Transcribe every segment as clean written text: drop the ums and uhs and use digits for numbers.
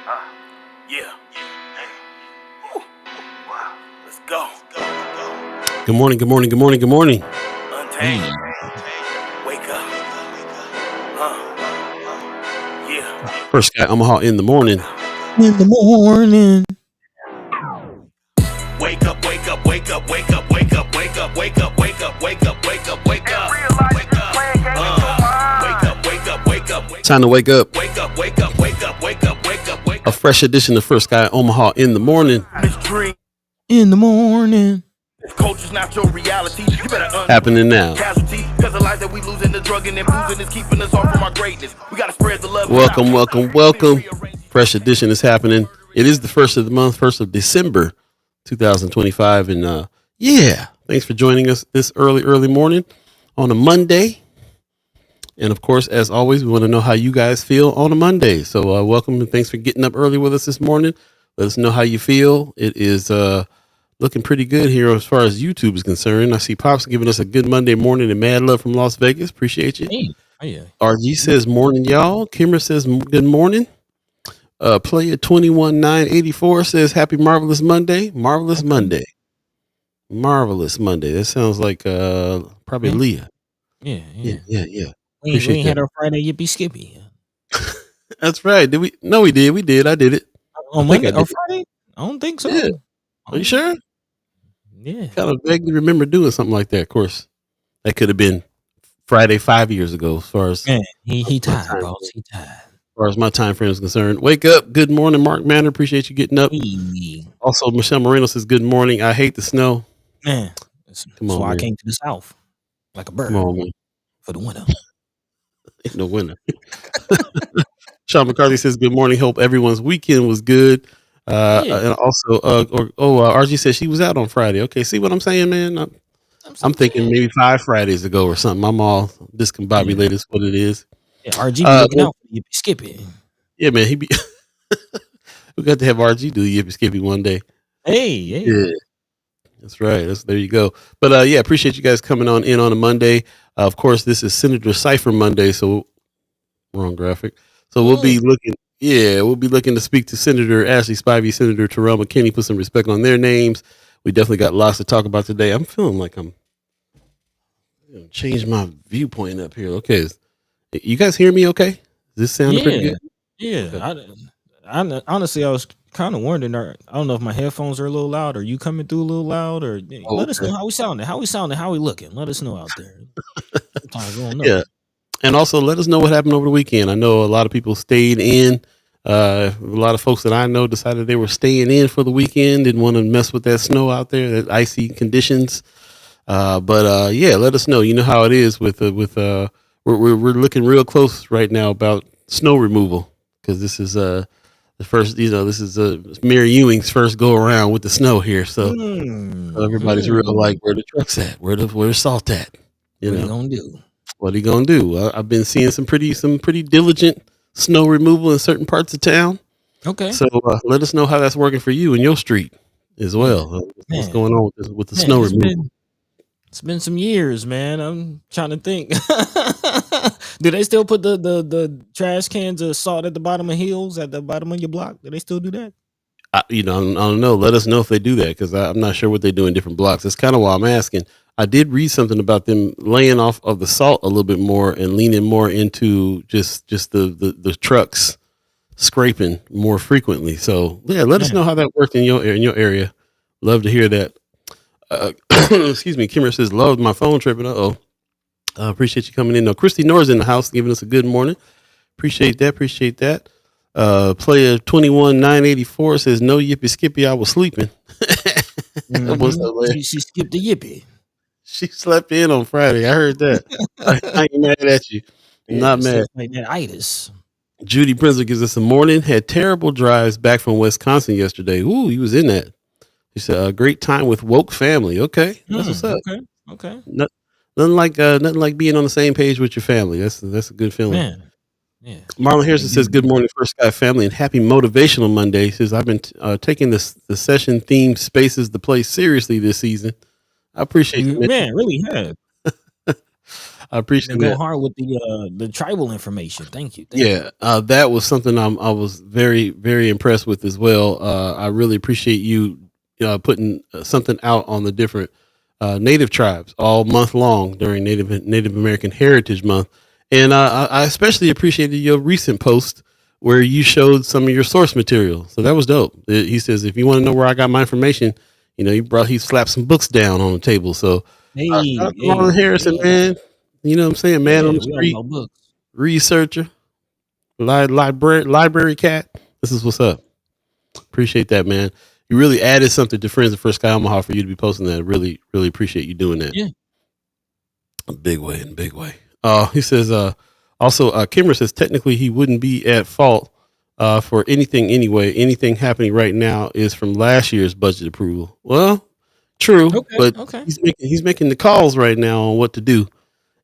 Yeah. Hey. Woo. Wow. Let's go. Good morning, good morning, good morning, good morning. Untamed. Wake up. Yeah. First guy, Omaha in the morning. In the morning. Wake up, wake up, wake up, wake up, wake up, wake up, wake up, wake up, wake up, wake up, wake up. Wake up. Wake up, wake up, wake up. Time to wake up. Wake up, wake up, wake up, wake up, wake up, wake up. A fresh edition of First Guy Omaha in the morning. In the morning. If culture's not your reality, you better Happening now. Casualty, cause the lies that we losing, the drugging and boozing is keeping us off from our greatness. We gotta spread the love. Welcome, welcome, welcome. Fresh edition is happening. It is the first of the month, 1st of December, 2025. And yeah, thanks for joining us this early morning on a Monday. And of course, as always, we want to know how you guys feel on a Monday. So welcome and thanks for getting up early with us this morning. Let us know how you feel. It is looking pretty good here as far as YouTube is concerned. I see Pops giving us a good Monday morning and mad love from Las Vegas. Appreciate you. Hey. Oh, yeah. RG says morning, y'all. Kimmer says good morning. Player 21984 says happy marvelous Monday. Marvelous Monday. Marvelous Monday. That sounds like probably Leah. Yeah. We ain't had our Friday yippee skippy. That's right. Did we? No, we did. We did. I did it. On Monday or Friday? I don't think so. Yeah. Are you sure? Yeah. Kind of vaguely remember doing something like that. Of course, that could have been Friday 5 years ago. As far as he tied, boss. He tied. As far as my time frame is concerned. Wake up. Good morning, Mark Manor. Appreciate you getting up. Hey. Also, Michelle Moreno says good morning. I hate the snow. Man, that's why I came to the South like a bird. Come on, man. For the winter. Ain't no winter. Sean McCarthy says good morning. Hope everyone's weekend was good. And also, RG says she was out on Friday. Okay, see what I'm saying, man? I'm thinking maybe 5 Fridays ago or something. I'm all discombobulated. Is what it is. Yeah, RG be looking out for you. Skippy. Yeah, man. He be. We got to have RG do the Yippee Skippy one day. Hey. Yeah. That's right. There you go. But yeah, appreciate you guys coming on in on a Monday. Of course, this is Senator Cypher Monday, so wrong graphic. So we'll be looking to speak to Senator Ashlei, Spivey, Senator Terrell, McKinney, put some respect on their names. We definitely got lots to talk about today. I'm feeling like I'm gonna change my viewpoint up here. Okay, you guys hear me? Okay, does this sound pretty good? Yeah. Okay. I honestly, I was kind of wondering. I don't know if my headphones are a little loud, or you coming through a little loud, or let us know how we sounding, how we looking. Let us know out there. Sometimes we don't know. Yeah. And also let us know what happened over the weekend. I know a lot of people stayed in. A lot of folks that I know decided they were staying in for the weekend, didn't want to mess with that snow out there, that icy conditions. But yeah, let us know. You know how it is with we're looking real close right now about snow removal, because this is the first, this is Mary Ewing's first go around with the snow here. So everybody's real like, where the truck's at, where the salt at, What he gonna do? What he gonna do? I've been seeing some pretty diligent snow removal in certain parts of town. Okay. So let us know how that's working for you in your street as well. What's going on with the snow removal? It's been some years, man. I'm trying to think. Do they still put the trash cans of salt at the bottom of hills, at the bottom of your block? Do they still do that? I don't know. Let us know if they do that, because I'm not sure what they do in different blocks. That's kind of why I'm asking. I did read something about them laying off of the salt a little bit more and leaning more into just the trucks scraping more frequently. So yeah, let us know how that worked in your area. Love to hear that. Excuse me. Kimmer says, "Love my phone tripping." Appreciate you coming in. Now, Christy Nor's in the house giving us a good morning. Appreciate that. Player 21984 says, "No yippee skippy, I was sleeping." What's up, man? She skipped the yippee. She slept in on Friday. I heard that. I ain't mad at you. Not mad. Like that itis. Judy Prinzel gives us a morning. Had terrible drives back from Wisconsin yesterday. Ooh, he was in that. He said, "A great time with woke family." Okay, that's what's up. Okay. Nothing like being on the same page with your family. That's a good feeling. Man. Yeah. Marlon Harrison says, "Good morning, First Guy family, and happy motivational Monday." He says, "I've been taking the session themed spaces to play seriously this season. I appreciate you, man. Really have. I appreciate Go that. hard with the tribal information. Thank you. Yeah, that was something I was very, very impressed with as well. I really appreciate you putting something out on the different Native tribes all month long during Native American Heritage Month, and I especially appreciated your recent post where you showed some of your source material. So that was dope. He says if you want to know where I got my information, he slapped some books down on the table. So shout Hey, out to Marlon Harrison, yeah, man. You know what I'm saying, man on yeah. the We all street, about books. researcher. Library cat. This is what's up. Appreciate that, man. You really added something to Friends of First Sky Omaha for you to be posting that. Really, really appreciate you doing that. Yeah. A big way, in a big way. He says, also, Kimmer says technically he wouldn't be at fault for anything anyway. Anything happening right now is from last year's budget approval. Well, true, but Okay. he's making the calls right now on what to do.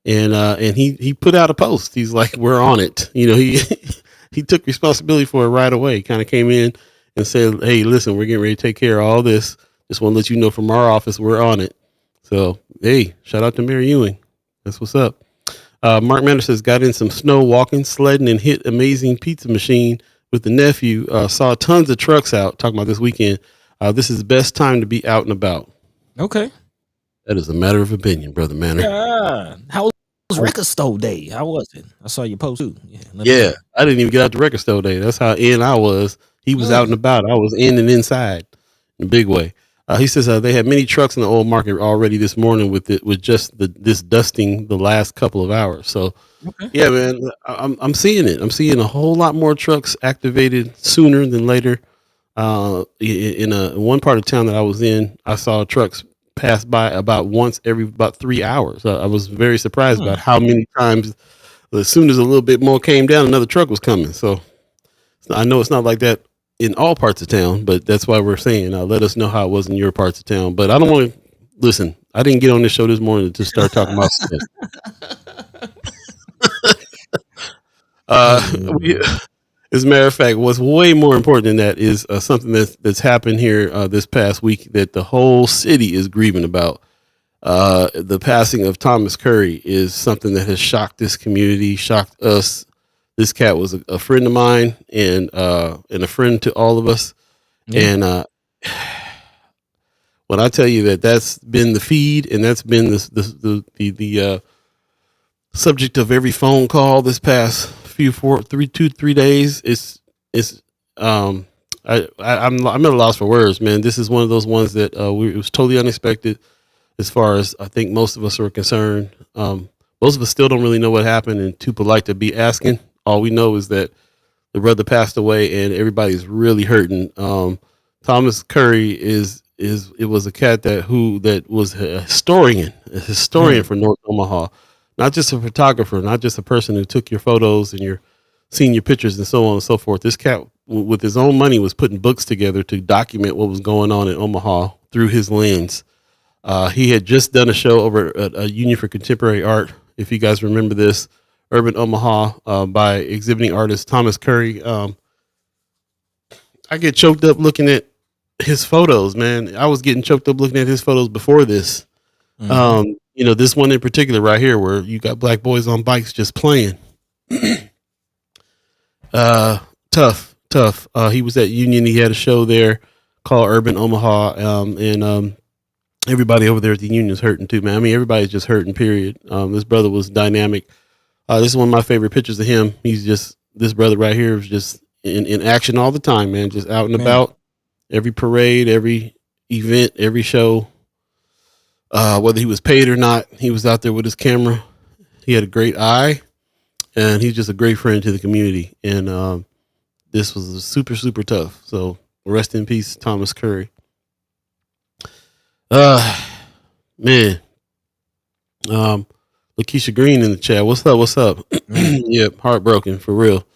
And he put out a post. He's like, we're on it. He took responsibility for it right away. Kind of came in and said, hey, listen, we're getting ready to take care of all this. Just want to let you know from our office, we're on it. So, hey, shout out to Mary Ewing. That's what's up. Mark Mander says, got in some snow walking, sledding, and hit amazing pizza machine with the nephew. Saw tons of trucks out. Talking about this weekend. This is the best time to be out and about. Okay. That is a matter of opinion, Brother Manor. Yeah. How was Record Store Day? How was it? I saw your post too. Yeah, I didn't even get out the record store day. That's how in I was. He was out and about. I was in and inside in a big way. He says they had many trucks in the old market already this morning with just this dusting the last couple of hours. So yeah, man, I'm seeing it. I'm seeing a whole lot more trucks activated sooner than later. In one part of town that I was in, I saw trucks pass by about once every about 3 hours. I was very surprised about how many times. As soon as a little bit more came down, another truck was coming. So I know it's not like that in all parts of town, but that's why we're saying, let us know how it was in your parts of town. But I don't want to listen. I didn't get on this show this morning to start talking about stuff. As a matter of fact, what's way more important than that is something that's happened here this past week that the whole city is grieving about. The passing of Thomas Curry is something that has shocked this community, shocked us. This cat was a friend of mine and a friend to all of us. And when I tell you that's been the feed and that's been the subject of every phone call this past 3 days, I'm at a loss for words, man. This is one of those ones that it was totally unexpected. As far as I think most of us are concerned, most of us still don't really know what happened and too polite to be asking. All we know is that the brother passed away and everybody's really hurting. Thomas Curry it was a cat that was a historian for North Omaha, not just a photographer, not just a person who took your photos and your senior pictures and so on and so forth. This cat with his own money was putting books together to document what was going on in Omaha through his lens. He had just done a show over at a Union for Contemporary Art. If you guys remember this, Urban Omaha, by exhibiting artist Thomas Curry. I get choked up looking at his photos, man. I was getting choked up looking at his photos before this. This one in particular right here where you got black boys on bikes just playing. Tough. He was at Union. He had a show there called Urban Omaha. And everybody over there at the Union is hurting too, man. I mean, everybody's just hurting, period. This brother was dynamic. This is one of my favorite pictures of him. This brother right here is just in action all the time, man. Just out and about, every parade, every event, every show. Whether he was paid or not, he was out there with his camera. He had a great eye, and he's just a great friend to the community. And this was super, super tough. So rest in peace, Thomas Curry. Man. Lakeisha Green in the chat. What's up? Yep, heartbroken for real.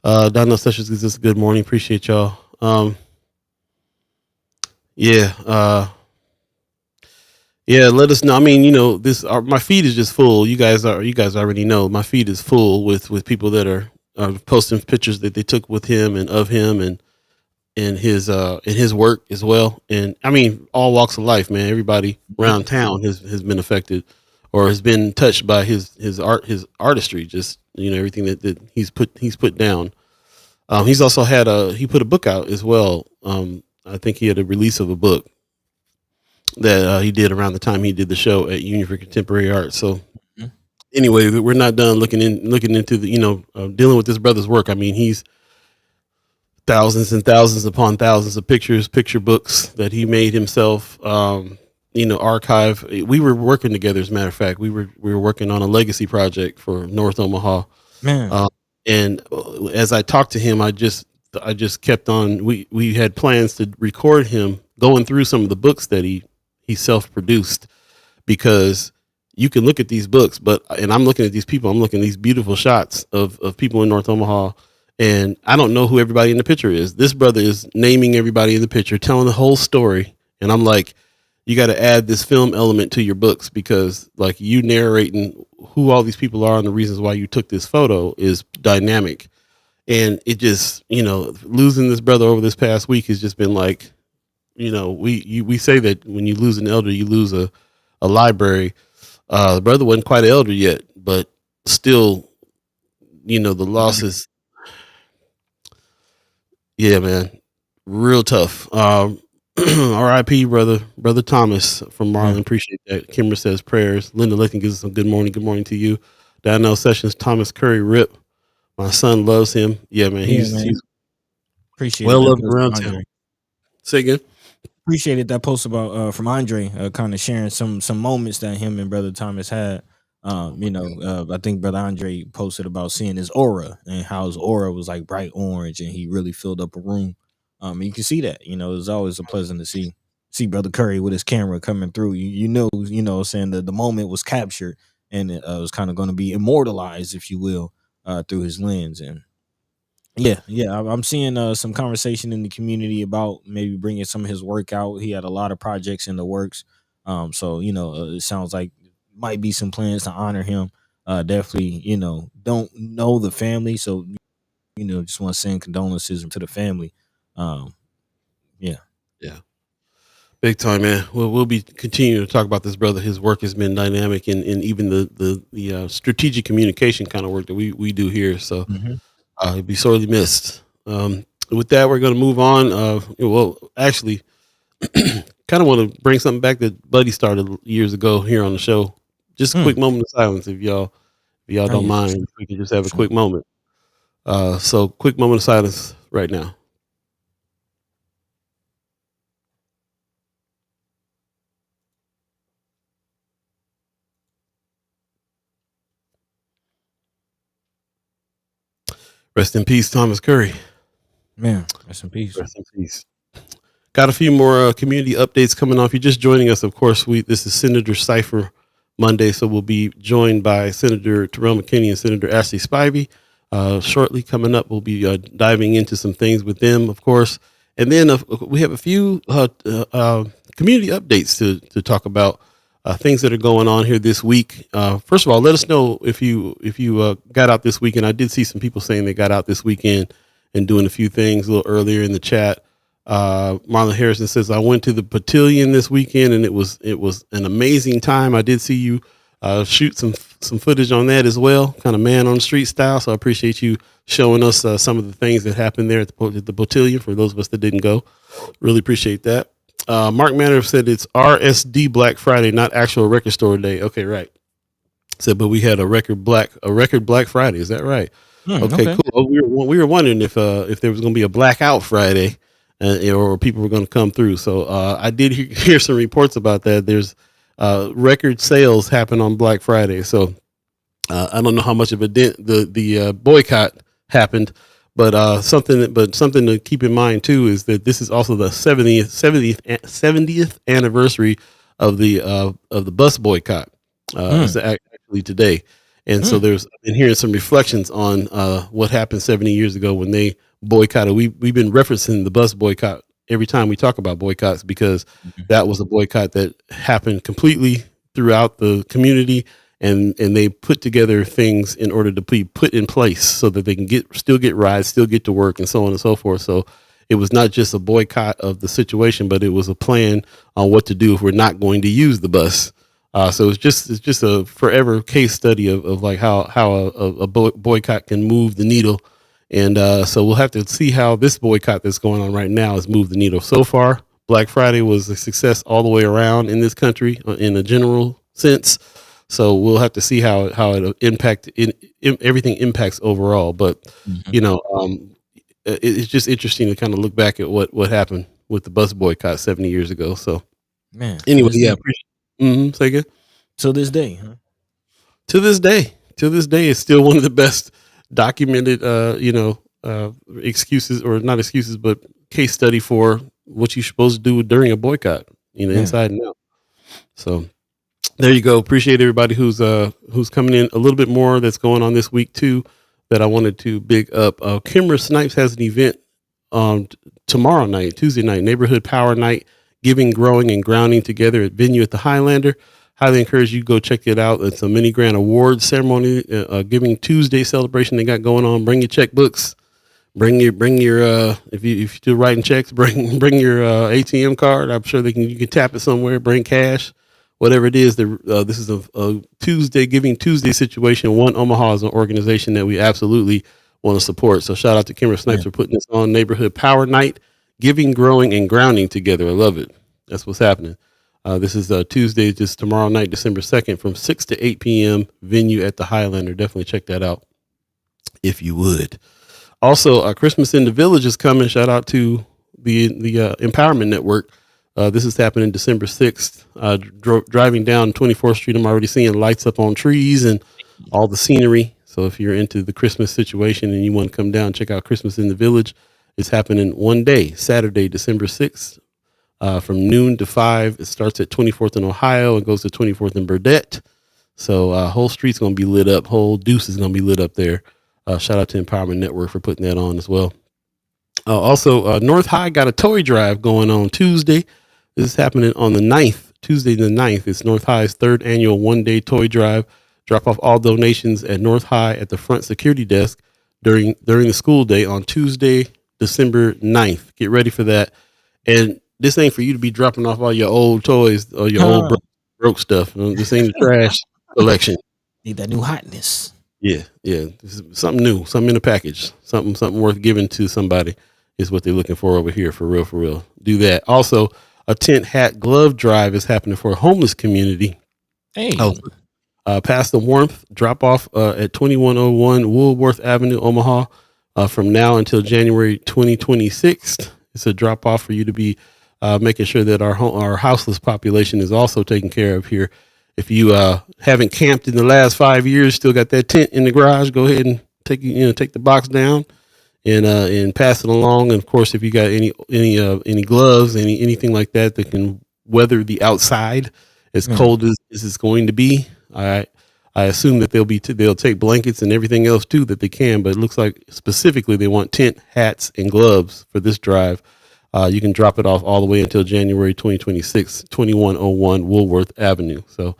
Donnell Sessions gives us a good morning. Appreciate y'all. Let us know. I mean, my feed is just full. You guys already know my feed is full with people that are posting pictures that they took with him and of him and his work as well. And I mean, all walks of life, man. Everybody around town has been affected or has been touched by his artistry, just everything that he's put down. He's also he put a book out as well. I think he had a release of a book that he did around the time he did the show at Union for Contemporary Art. So anyway, we're not done looking into the dealing with this brother's work. I mean, he's thousands and thousands upon thousands of picture books that he made himself. Archive. We were working together. As a matter of fact, we were working on a legacy project for North Omaha. Man, and as I talked to him, I just kept on. We had plans to record him going through some of the books that he self-produced, because you can look at these books, and I'm looking at these people. I'm looking at these beautiful shots of people in North Omaha, and I don't know who everybody in the picture is. This brother is naming everybody in the picture, telling the whole story, and I'm like, you got to add this film element to your books, because like you narrating who all these people are and the reasons why you took this photo is dynamic. And it just, losing this brother over this past week has just been like, we say that when you lose an elder, you lose a library. The brother wasn't quite an elder yet, but still, the loss is, yeah, man, real tough. R.I.P. brother Thomas from Marlin. Appreciate that. Kimber says prayers. Linda Licking gives us a good morning. Good morning to you. Donnell Sessions, Thomas Curry, rip. My son loves him. Yeah, man. He's appreciate well loved around town. Say again. Appreciated that post about from Andre, kind of sharing some moments that him and brother Thomas had. I think brother Andre posted about seeing his aura and how his aura was like bright orange, and he really filled up a room. You can see that. It's always a pleasant to see brother Curry with his camera coming through. Saying that the moment was captured, and it was kind of going to be immortalized, if you will, through his lens. And I'm seeing some conversation in the community about maybe bringing some of his work out. He had a lot of projects in the works. It sounds like might be some plans to honor him. Definitely, don't know the family. So, just want to send condolences to the family. Yeah. Big time, man. We'll be continuing to talk about this brother. His work has been dynamic, and even the strategic communication kind of work that we do here. So he'll be sorely missed. With that, we're going to move on. Actually, kind of want to bring something back that Buddy started years ago here on the show. Just a quick moment of silence, if y'all don't mind. If we can just have a quick moment. So quick moment of silence right now. Rest in peace, Thomas Curry. Man, rest in peace. Rest in peace. Got a few more community updates coming on. If you're just joining us, of course, this is Senator Cypher Monday, so we'll be joined by Senator Terrell McKinney and Senator Ashlei Spivey. Shortly coming up, we'll be diving into some things with them, of course. And then we have a few community updates to talk about. Things that are going on here this week. First of all, let us know if you got out this weekend. I did see some people saying they got out this weekend and doing a few things a little earlier in the chat. Marlon Harrison says, I went to the Patillion this weekend and it was an amazing time. I did see you shoot some footage on that as well, kind of man on the street style. So I appreciate you showing us some of the things that happened there at the Patillion for those of us that didn't go. Really appreciate that. Mark Manor said it's RSD Black Friday, not actual record store day. Okay, right. Said, but we had a record Black Friday. Is that right? Okay, cool. We were wondering if there was going to be a blackout Friday, or people were going to come through. So I did hear some reports about that. There's record sales happen on Black Friday. So I don't know how much of a dent the boycott happened. But something to keep in mind too is that this is also the 70th anniversary of the bus boycott. It's actually today, and so I've been hearing some reflections on what happened 70 years ago when they boycotted. We've been referencing the bus boycott every time we talk about boycotts, because that was a boycott that happened completely throughout the community. And they put together things in order to be put in place so that they can still get rides, still get to work, and so on and so forth. So it was not just a boycott of the situation, but it was a plan on what to do if we're not going to use the bus. So it's just a forever case study of like how a boycott can move the needle. And so we'll have to see how this boycott that's going on right now has moved the needle. So far, Black Friday was a success all the way around in this country in a general sense. So we'll have to see how it everything impacts overall. But Mhm. you know, it's just interesting to kind of look back at what happened with the bus boycott 70 years ago. So Man, anyway, yeah, say again. to this day, huh? To this day, it's still one of the best documented, excuses, or not excuses, but case study for what you're supposed to do during a boycott, Man. inside and out. So there you go. Appreciate everybody who's coming in. A little bit more that's going on this week too that I wanted to big up. Kimmer Snipes has an event tomorrow night, Tuesday night, Neighborhood Power Night, giving, growing, and grounding together at venue at the Highlander. Highly encourage you to go check it out. It's a mini grand awards ceremony, Giving Tuesday celebration they got going on. Bring your checkbooks. Bring your if you're still writing checks, bring your ATM card. I'm sure you can tap it somewhere. Bring cash, whatever it is. This is a Tuesday Giving Tuesday situation. One Omaha is an organization that we absolutely want to support. So shout out to Kimmer Snipes for putting this on. Neighborhood Power Night, giving, growing, and grounding together. I love it. That's what's happening. This is Tuesday, just tomorrow night, December 2nd, from 6 to 8 p.m. Venue at the Highlander. Definitely check that out if you would. Also, Christmas in the Village is coming. Shout out to the Empowerment Network. This is happening December 6th. Driving down 24th Street, I'm already seeing lights up on trees and all the scenery. So if you're into the Christmas situation and you want to come down, check out Christmas in the Village. It's happening one day, Saturday, December 6th. From noon to 5. It starts at 24th in Ohio and goes to 24th in Burdett. So whole street's going to be lit up. Whole Deuce is going to be lit up there. Shout out to Empowerment Network for putting that on as well. Also, North High got a toy drive going on Tuesday. This is happening on the 9th, Tuesday the 9th. It's North High's third annual one-day toy drive. Drop off all donations at North High at the front security desk during the school day on Tuesday, December 9th. Get ready for that. And this ain't for you to be dropping off all your old toys or your old broke stuff. This ain't the trash collection. Need that new hotness. Yeah. This is something new, something in a package, something worth giving to somebody is what they're looking for over here. For real. Do that. Also, a tent, hat, glove drive is happening for a homeless community. Hey. Past the Warmth, drop off at 2101 Woolworth Avenue, Omaha, from now until January 2026. It's a drop off for you to be making sure that our houseless population is also taken care of here. If you haven't camped in the last 5 years, still got that tent in the garage, go ahead and take the box down and pass it along. And of course, if you got any gloves, anything like that can weather the outside as cold as it's going to be. I assume that they'll take blankets and everything else too that they can, but it looks like specifically they want tent, hats, and gloves for this drive. You can drop it off all the way until January 2026, 2101 Woolworth Avenue. So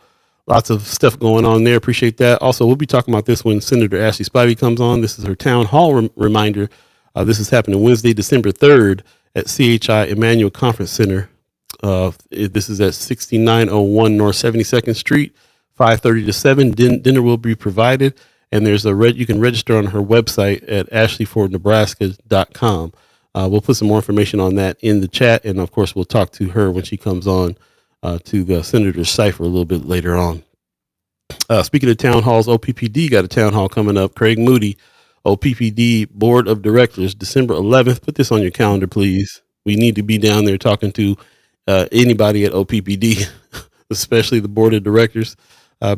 lots of stuff going on there. Appreciate that. Also, we'll be talking about this when Senator Ashlei Spivey comes on. This is her town hall reminder. This is happening Wednesday, December 3rd at CHI Emmanuel Conference Center. This is at 6901 North 72nd Street, 5:30 to 7. Dinner will be provided. And there's you can register on her website at ashleyfordnebraska.com. We'll put some more information on that in the chat. And of course, we'll talk to her when she comes on to the Senator Cypher a little bit later on. Speaking of town halls, OPPD got a town hall coming up. Craig Moody, OPPD Board of Directors, December 11th. Put this on your calendar, please. We need to be down there talking to anybody at OPPD, especially the Board of Directors,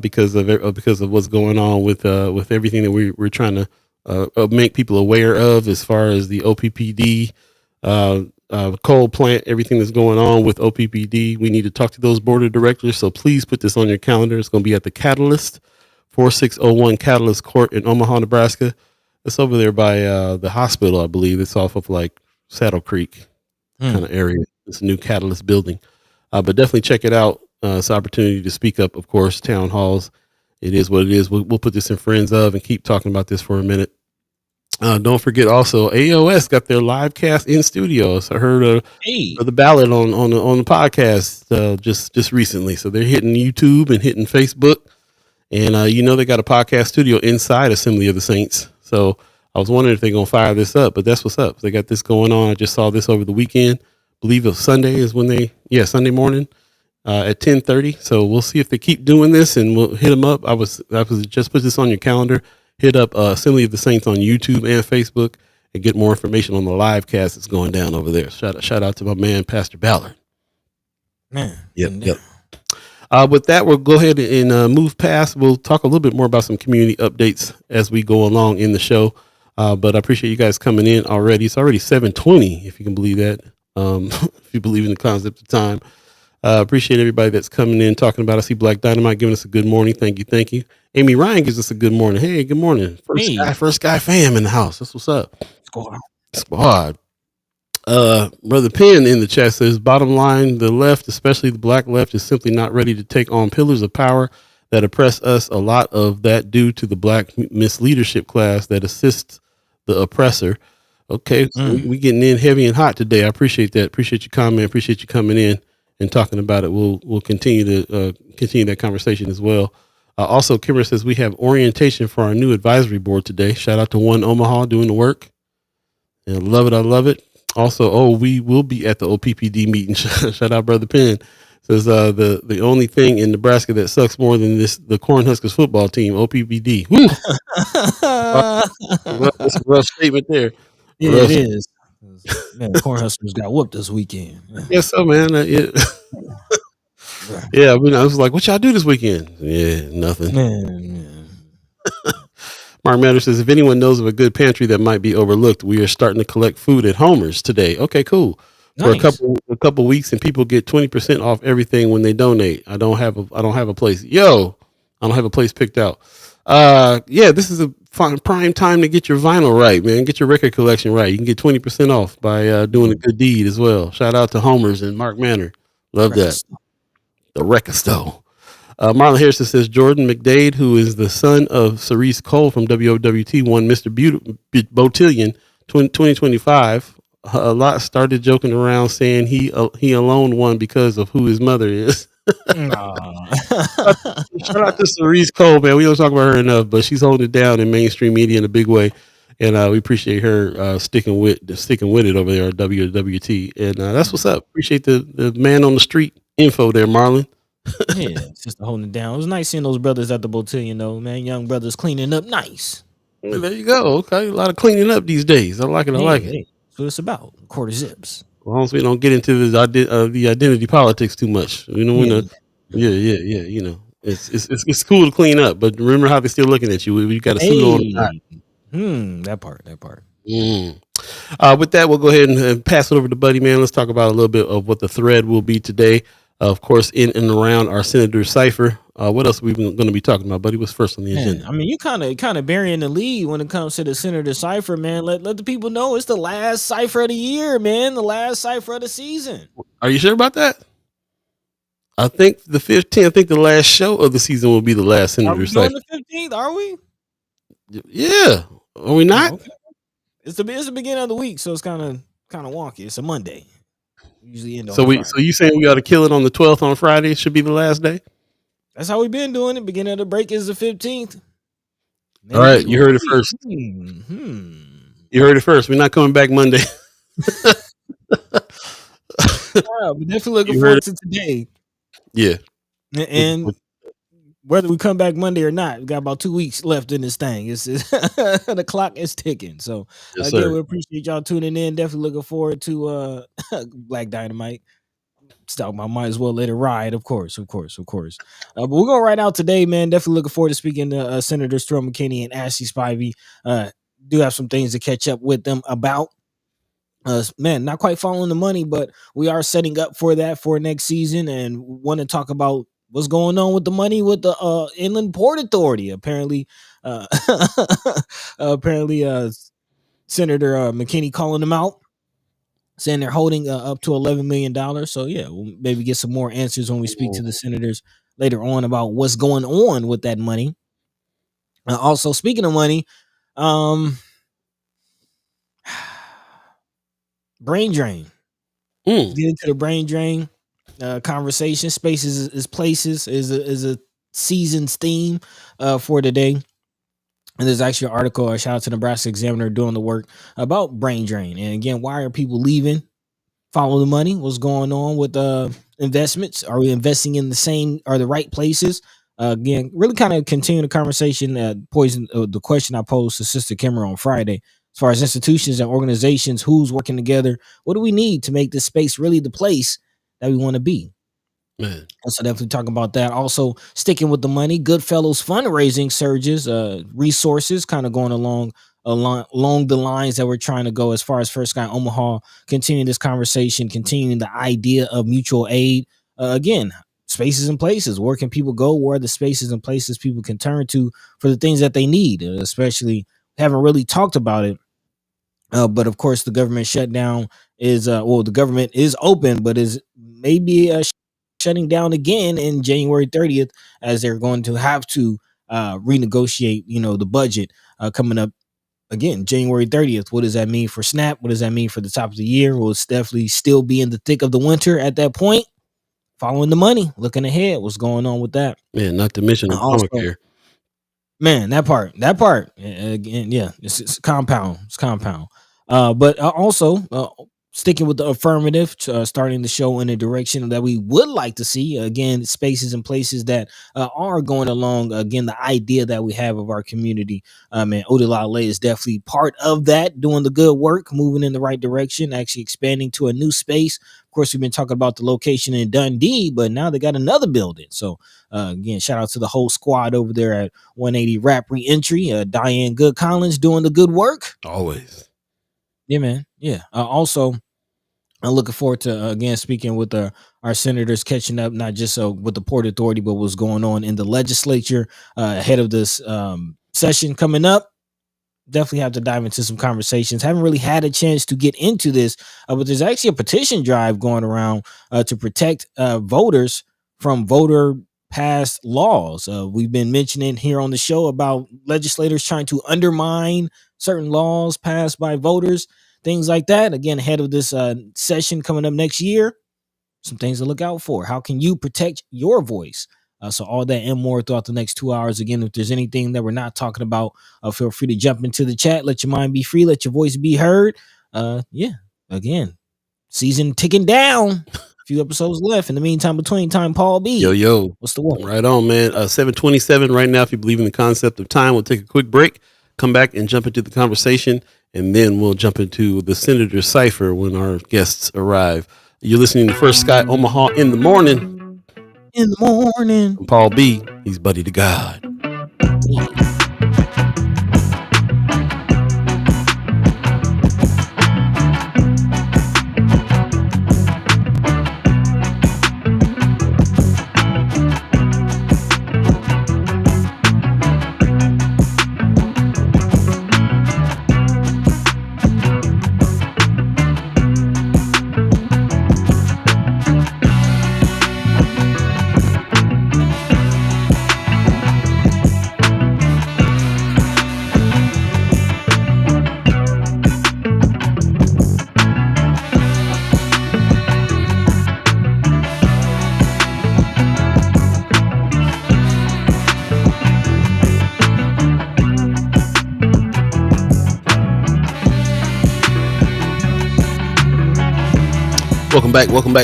because of what's going on with everything that we're trying to make people aware of as far as the OPPD coal plant, everything that's going on with OPPD. We need to talk to those board of directors. So please put this on your calendar. It's going to be at the Catalyst, 4601 Catalyst Court in Omaha, Nebraska. It's over there by the hospital, I believe. It's off of like Saddle Creek kind of area. It's a new Catalyst building. But definitely check it out. It's an opportunity to speak up, of course, town halls. It is what it is. We'll put this in Friends of and keep talking about this for a minute. Don't forget also AOS got their live cast in studio. So I heard Hey, the ballad on the podcast just recently. So they're hitting YouTube and hitting Facebook, and they got a podcast studio inside Assembly of the Saints. So I was wondering if they're gonna fire this up, but that's what's up. They got this going on. I just saw this over the weekend. I believe it was Sunday is when Sunday morning at 10:30. So we'll see if they keep doing this, and we'll hit them up. I was just put this on your calendar. Hit up Assembly of the Saints on YouTube and Facebook and get more information on the live cast that's going down over there. Shout out to my man Pastor Ballard. man. Yep. With that, we'll go ahead and move past. We'll talk a little bit more about some community updates as we go along in the show. But I appreciate you guys coming in already. It's already 7:20, if you can believe that. If you believe in the concept of time. Appreciate everybody that's coming in, talking about. I see Black Dynamite giving us a good morning. Thank you. Amy Ryan gives us a good morning. Hey, good morning. First guy fam in the house. That's what's up. Squad. Brother Penn in the chat says, bottom line, the left, especially the black left, is simply not ready to take on pillars of power that oppress us. A lot of that due to the black misleadership class that assists the oppressor. Okay, so we getting in heavy and hot today. I appreciate that. Appreciate your comment. Appreciate you coming in and talking about it. We'll continue to continue that conversation as well. Also, Kimber says we have orientation for our new advisory board today. Shout out to One Omaha doing the work. And I love it. Also, we will be at the OPPD meeting. Shout out, Brother Penn. Says the only thing in Nebraska that sucks more than the Cornhuskers football team, OPPD. Woo! That's a rough statement there. Yeah, it is. Man, the Cornhuskers got whooped this weekend. Yes, so man. Yeah, I was like, what y'all do this weekend? Yeah, nothing. Man. Mark Matter says, if anyone knows of a good pantry that might be overlooked, we are starting to collect food at Homer's today. Okay, cool. Nice. For a couple weeks, and people get 20% off everything when they donate. I don't have a place. I don't have a place picked out. This is a prime time to get your vinyl right, man. Get your record collection right. You can get 20% off by doing a good deed as well. Shout out to Homer's and Mark Manor. Love that. The record store. Marlon Harrison says Jordan McDade, who is the son of Cerise Cole from WOWT, won Mr. Botillion 2025. A lot started joking around saying he alone won because of who his mother is. Shout out to Cerise Cole, man. We don't talk about her enough, but she's holding it down in mainstream media in a big way, and we appreciate her sticking with it over there at WWT. And that's what's up. Appreciate the man on the street info there, Marlon. Yeah, it's just holding it down. It was nice seeing those brothers at the Botillion, though, man. Young brothers cleaning up nice. Well, there you go. Okay, a lot of cleaning up these days. I like it. That's what it's about. Quarter zips. As long as we don't get into the identity politics too much, You know, it's cool to clean up, but remember how they're still looking at you. We got a suit on. That part. With that, we'll go ahead and pass it over to Buddy, man. Let's talk about a little bit of what the thread will be today. Of course, in and around our Senator Cypher. What else are we going to be talking about, Buddy? What's first on the agenda? I mean, you kind of burying the lead when it comes to the Senator Cypher, man. Let the people know it's the last Cypher of the year, man. The last Cypher of the season. Are you sure about that? I think the 15th. I think the last show of the season will be the last Senator Cypher. Are we on the 15th? Are we? Yeah. Are we not? Okay. It's the beginning of the week, so it's kind of wonky. It's a Monday. Usually end on Friday. So you saying we ought to kill it on the 12th on Friday? It should be the last day. That's how we've been doing it. Beginning of the break is the 15th. All right, you heard it first. You heard it first. We're not coming back Monday. We definitely looking forward to today. Yeah, and whether we come back Monday or not, we got about 2 weeks left in this thing. It's the clock is ticking. So again, we appreciate y'all tuning in. Definitely looking forward to Black Dynamite. Might as well let it ride, of course. But we're going right out today, man. Definitely looking forward to speaking to Senators Terrell, McKinney, and Ashlei Spivey. Do have some things to catch up with them about. Man, not quite following the money, but we are setting up for that for next season, and want to talk about what's going on with the money with the Inland Port Authority. Apparently, Senator McKinney calling them out, saying they're holding up to $11 million. So yeah, we'll maybe get some more answers when we speak to the senators later on about what's going on with that money. Also, speaking of money, brain drain. Mm. Get into the brain drain conversation. Spaces is places is a season's theme for today. And there's actually an article, a shout out to Nebraska Examiner doing the work about brain drain. And again, why are people leaving? Follow the money. What's going on with investments? Are we investing in the same or the right places? Again, really kind of continue the conversation. The question I posed to Sister Kimmer on Friday, as far as institutions and organizations, who's working together, what do we need to make this space really the place that we want to be? Man. So definitely talking about that. Also sticking with the money, Goodfellows fundraising surges, resources kind of going along the lines that we're trying to go as far as First Sky Omaha, continuing this conversation, continuing the idea of mutual aid. Again, spaces and places. Where can people go? Where are the spaces and places people can turn to for the things that they need? Especially haven't really talked about it. But of course, the government shutdown is the government is open, but is maybe shutting down again in January 30th, as they're going to have to renegotiate, the budget coming up again, January 30th. What does that mean for SNAP? What does that mean for the top of the year? We'll definitely still be in the thick of the winter at that point. Following the money, looking ahead, what's going on with that? Man, not to mention Obamacare. Man, that part, again, yeah, it's compound. It's compound. But also sticking with the affirmative, starting the show in a direction that we would like to see. Again, spaces and places that are going along. Again, the idea that we have of our community. And Odilale is definitely part of that, doing the good work, moving in the right direction, actually expanding to a new space. Of course, we've been talking about the location in Dundee, but now they got another building. So again, shout out to the whole squad over there at 180 Rap Reentry. Diane Good Collins doing the good work. Always. Yeah, man. Yeah. Also, I'm looking forward to, again, speaking with our senators, catching up, not just with the Port Authority, but what's going on in the legislature ahead of this session coming up. Definitely have to dive into some conversations. Haven't really had a chance to get into this, but there's actually a petition drive going around to protect voters from voter passed laws. We've been mentioning here on the show about legislators trying to undermine certain laws passed by voters, things like that. Again, ahead of this session coming up next year, some things to look out for. How can you protect your voice? So all that and more throughout the next 2 hours. Again, if there's anything that we're not talking about, feel free to jump into the chat. Let your mind be free. Let your voice be heard. Again, season ticking down. A few episodes left. In the meantime, between time, Paul B. Yo. What's the word? Right on, man. 7:27 right now. If you believe in the concept of time, we'll take a quick break, come back and jump into the conversation, and then we'll jump into the Senator Cypher when our guests arrive. You're listening to First Sky Omaha in the morning. In the morning. I'm Paul B. He's buddy to Gawd. Yeah.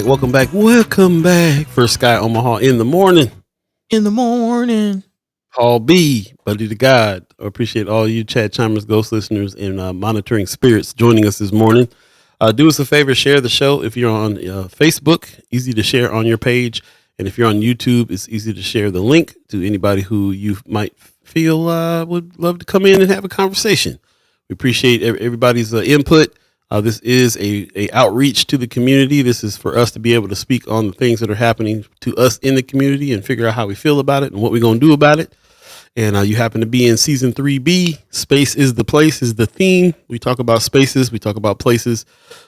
Welcome back. First Sky Omaha in the morning. Paul B, buddy to Gawd. I appreciate all you chat chimers, ghost listeners, and monitoring spirits joining us this morning. Do us a favor, share the show. If you're on Facebook, easy to share on your page. And if you're on YouTube, it's easy to share the link to anybody who you might feel would love to come in and have a conversation. We appreciate everybody's input. This is a outreach to the community. This is for us to be able to speak on the things that are happening to us in the community and figure out how we feel about it and what we're going to do about it. And you happen to be in season 3B. Space is the place is the theme. We talk about spaces. We talk about places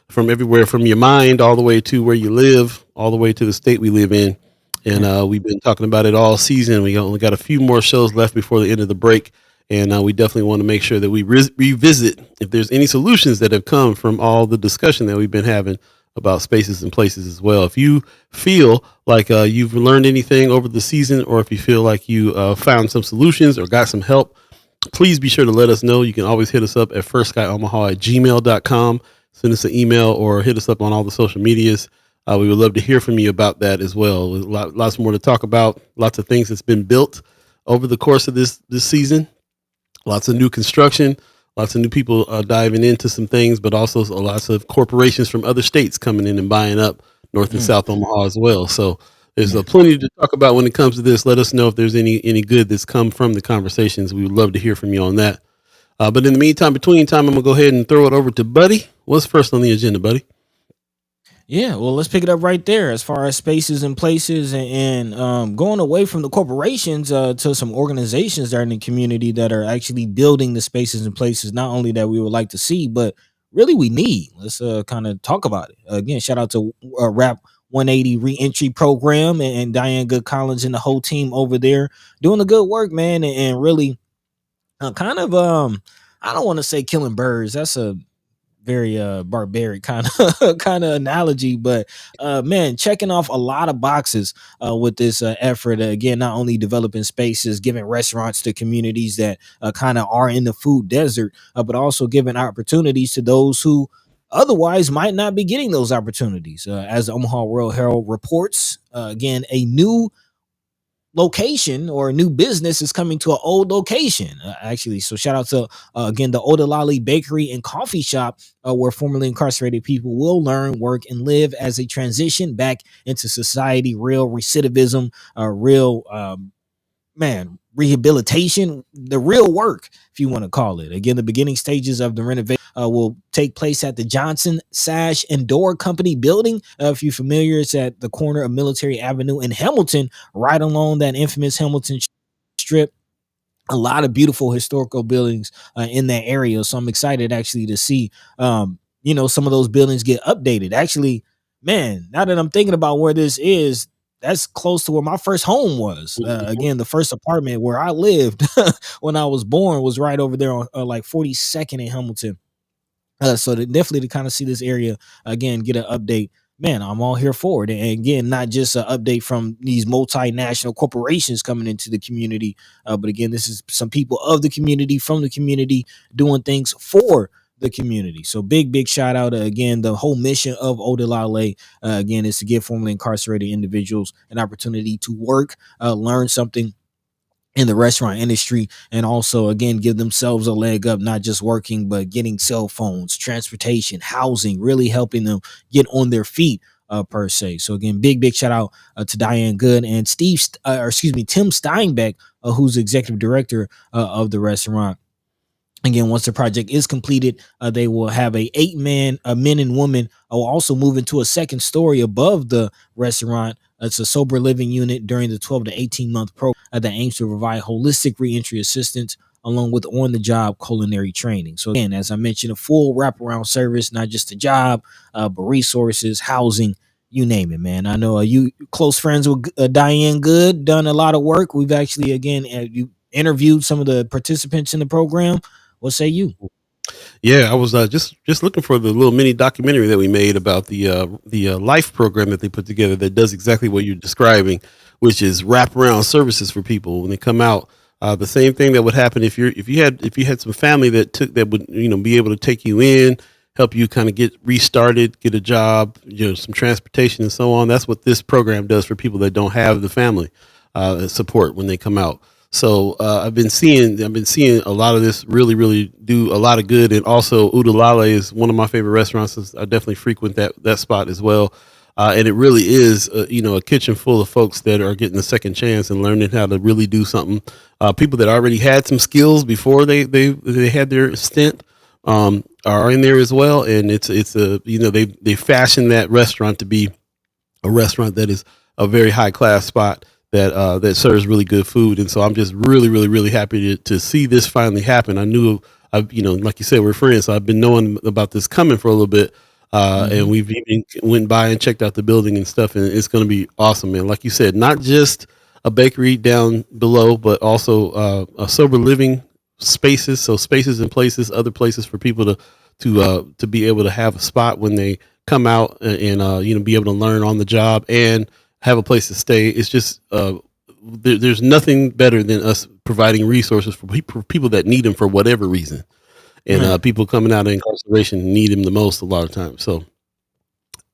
from everywhere, from your mind all the way to where you live, all the way to the state we live in. And we've been talking about it all season. We only got a few more shows left before the end of the break. And we definitely want to make sure that we revisit if there's any solutions that have come from all the discussion that we've been having about spaces and places as well. If you feel like you've learned anything over the season, or if you feel like you found some solutions or got some help, please be sure to let us know. You can always hit us up at firstskyOmaha@gmail.com. Send us an email or hit us up on all the social medias. We would love to hear from you about that as well. Lots more to talk about. Lots of things that's been built over the course of this season. Lots of new construction, lots of new people diving into some things, but also lots of corporations from other states coming in and buying up North and South Omaha as well. So there's plenty to talk about when it comes to this. Let us know if there's any good that's come from the conversations. We would love to hear from you on that. But in the meantime, between time, I'm going to go ahead and throw it over to Buddy. What's first on the agenda, Buddy? Yeah, well, let's pick it up right there as far as spaces and places, and going away from the corporations to some organizations that are in the community that are actually building the spaces and places, not only that we would like to see, but really we need. Let's kind of talk about it. Again, shout out to Rap 180 Reentry Program and Diane Good Collins and the whole team over there doing the good work, man, and really kind of, I don't want to say killing birds. That's a very barbaric kind of analogy, but man, checking off a lot of boxes with this effort. Again, not only developing spaces, giving restaurants to communities that kind of are in the food desert, but also giving opportunities to those who otherwise might not be getting those opportunities. As the Omaha World Herald reports, again, a new location or a new business is coming to an old location, actually. So shout out to again the Odalali Bakery and Coffee Shop, where formerly incarcerated people will learn, work, and live as they transition back into society. Real recidivism, real rehabilitation, the real work, if you want to call it. Again, the beginning stages of the renovation will take place at the Johnson Sash and Door Company building. If you're familiar, it's at the corner of Military Avenue in Hamilton, right along that infamous Hamilton strip. A lot of beautiful historical buildings in that area. So I'm excited actually to see, some of those buildings get updated. Actually, man, now that I'm thinking about where this is, that's close to where my first home was. Again, the first apartment where I lived when I was born was right over there on like 42nd in Hamilton. So definitely to kind of see this area again get an update, man, I'm all here for it. And again, not just an update from these multinational corporations coming into the community, but again, this is some people of the community, from the community, doing things for the community. So big shout out again. The whole mission of Odalale again is to give formerly incarcerated individuals an opportunity to work, learn something in the restaurant industry, and also again give themselves a leg up, not just working but getting cell phones, transportation, housing, really helping them get on their feet per se. So again, big shout out to Diane Good and Tim Steinbeck, who's executive director of the restaurant. Again, once the project is completed, they will have a 8-man, men and women will also move into a second story above the restaurant. It's a sober living unit during the 12 to 18 month program that aims to provide holistic reentry assistance along with on-the-job culinary training. So again, as I mentioned, a full wraparound service, not just a job, but resources, housing, you name it, man. I know you close friends with Diane Good, done a lot of work. We've actually, again, you interviewed some of the participants in the program. What say you? Yeah, I was just looking for the little mini documentary that we made about the life program that they put together that does exactly what you're describing, which is wraparound services for people when they come out. The same thing that would happen if you had some family that would be able to take you in, help you kind of get restarted, get a job, some transportation and so on. That's what this program does for people that don't have the family support when they come out. So I've been seeing a lot of this really do a lot of good. And also Udalale is one of my favorite restaurants. I definitely frequent that spot as well. And it really is, a kitchen full of folks that are getting a second chance and learning how to really do something. People that already had some skills before they had their stint are in there as well. And they fashioned that restaurant to be a restaurant that is a very high class spot that serves really good food. And so I'm just really happy to see this finally happen. I knew, like you said, we're friends, so I've been knowing about this coming for a little bit. And we've even went by and checked out the building and stuff, and it's going to be awesome, man. Like you said, not just a bakery down below, but also a sober living spaces, so spaces and places, other places for people to be able to have a spot when they come out and be able to learn on the job and have a place to stay. It's just there's nothing better than us providing resources for people that need them for whatever reason, and people coming out of incarceration need them the most a lot of times. So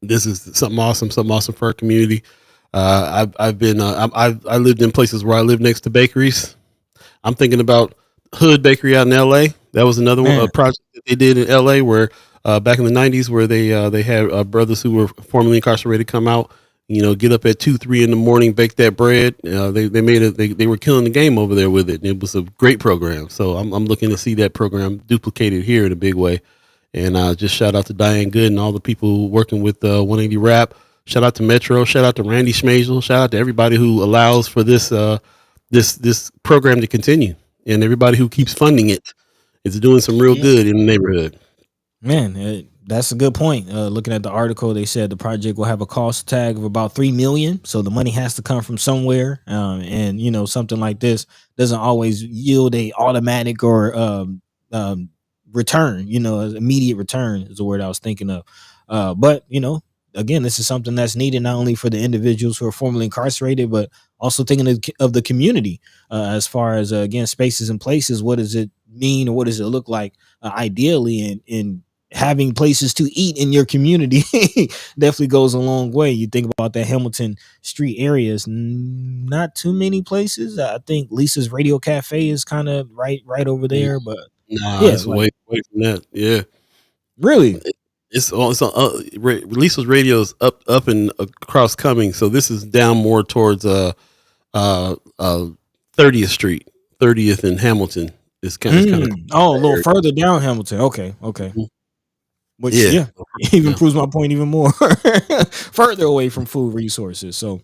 this is something awesome for our community. I've been I lived in places where I lived next to bakeries. I'm thinking about Hood Bakery out in L.A. That was another one, a project that they did in L.A. where back in the 90s, where they had brothers who were formerly incarcerated come out, get up at 2-3 in the morning, bake that bread. They made it. They were killing the game over there with it. And it was a great program. So I'm looking to see that program duplicated here in a big way. And just shout out to Diane Good and all the people working with 180 Rap. Shout out to Metro. Shout out to Randy Schmazl. Shout out to everybody who allows for this this program to continue, and everybody who keeps funding it. It's doing some real good in the neighborhood. Man, that's a good point. Looking at the article, they said the project will have a cost tag of about $3 million. So the money has to come from somewhere. And something like this doesn't always yield a automatic or return. Immediate return is the word I was thinking of. But again, this is something that's needed not only for the individuals who are formerly incarcerated, but also thinking of the community as far as, again, spaces and places. What does it mean, or what does it look like ideally in having places to eat in your community? Definitely goes a long way. You think about that Hamilton Street areas, not too many places. I think Lisa's Radio Cafe is kind of right over there, but it's way from that. Yeah, really. It's Lisa's Radio is up and across Cumming, so this is down more towards 30th Street, 30th and Hamilton. Is kind of a little further down Hamilton. Okay. Mm-hmm. Which even proves my point even more. Further away from food resources. So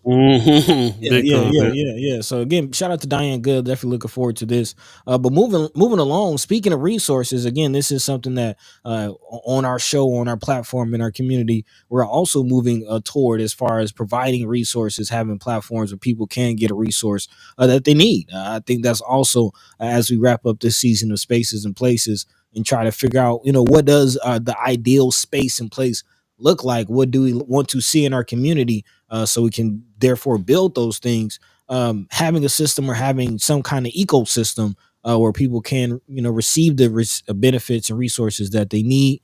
yeah. So again, shout out to Diane Good. Definitely looking forward to this. But moving along. Speaking of resources, again, this is something that on our show, on our platform, in our community, we're also moving toward, as far as providing resources, having platforms where people can get a resource that they need. I think that's also as we wrap up this season of Spaces and Places, and try to figure out, what does the ideal space and place look like? What do we want to see in our community, so we can therefore build those things? Having a system or having some kind of ecosystem where people can, receive the benefits and resources that they need.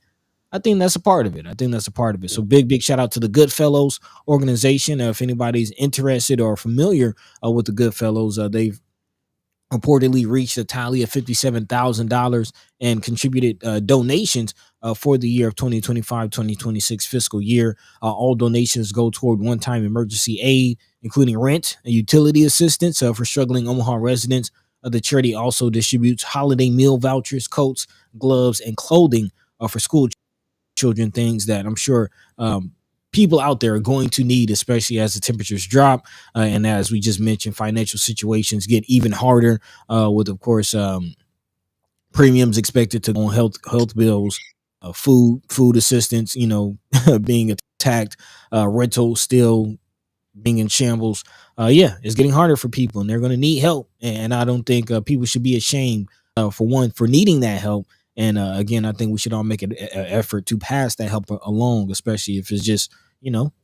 I think that's a part of it. So big shout out to the Goodfellows organization. If anybody's interested or familiar with the Goodfellows, they've reportedly reached a tally of $57,000 and contributed donations for the year of 2025-2026 fiscal year. All donations go toward one-time emergency aid, including rent and utility assistance for struggling Omaha residents. The charity also distributes holiday meal vouchers, coats, gloves, and clothing for school children, things that I'm sure people out there are going to need, especially as the temperatures drop, and as we just mentioned, financial situations get even harder, with, of course, premiums expected to go on health bills, food assistance, being attacked, rental still being in shambles. It's getting harder for people, and they're going to need help. And I don't think people should be ashamed for needing that help. And again, I think we should all make an effort to pass that help along, especially if it's just,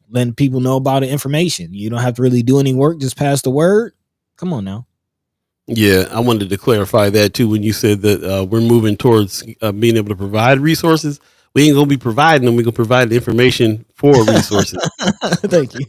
letting people know about the information. You don't have to really do any work, just pass the word. Come on now. Yeah, I wanted to clarify that too when you said that we're moving towards being able to provide resources. We ain't gonna be providing them. We're gonna provide the information for resources. Thank you.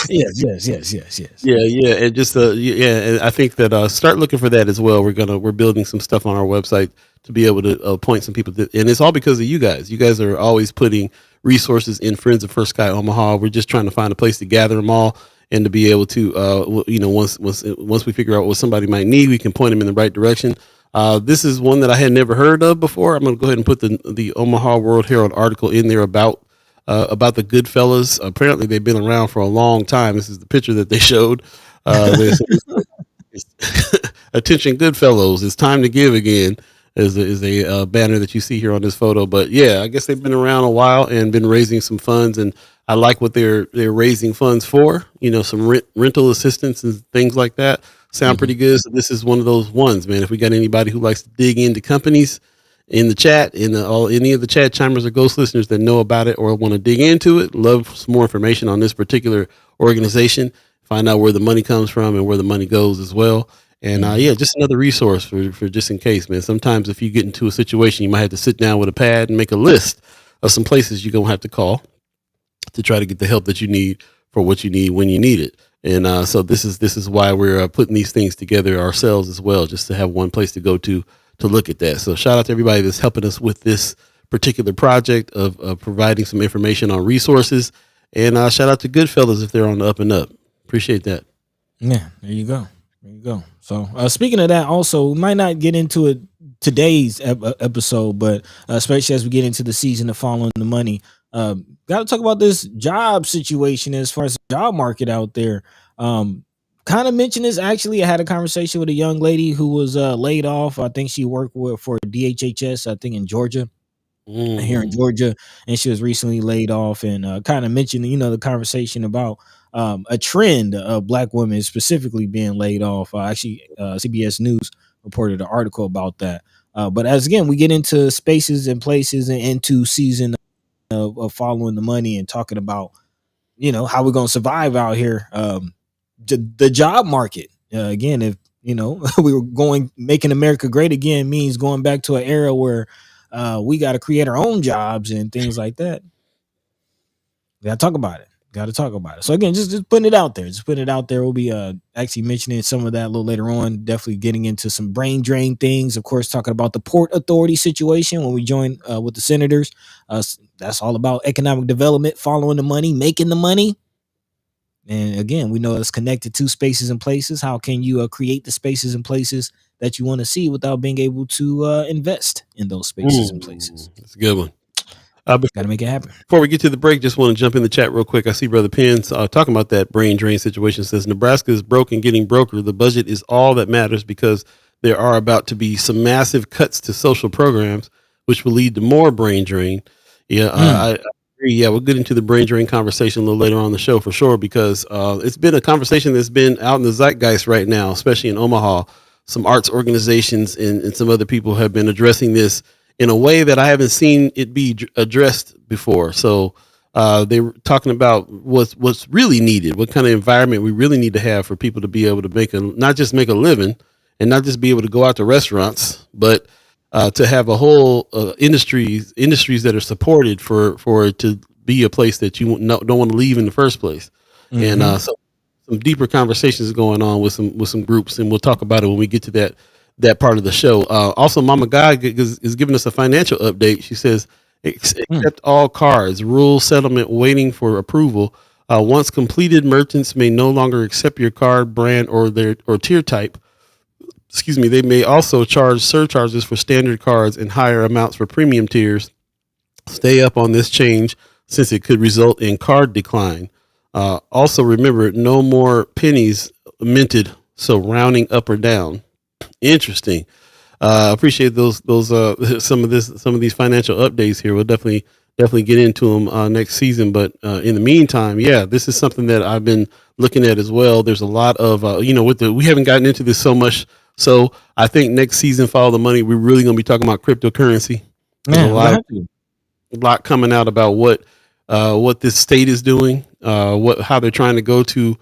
Yes. Yeah, and just and I think that start looking for that as well. We're building some stuff on our website to be able to point some people and it's all because of you guys. You guys are always putting resources in Friends of First Sky Omaha. We're just trying to find a place to gather them all and to be able to once we figure out what somebody might need, we can point them in the right direction. This is one that I had never heard of before. I'm going to go ahead and put the Omaha World Herald article in there about the Goodfellas. Apparently, they've been around for a long time. This is the picture that they showed. Attention, Goodfellows! It's time to give again. Is a banner that you see here on this photo. But yeah, I guess they've been around a while and been raising some funds, and I like what they're raising funds for. Some rental assistance and things like that. sound pretty good. So this is one of those ones, man. If we got anybody who likes to dig into companies in the chat, any of the chat chimers or ghost listeners that know about it or want to dig into it, love some more information on this particular organization, find out where the money comes from and where the money goes as well. And just another resource for just in case, man. Sometimes if you get into a situation, you might have to sit down with a pad and make a list of some places you're going to have to call to try to get the help that you need for what you need when you need it. And so this is why we're putting these things together ourselves as well, just to have one place to go to look at that. So shout out to everybody that's helping us with this particular project of providing some information on resources. And shout out to Goodfellas if they're on the up and up. Appreciate that. Yeah, there you go. There you go. So speaking of that, also, we might not get into it today's episode, but especially as we get into the season of Following the Money, got to talk about this job situation as far as the job market out there. Kind of mentioned this. Actually, I had a conversation with a young lady who was laid off. I think she worked for DHHS, I think in Georgia, here in Georgia, and she was recently laid off, and kind of mentioned, the conversation about a trend of Black women specifically being laid off. Actually, CBS News reported an article about that. But as again, we get into spaces and places and into season of Following the Money and talking about, how we're going to survive out here. The job market, again, if, we were making America great again means going back to an era where we got to create our own jobs and things like that. We got to talk about it. So again, just putting it out there. We'll be actually mentioning some of that a little later on. Definitely getting into some brain drain things. Of course, talking about the Port Authority situation when we join with the senators. That's all about economic development, following the money, making the money. And again, we know it's connected to spaces and places. How can you create the spaces and places that you want to see without being able to invest in those spaces and places? That's a good one. Got to make it happen. Before we get to the break, just want to jump in the chat real quick. I see Brother Penn's talking about that brain drain situation. Says Nebraska is broke and getting broker. The budget is all that matters because there are about to be some massive cuts to social programs, which will lead to more brain drain. Yeah, I agree. Yeah, we'll get into the brain drain conversation a little later on in the show for sure, because it's been a conversation that's been out in the zeitgeist right now, especially in Omaha. Some arts organizations and some other people have been addressing this in a way that I haven't seen it be addressed before. So they were talking about what's really needed, what kind of environment we really need to have for people to be able to not just make a living and not just be able to go out to restaurants, but to have a whole industries that are supported for it to be a place that you don't want to leave in the first place. Mm-hmm. And so some deeper conversations going on with some groups, and we'll talk about it when we get to that part of the show. Also, Mama Gawd is giving us a financial update. She says, accept all cards, rule settlement waiting for approval. Once completed, merchants may no longer accept your card, brand, or tier type. Excuse me. They may also charge surcharges for standard cards and higher amounts for premium tiers. Stay up on this change since it could result in card decline. Also remember, no more pennies minted, so rounding up or down. Interesting. Appreciate those some of these financial updates here. We'll definitely get into them next season. But in the meantime, yeah, this is something that I've been looking at as well. There's a lot of we haven't gotten into this so much. So I think next season, Follow the Money, we're really going to be talking about cryptocurrency. There's a lot coming out about what this state is doing, how they're trying to go to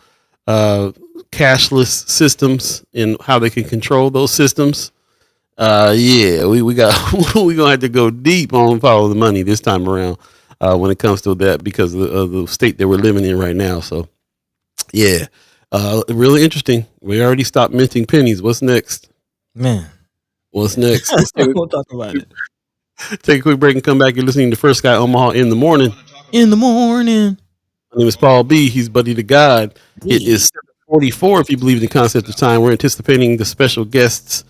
cashless systems and how they can control those systems. We got we're gonna have to go deep on Follow the Money this time around when it comes to that, because of the state that we're living in right now. So yeah, really interesting. We already stopped minting pennies. What's next, man? What's next? We'll talk about it. Take a quick break and come back. You're listening to First Guy Omaha in the morning. My name is Paul B. He's buddy to Gawd. It is 7:44 if you believe in the concept of time. We're anticipating the special guests,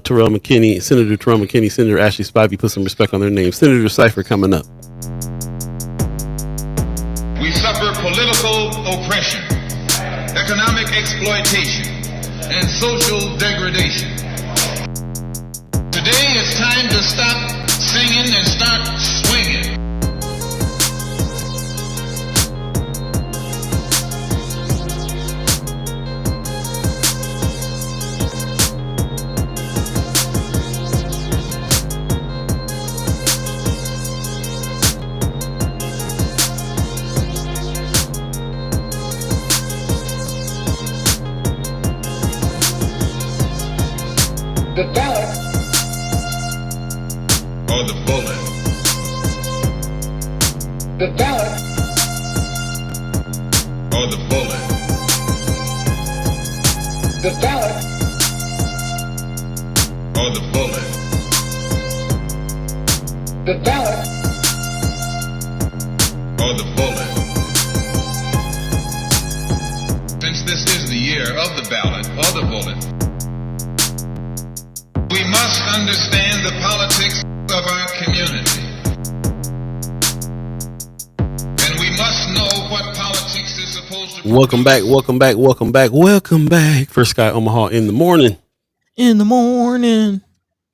Terrell McKinney, Senator Terrell McKinney, Senator Ashlei Spivey. Put some respect on their names. Senator Cypher coming up. We suffer political oppression, economic exploitation, and social degradation. Today it's time to stop singing and start swinging. The ballot or the bullet. The ballot or the bullet. The ballot or the bullet. Since this is the year of the ballot or the bullet, we must understand the politics of our community. And we must know what politics is supposed to be. Welcome back. First Sky Omaha in the morning.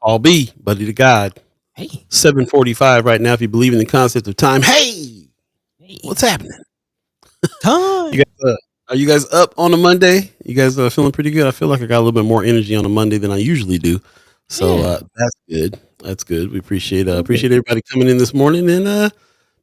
All B, buddy to God. Hey. 7:45 right now. If you believe in the concept of time, hey, what's happening? Time. Are you guys up on a Monday? You guys feeling pretty good? I feel like I got a little bit more energy on a Monday than I usually do. So that's good. That's good. We appreciate everybody coming in this morning and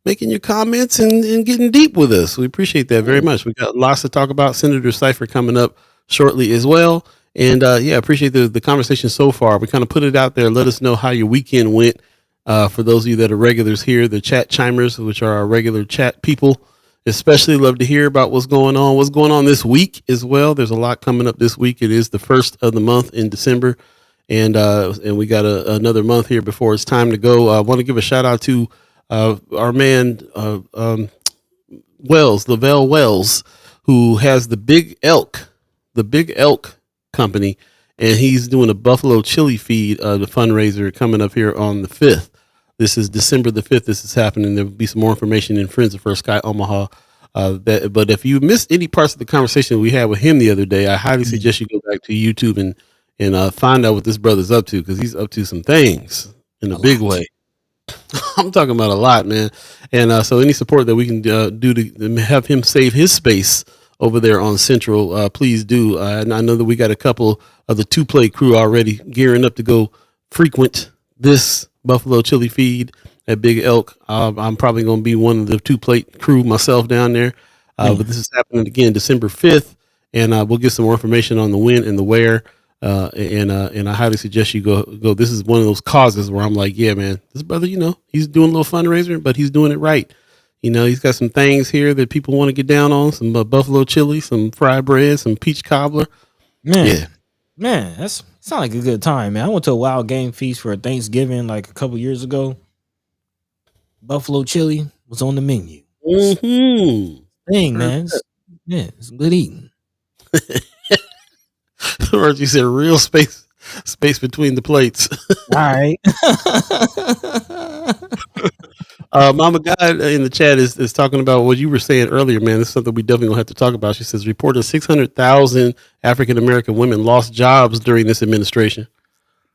making your comments and getting deep with us. We appreciate that very much. We got lots to talk about. Senator Cypher coming up shortly as well. And appreciate the conversation so far. We kind of put it out there. Let us know how your weekend went. For those of you that are regulars here, the chat chimers, which are our regular chat people, especially love to hear about what's going on this week as well. There's a lot coming up this week. It is the first of the month in December. And we got another month here before it's time to go. I want to give a shout out to our man, Lavelle Wells, who has the Big Elk Company, and he's doing a Buffalo Chili Feed, the fundraiser coming up here on the 5th. This is December the 5th. This is happening. There will be some more information in Friends of First Sky Omaha. But if you missed any parts of the conversation we had with him the other day, I highly suggest you go back to YouTube and find out what this brother's up to, because he's up to some things in a big way. I'm talking about a lot, man. And so any support that we can do to have him save his space over there on Central, please do. And I know that we got a couple of the 2Play crew already gearing up to go frequent this Buffalo Chili Feed at Big Elk. I'm probably going to be one of the 2Play crew myself down there. But this is happening again December 5th, and we'll get some more information on the when and the where. And I highly suggest you go. This is one of those causes where I'm like, yeah, man, this brother, he's doing a little fundraiser, but he's doing it right. He's got some things here that people want to get down on, some buffalo chili, some fried bread, some peach cobbler. Man, that's sound like a good time, man. I went to a wild game feast for Thanksgiving like a couple years ago. Buffalo chili was on the menu. Thing, man. It's good eating. Or you said real space between the plates. All right. Mama God in the chat is talking about what you were saying earlier, man. This is something we definitely gonna have to talk about. She says, reported 600,000 African American women lost jobs during this administration.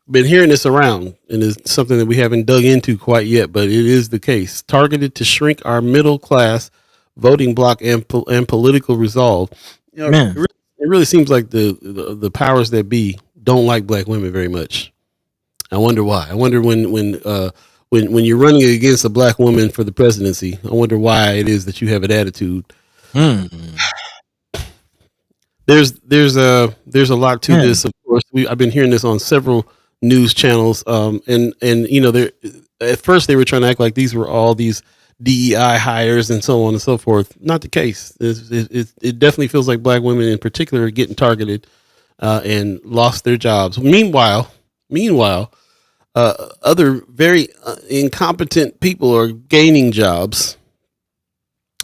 Been hearing this around, and it's something that we haven't dug into quite yet, but it is the case. Targeted to shrink our middle class voting bloc and political resolve. Man. It really seems like the powers that be don't like black women very much. I wonder why. I wonder when you're running against a black woman for the presidency, I wonder why it is that you have an attitude. There's a lot to this. Of course, I've been hearing this on several news channels. And at first they were trying to act like these were all these DEI hires and so on and so forth. Not the case. It definitely feels like black women in particular are getting targeted and lost their jobs. Meanwhile, other very incompetent people are gaining jobs.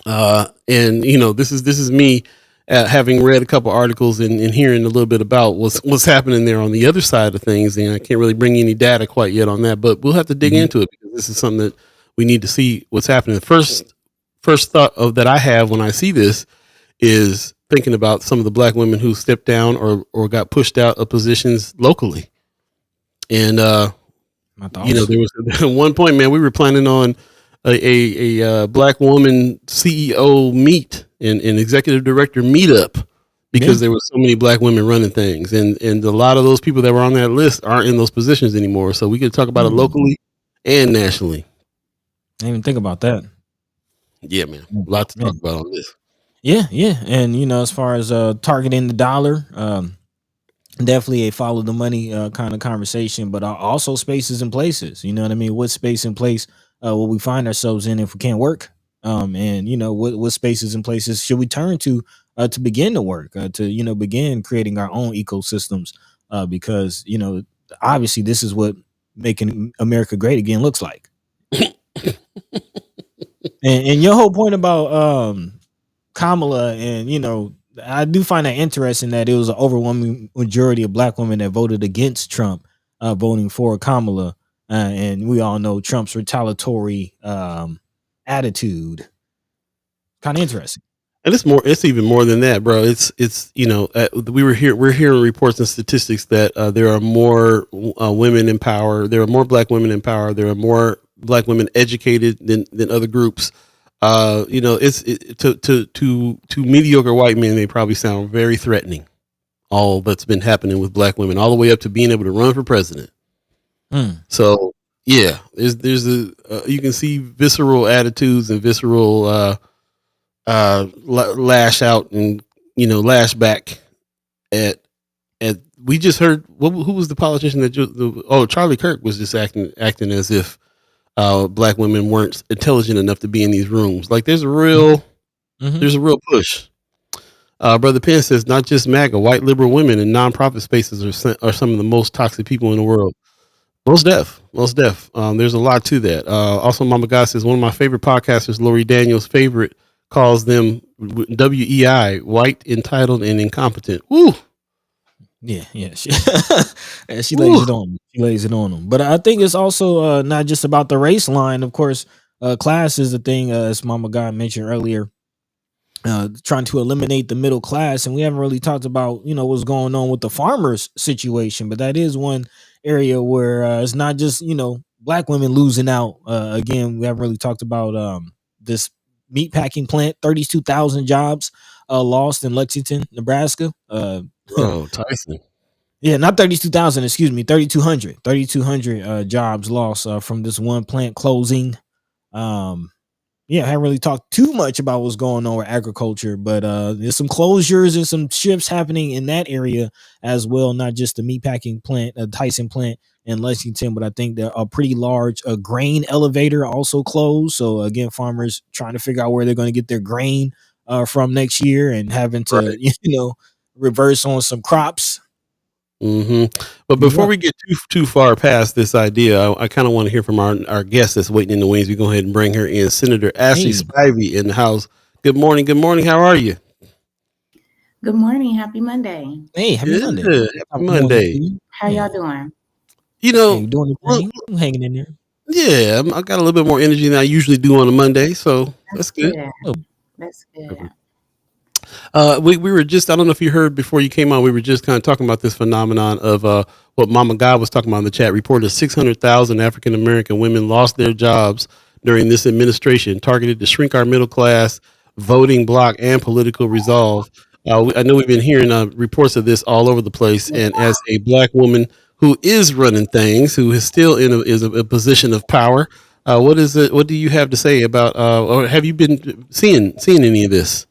And this is me having read a couple articles and hearing a little bit about what's happening there on the other side of things. And I can't really bring any data quite yet on that, but we'll have to dig into it, because this is something that we need to see what's happening. The first thought that I have when I see this is thinking about some of the black women who stepped down or got pushed out of positions locally. And, there was at one point, man, we were planning on a black woman CEO meet and executive director meetup, because there were so many black women running things. And a lot of those people that were on that list aren't in those positions anymore. So we could talk about it locally and nationally. I didn't even think about that. Yeah, man. A lot to talk about on this. Yeah. And, as far as targeting the dollar, definitely a follow the money kind of conversation, but also spaces and places. You know what I mean? What space and place will we find ourselves in if we can't work? And what spaces and places should we turn to begin the work, to begin creating our own ecosystems, because obviously this is what making America great again looks like. And your whole point about Kamala, and I do find that interesting that it was an overwhelming majority of black women that voted against Trump, voting for Kamala, and we all know Trump's retaliatory attitude. Kind of interesting. And it's even more than that, bro. We're hearing reports and statistics that there are more women in power. There are more black women in power. There are more black women educated than other groups. To mediocre white men, they probably sound very threatening. All that's been happening with black women, all the way up to being able to run for president. So yeah, there's you can see visceral attitudes and visceral lash out and lash back at we just heard who was the politician that Charlie Kirk was just acting as if black women weren't intelligent enough to be in these rooms. Like there's a real push. Brother Penn says not just MAGA, white liberal women in nonprofit spaces are some of the most toxic people in the world. Most deaf. There's a lot to that. Also, Mama God says one of my favorite podcasters, Lori Daniels' favorite, calls them WEI, white, entitled, and incompetent. Woo. Yeah. She lays it on them. She lays it on them. But I think it's also not just about the race line. Of course, class is the thing, as Mama God mentioned earlier. Trying to eliminate the middle class, and we haven't really talked about what's going on with the farmers situation, but that is one area where it's not just black women losing out. Again, we haven't really talked about this meat packing plant, 32,000 jobs lost in Lexington, Nebraska. Tyson. Yeah, not 32,000, excuse me, 3,200 jobs lost from this one plant closing. I haven't really talked too much about what's going on with agriculture, but there's some closures and some shifts happening in that area as well. Not just the meatpacking plant, Tyson plant in Lexington, but I think there are pretty large grain elevator also closed. So again, farmers trying to figure out where they're going to get their grain from next year and having to, reverse on some crops. But before we get too far past this idea, I kind of want to hear from our guest that's waiting in the wings. We go ahead and bring her in, Senator Ashlei Spivey in the house. Good morning. How are you? Good morning. Happy Monday. Hey, happy Monday. Happy Monday. How y'all doing? Doing the thing, hanging in there. Yeah, I got a little bit more energy than I usually do on a Monday, so that's good. That's good. We were just, I don't know if you heard before you came on, we were just kind of talking about this phenomenon of what Mama God was talking about in the chat. Reported 600,000 African American women lost their jobs during this administration, targeted to shrink our middle class, voting bloc, and political resolve. I know we've been hearing reports of this all over the place. And as a black woman who is running things, who is still in a position of power, what do you have to say about, or have you been seeing any of this?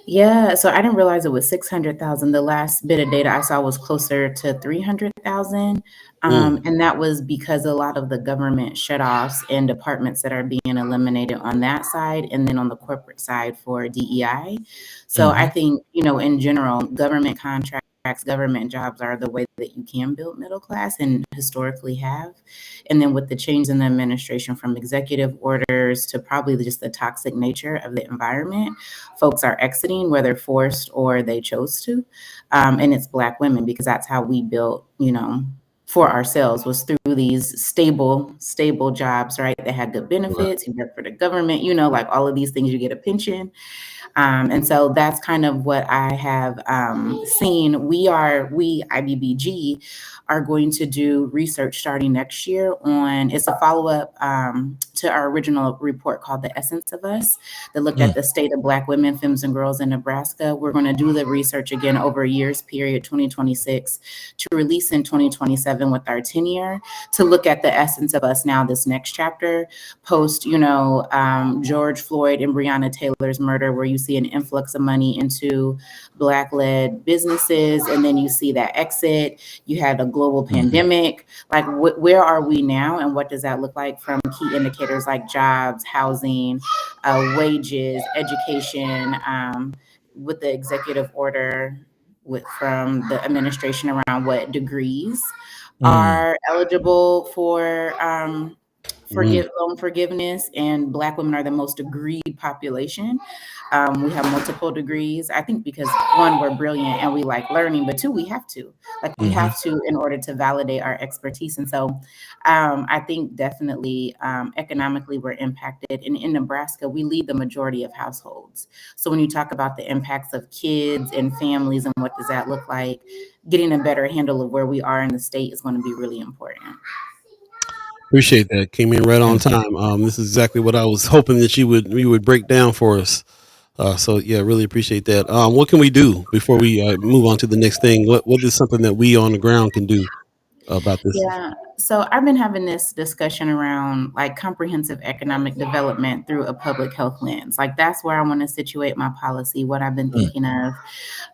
Yeah, so I didn't realize it was 600,000. The last bit of data I saw was closer to 300,000. And that was because a lot of the government shutoffs and departments that are being eliminated on that side, and then on the corporate side for DEI. So I think, in general, government contracts, government jobs are the way that you can build middle class and historically have. And then with the change in the administration from executive orders to probably just the toxic nature of the environment, folks are exiting, whether forced or they chose to. And it's black women, because that's how we built, for ourselves, was through these stable jobs, right? They had good benefits, you work for the government, like all of these things, you get a pension. And so that's kind of what I have seen. We, IBBG, are going to do research starting next year on, it's a follow-up to our original report called The Essence of Us, that looked at the state of Black women, femmes, and girls in Nebraska. We're going to do the research again over a year's period, 2026, to release in 2027 with our tenure, to look at the essence of us now, this next chapter, post, George Floyd and Breonna Taylor's murder, where you see an influx of money into Black-led businesses, and then you see that exit. You had a global pandemic. Like, where are we now, and what does that look like from key indicators like jobs, housing, wages, education, with the executive order from the administration around what degrees are eligible for loan forgiveness, and Black women are the most degreed population. We have multiple degrees, I think, because one, we're brilliant and we like learning, but two, we have to in order to validate our expertise. And so I think definitely economically we're impacted. And in Nebraska, we lead the majority of households. So when you talk about the impacts of kids and families and what does that look like, getting a better handle of where we are in the state is going to be really important. Appreciate that. Came in right on time. This is exactly what I was hoping that you would break down for us. So yeah, really appreciate that. What can we do before we move on to the next thing? What is something that we on the ground can do about this? Yeah. So I've been having this discussion around like comprehensive economic development through a public health lens. Like that's where I want to situate my policy, what I've been thinking of.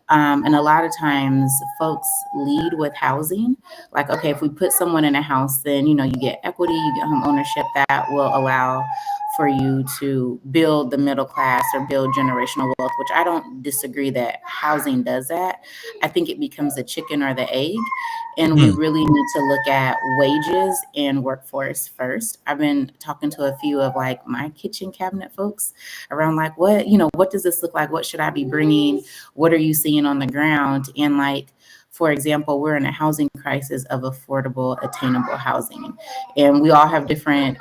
And a lot of times folks lead with housing. Like, okay, if we put someone in a house, then, you get equity, you get home ownership that will allow for you to build the middle class or build generational wealth, which I don't disagree that housing does that. I think it becomes a chicken or the egg. And we really need to look at wages and workforce first. I've been talking to a few of like my kitchen cabinet folks around like, what does this look like? What should I be bringing? What are you seeing on the ground? And like, for example, we're in a housing crisis of affordable, attainable housing. And we all have different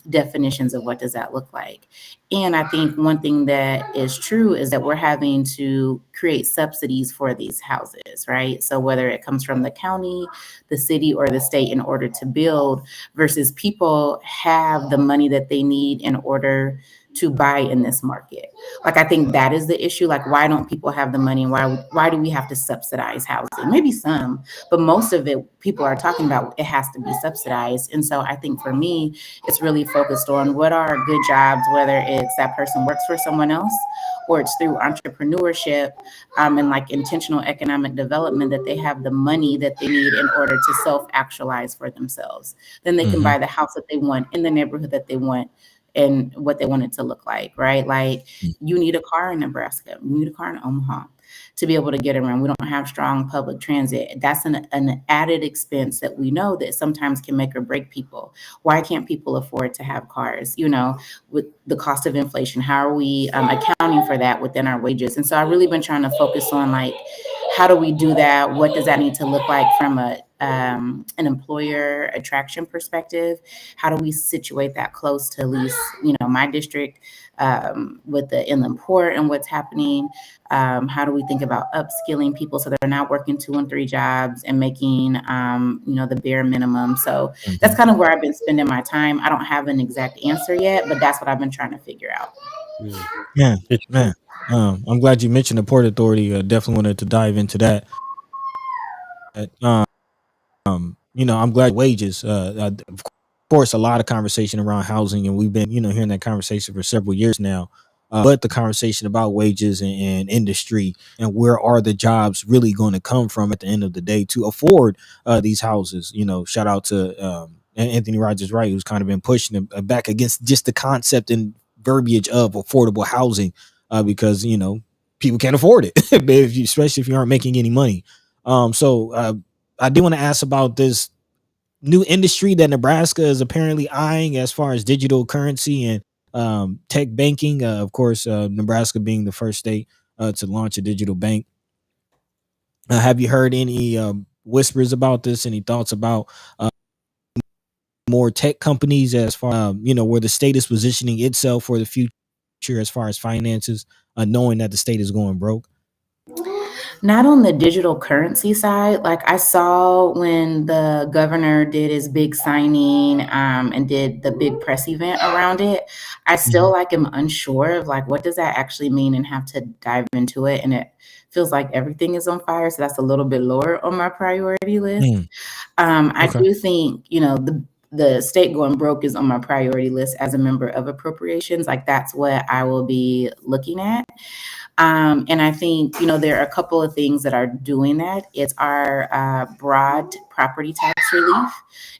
definitions of what does that look like. And I think one thing that is true is that we're having to create subsidies for these houses, right? So whether it comes from the county, the city, or the state in order to build, versus people have the money that they need in order to buy in this market. Like, I think that is the issue. Like, why don't people have the money? Why do we have to subsidize housing? Maybe some, but most of it, people are talking about it has to be subsidized. And so I think for me, it's really focused on what are good jobs, whether it's that person works for someone else or it's through entrepreneurship and like intentional economic development, that they have the money that they need in order to self-actualize for themselves. Then they can buy the house that they want in the neighborhood that they want and what they want it to look like, right? Like you need a car in Nebraska, you need a car in Omaha to be able to get around. We don't have strong public transit. That's an added expense that we know that sometimes can make or break people. Why can't people afford to have cars? With the cost of inflation, how are we accounting for that within our wages? And so I've really been trying to focus on like, how do we do that? What does that need to look like from an employer attraction perspective? How do we situate that close to at least, my district with the inland port and what's happening? How do we think about upskilling people so they're not working 2 and 3 jobs and making, the bare minimum? So that's kind of where I've been spending my time. I don't have an exact answer yet, but that's what I've been trying to figure out. Man. I'm glad you mentioned the Port Authority. Definitely wanted to dive into that. I'm glad wages. Of course, a lot of conversation around housing, and we've been, hearing that conversation for several years now. But the conversation about wages and industry and where are the jobs really going to come from at the end of the day to afford these houses. Shout out to Anthony Rogers Wright, who's kind of been pushing them back against just the concept and verbiage of affordable housing because, people can't afford it, especially if you aren't making any money. So I do want to ask about this new industry that Nebraska is apparently eyeing as far as digital currency and tech banking. Of course, Nebraska being the first state to launch a digital bank. Have you heard any whispers about this? Any thoughts about more tech companies as far, where the state is positioning itself for the future as far as finances, knowing that the state is going broke? Not on the digital currency side. Like I saw when the governor did his big signing and did the big press event around it, I still am unsure of like, what does that actually mean, and have to dive into it. And it feels like everything is on fire. So that's a little bit lower on my priority list. I do think, the state going broke is on my priority list as a member of appropriations. Like that's what I will be looking at. And I think, there are a couple of things that are doing that. It's our broad property tax relief.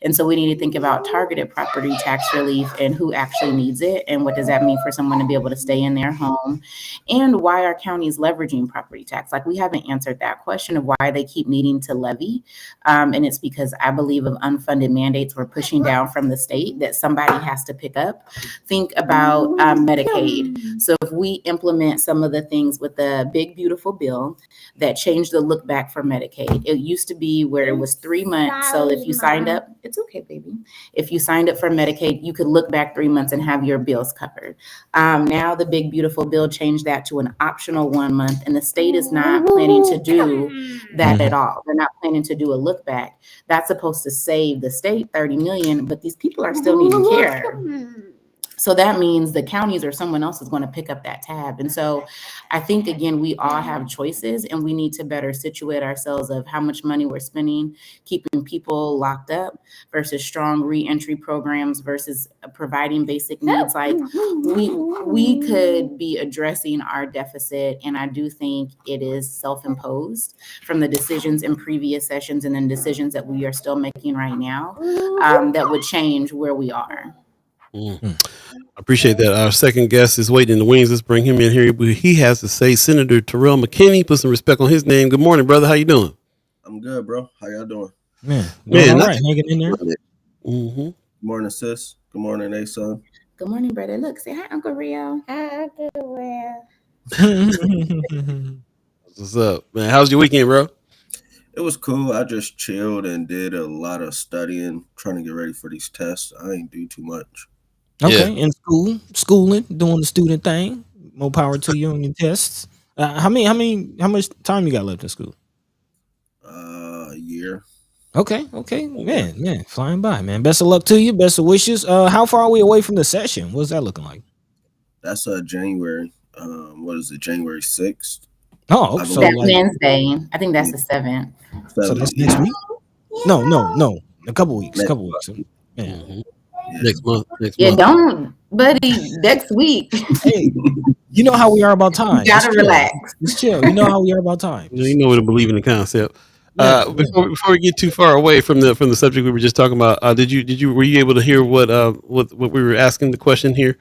And so we need to think about targeted property tax relief and who actually needs it, and what does that mean for someone to be able to stay in their home, and why are counties leveraging property tax? Like, we haven't answered that question of why they keep needing to levy. And it's because I believe of unfunded mandates we're pushing down from the state that somebody has to pick up. Think about Medicaid. So if we implement some of the things with the big, beautiful bill that changed the look back for Medicaid, it used to be where it was 3 months. So if you signed up, it's okay, baby. If you signed up for Medicaid, you could look back 3 months and have your bills covered. Now the big, beautiful bill changed that to an optional 1 month, and the state is not planning to do that at all. They're not planning to do a look back. That's supposed to save the state $30 million, but these people are still needing care. So that means the counties or someone else is going to pick up that tab. And so I think, again, we all have choices, and we need to better situate ourselves of how much money we're spending, keeping people locked up versus strong reentry programs versus providing basic needs. Like, we could be addressing our deficit, and I do think it is self-imposed from the decisions in previous sessions and then decisions that we are still making right now, that would change where we are. I appreciate that. Our second guest is waiting in the wings. Let's bring him in here. He has to say, Senator Terrell McKinney. Put some respect on his name. Good morning, brother. How you doing? I'm good, bro. How y'all doing? Man, Man, all right, hanging in there. Mm-hmm. Good morning, sis. Good morning, A-son. Good morning, brother. Look, say hi, Uncle Rio. Hi, Uncle Will. What's up, man? How's your weekend, bro? It was cool. I just chilled and did a lot of studying, trying to get ready for these tests. I ain't do too much. Okay, in schooling, doing the student thing. More power to you on your tests. How much time you got left in school? A year. Okay, man, flying by, man. Best of luck to you. Best of wishes. How far are we away from the session? What's that looking like? That's January. What is it? January 6th. Oh, so That's like, Wednesday. I think that's the 7th. so that's next week? No. A couple weeks. Man. Next month. Yeah, don't, buddy. Next week. Hey, you know how we are about time. You gotta relax. Just chill. You know how we are about time. You know to believe in the concept. Before we get too far away from the subject we were just talking about, were you able to hear what we were asking the question here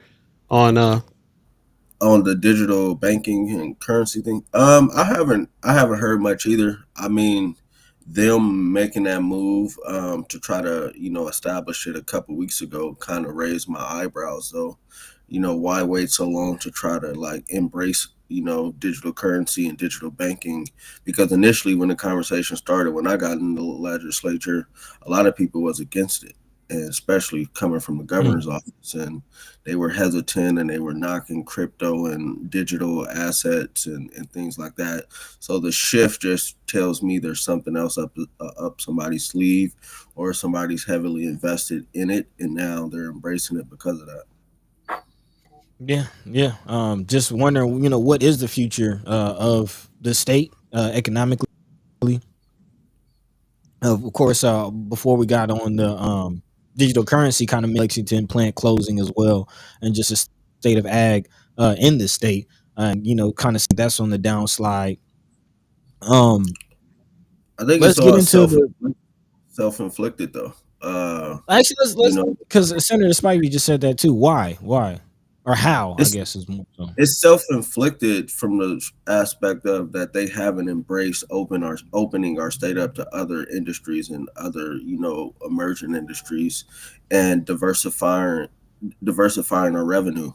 on the digital banking and currency thing? I haven't heard much either. I mean, them making that move to try to establish it a couple weeks ago kind of raised my eyebrows. So, why wait so long to try to like embrace digital currency and digital banking? Because initially, when the conversation started, when I got in the legislature, a lot of people was against it, and especially coming from the governor's office, and they were hesitant and they were knocking crypto and digital assets and things like that. So the shift just tells me there's something else up somebody's sleeve, or somebody's heavily invested in it, and now they're embracing it because of that. Yeah. Just wondering, what is the future of the state economically? Of course, before we got on the digital currency, kind of Lexington plant closing as well, and just a state of ag in the state, kind of that's on the downslide. I think let's it's get all into self-inflicted though. Actually, let's because Senator Spivey just said that too. Why, or how? I guess is more so. It's self-inflicted from the aspect of that they haven't embraced opening our state up to other industries and other emerging industries, and diversifying our revenue.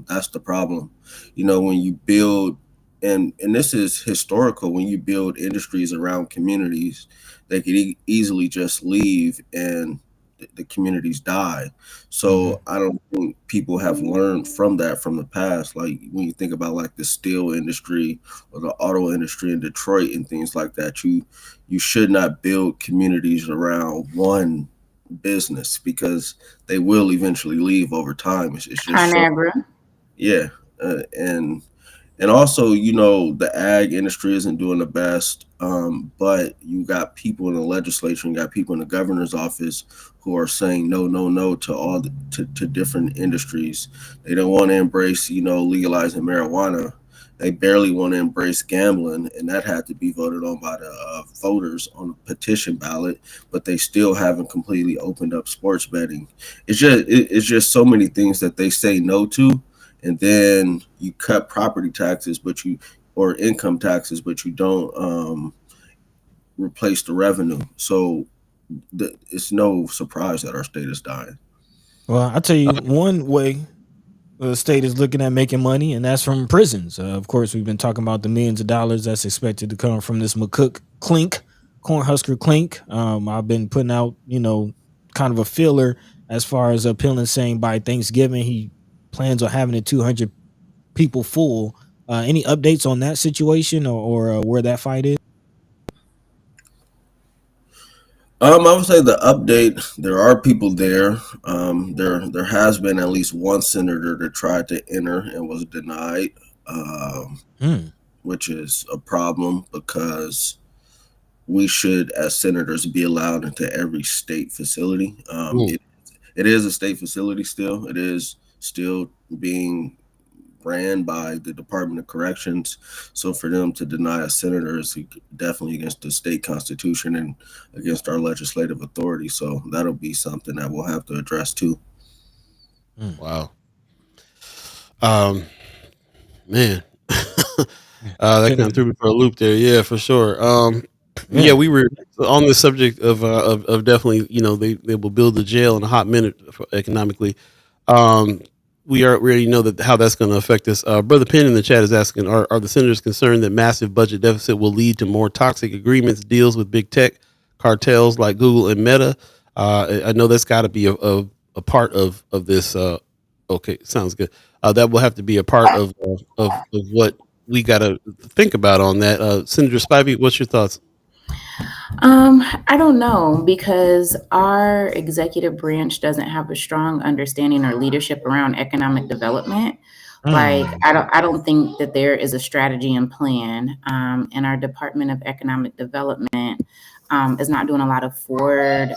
That's the problem. When you build, and this is historical, when you build industries around communities, they could easily just leave and the communities die. So I don't think people have learned from that from the past. Like when you think about like the steel industry or the auto industry in Detroit and things like that, you should not build communities around one business, because they will eventually leave over time. It's just ConAgra. Yeah. And also, the ag industry isn't doing the best, but you got people in the legislature and got people in the governor's office who are saying no to all to different industries. They don't want to embrace, legalizing marijuana. they barely want to embrace gambling, and that had to be voted on by the voters on a petition ballot. But they still haven't completely opened up sports betting. It's just so many things that they say no to, and then you cut property taxes, or income taxes, but you don't replace the revenue. So it's no surprise that our state is dying. Well, I'll tell you one way the state is looking at making money, and that's from prisons. Of course, we've been talking about the millions of dollars that's expected to come from this McCook clink, Cornhusker clink. I've been putting out, kind of a filler as far as appealing, saying by Thanksgiving he plans on having it 200 people full. Any updates on that situation or where that fight is? I would say the update. There are people there. There has been at least one senator that tried to enter and was denied, which is a problem because we should, as senators, be allowed into every state facility. It is a state facility still. It is still being ran by the Department of Corrections. So for them to deny a senator is definitely against the state constitution and against our legislative authority. So that'll be something that we'll have to address too. Wow. Man. That kind of threw me for a loop there. Yeah, for sure. Yeah, we were on the subject of definitely, they will build a jail in a hot minute economically. We already know that how that's going to affect us. Brother Penn in the chat is asking, are the senators concerned that massive budget deficit will lead to more toxic agreements, deals with big tech cartels like Google and Meta? I know that's got to be a part of this. Okay, sounds good. That will have to be a part of what we got to think about on that. Senator Spivey, what's your thoughts? I don't know, because our executive branch doesn't have a strong understanding or leadership around economic development. Like, I don't think that there is a strategy and plan. And our Department of Economic Development is not doing a lot of forward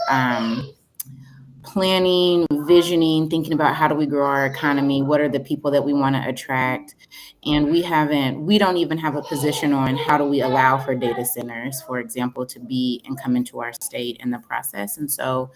planning, visioning, thinking about how do we grow our economy, what are the people that we want to attract. And we don't even have a position on how do we allow for data centers, for example, to be and come into our state in the process. And so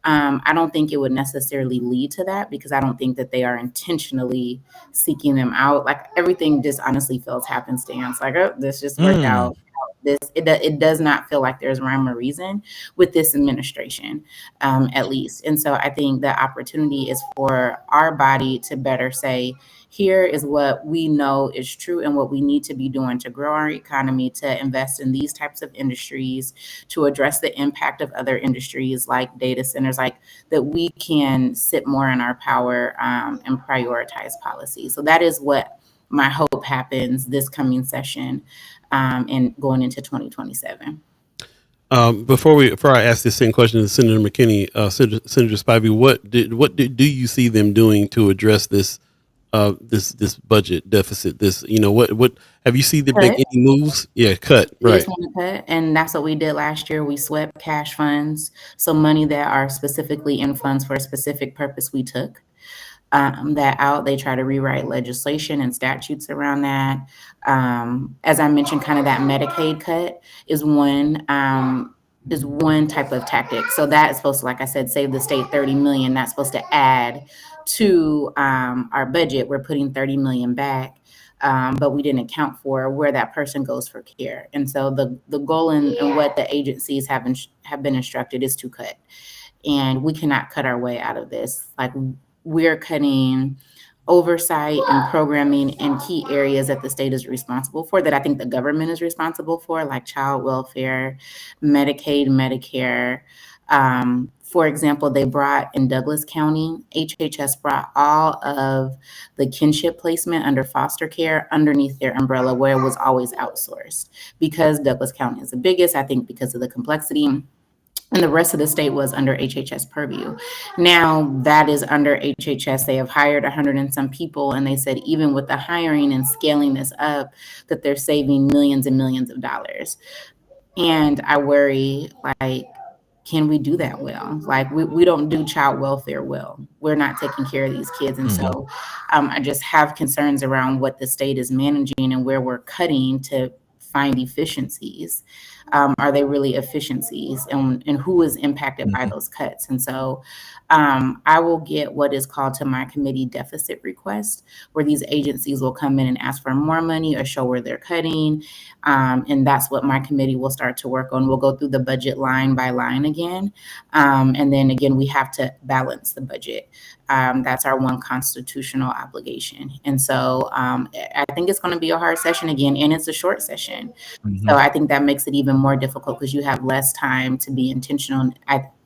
I don't think it would necessarily lead to that, because I don't think that they are intentionally seeking them out. Like, everything just honestly feels happenstance. Like, oh, this just worked out. It does not feel like there's rhyme or reason with this administration, at least. And so I think the opportunity is for our body to better say, here is what we know is true and what we need to be doing to grow our economy, to invest in these types of industries, to address the impact of other industries like data centers, like that we can sit more in our power and prioritize policy. So that is what my hope happens this coming session and going into 2027. Before I ask this same question to Senator McKinney, Senator Spivey, what do you see them doing to address this budget deficit? This, what have you seen them make any moves? Yeah, cut. We Right. just want to cut, and that's what we did last year. We swept cash funds, so money that are specifically in funds for a specific purpose. We took that out. They try to rewrite legislation and statutes around that. As I mentioned, kind of that Medicaid cut is one type of tactic. So that is supposed to, like I said, save the state $30 million. That's supposed to add to our budget. We're putting $30 million back. But we didn't account for where that person goes for care. And so the goal and what the agencies have been instructed is to cut. And we cannot cut our way out of this. Like, we're cutting oversight and programming in key areas that the state is responsible for, that I think the government is responsible for, like child welfare, Medicaid, Medicare. For example, they brought in Douglas County, HHS brought all of the kinship placement under foster care underneath their umbrella, where it was always outsourced, because Douglas County is the biggest, I think, because of the complexity. And the rest of the state was under HHS purview. Now that is under HHS. They have hired 100 and some people, and they said even with the hiring and scaling this up, that they're saving millions and millions of dollars. And I worry, like, can we do that well? Like we don't do child welfare well. We're not taking care of these kids. And so I just have concerns around what the state is managing and where we're cutting to find efficiencies. Are they really efficiencies, and who is impacted by those cuts? And so I will get what is called to my committee deficit request, where these agencies will come in and ask for more money or show where they're cutting. And that's what my committee will start to work on. We'll go through the budget line by line again. And then again, we have to balance the budget. That's our one constitutional obligation. And so I think it's going to be a hard session again, and it's a short session. So I think that makes it even more difficult because you have less time to be intentional.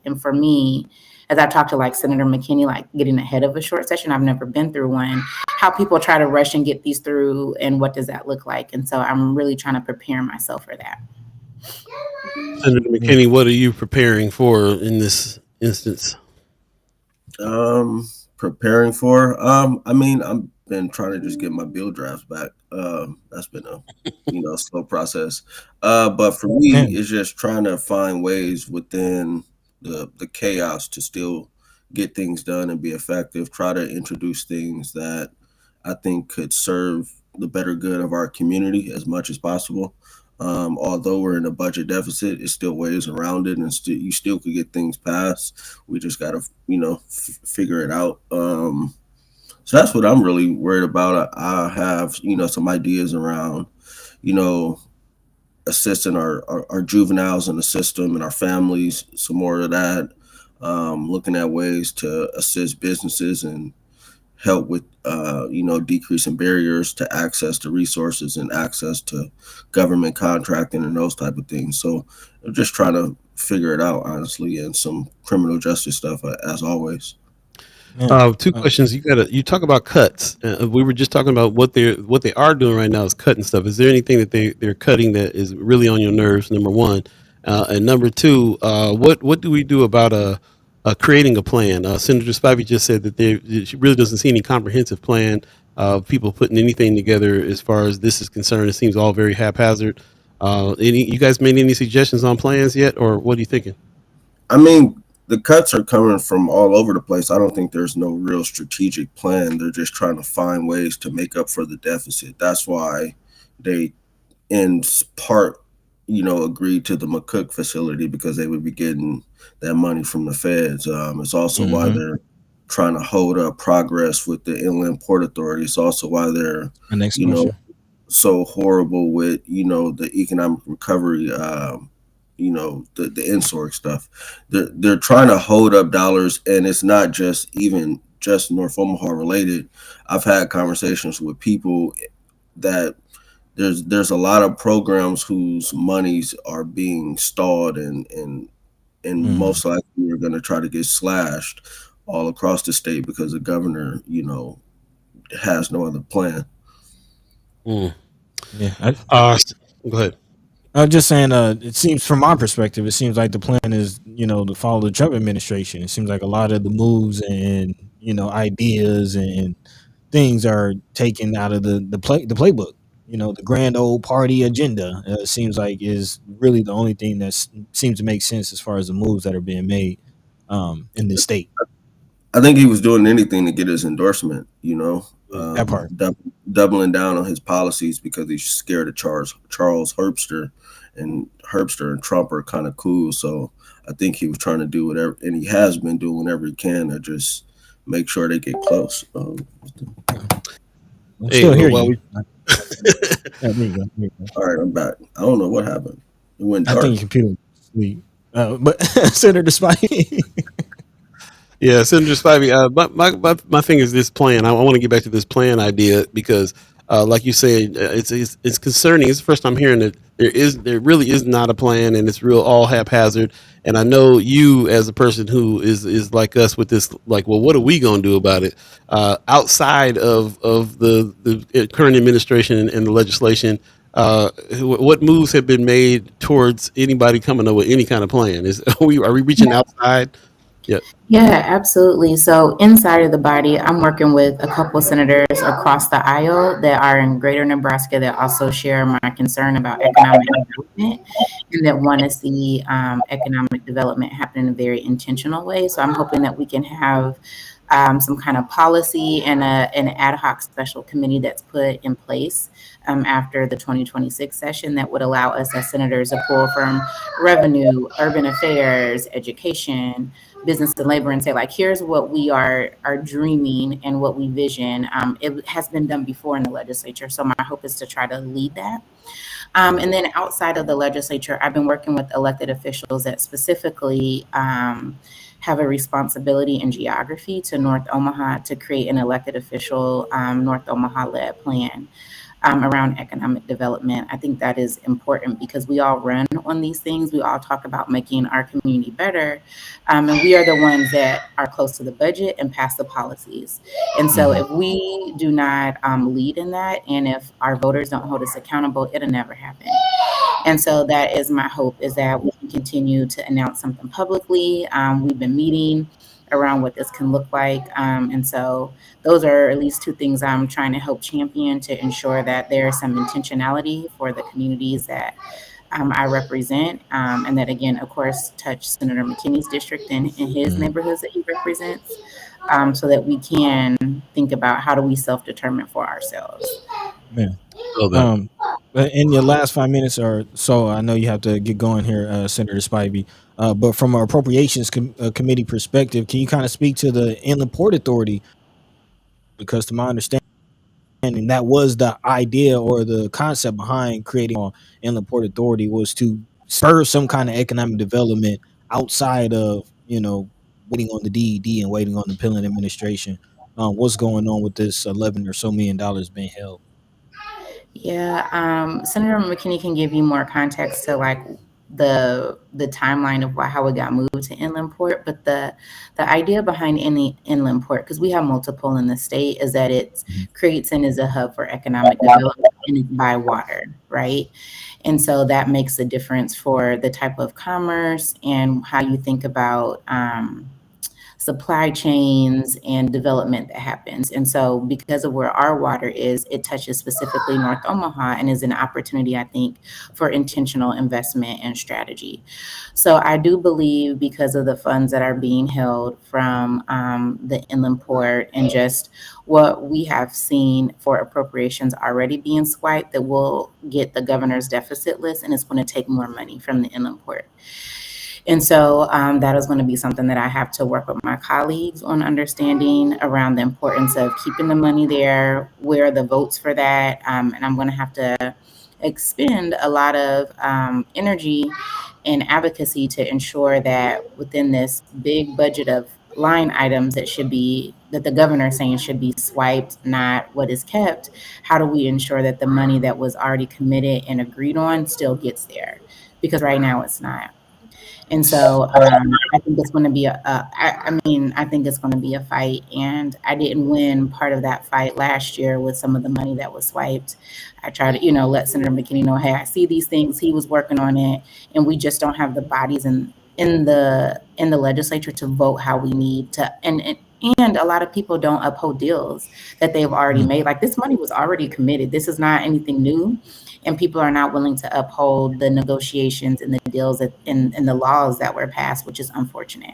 And for me, as I talked to like Senator McKinney, like getting ahead of a short session, I've never been through one, how people try to rush and get these through and what does that look like? And so I'm really trying to prepare myself for that. Senator McKinney, what are you preparing for in this instance? Preparing for, I mean, I've been trying to just get my bill drafts back. That's been a, slow process. But for me, it's just trying to find ways within the chaos to still get things done and be effective, try to introduce things that I think could serve the better good of our community as much as possible. Although we're in a budget deficit, it's still ways around it, and you still could get things passed. We just got to, figure it out. So that's what I'm really worried about. I have, some ideas around, assisting our juveniles in the system and our families, some more of that, looking at ways to assist businesses and help with, decreasing barriers to access to resources and access to government contracting and those type of things. So I'm just trying to figure it out, honestly, and some criminal justice stuff, as always. Two questions. You talk about cuts. We were just talking about what they are doing right now is cutting stuff. Is there anything that they're cutting that is really on your nerves? Number one, and number two, what do we do about creating a plan? Senator Spivey just said that she really doesn't see any comprehensive plan. People putting anything together as far as this is concerned. It seems all very haphazard. You guys made any suggestions on plans yet, or what are you thinking? I mean, the cuts are coming from all over the place. I don't think there's no real strategic plan. They're just trying to find ways to make up for the deficit. That's why they, in part, agreed to the McCook facility, because they would be getting that money from the feds. It's also why they're trying to hold up progress with the Inland Port Authority. It's also why they're, so horrible with, the economic recovery, the INSORG stuff. They're trying to hold up dollars, and it's not just North Omaha related. I've had conversations with people that there's a lot of programs whose monies are being stalled and most likely are going to try to get slashed all across the state because the governor, has no other plan. Go ahead. I'm just saying, it seems from my perspective, it seems like the plan is, to follow the Trump administration. It seems like a lot of the moves and, ideas and things are taken out of the playbook. The grand old party agenda seems like is really the only thing that seems to make sense as far as the moves that are being made in the state. I think he was doing anything to get his endorsement, that part. Doubling down on his policies because he's scared of Charles Herbster, and Herbster and Trump are kind of cool. So I think he was trying to do whatever, and he has been doing whatever he can to just make sure they get close. I'm still here. There you go. All right, I'm back. I don't know what happened. It went dark. I think your computer was asleep. But Senator Spivey. Yeah, Senator Spivey, my thing is this plan. I want to get back to this plan idea because, like you said, it's concerning. It's the first time hearing that there really is not a plan, and it's real all haphazard. And I know you, as a person who is like us with this, like, well, what are we going to do about it? Outside of the current administration and the legislation, what moves have been made towards anybody coming up with any kind of plan? Are we reaching outside? Yep. Yeah, absolutely. So inside of the body, I'm working with a couple senators across the aisle that are in greater Nebraska that also share my concern about economic development and that want to see economic development happen in a very intentional way. So I'm hoping that we can have some kind of policy and an ad hoc special committee that's put in place after the 2026 session that would allow us as senators to pull from revenue, urban affairs, education, business and labor, and say, like, here's what we are dreaming and what we vision. It has been done before in the legislature, so my hope is to try to lead that. And then outside of the legislature, I've been working with elected officials that specifically have a responsibility in geography to North Omaha to create an elected official North Omaha-led plan around economic development. I think that is important because we all run on these things. We all talk about making our community better. And we are the ones that are close to the budget and pass the policies. And so if we do not lead in that, and if our voters don't hold us accountable, it'll never happen. And so that is my hope, is that we can continue to announce something publicly. We've been meeting around what this can look like. And so those are at least two things I'm trying to help champion to ensure that there's some intentionality for the communities that I represent. And that, again, of course, touch Senator McKinney's district and his neighborhoods that he represents, so that we can think about how do we self-determine for ourselves. Yeah. So that. But in your last 5 minutes or so, I know you have to get going here, Senator Spivey. But from an appropriations committee perspective, can you kind of speak to the Inland Port Authority? Because to my understanding, that was the idea or the concept behind creating Inland Port Authority, was to spur some kind of economic development outside of, waiting on the DED and waiting on the Pillen administration. What's going on with this $11 or so million being held? Yeah, Senator McKinney can give you more context to, like, the timeline of how it got moved to Inland Port, but the idea behind any Inland Port, because we have multiple in the state, is that it creates and is a hub for economic development, and it's by water, right? And so that makes a difference for the type of commerce and how you think about supply chains and development that happens. And so because of where our water is, it touches specifically North Omaha and is an opportunity, I think, for intentional investment and strategy. So I do believe, because of the funds that are being held from the Inland Port and just what we have seen for appropriations already being swiped, that we'll get the governor's deficit list, and it's going to take more money from the Inland Port. And so that is going to be something that I have to work with my colleagues on understanding around the importance of keeping the money there, where are the votes for that. And I'm going to have to expend a lot of energy and advocacy to ensure that within this big budget of line items that the governor is saying should be swiped, not what is kept, how do we ensure that the money that was already committed and agreed on still gets there? Because right now it's not. And so I think it's going to be I think it's going to be a fight. And I didn't win part of that fight last year with some of the money that was swiped. I tried to, let Senator McKinney know, hey, I see these things. He was working on it, and we just don't have the bodies in the legislature to vote how we need to. And a lot of people don't uphold deals that they've already made. Like, this money was already committed. This is not anything new. And people are not willing to uphold the negotiations and the deals and the laws that were passed, which is unfortunate.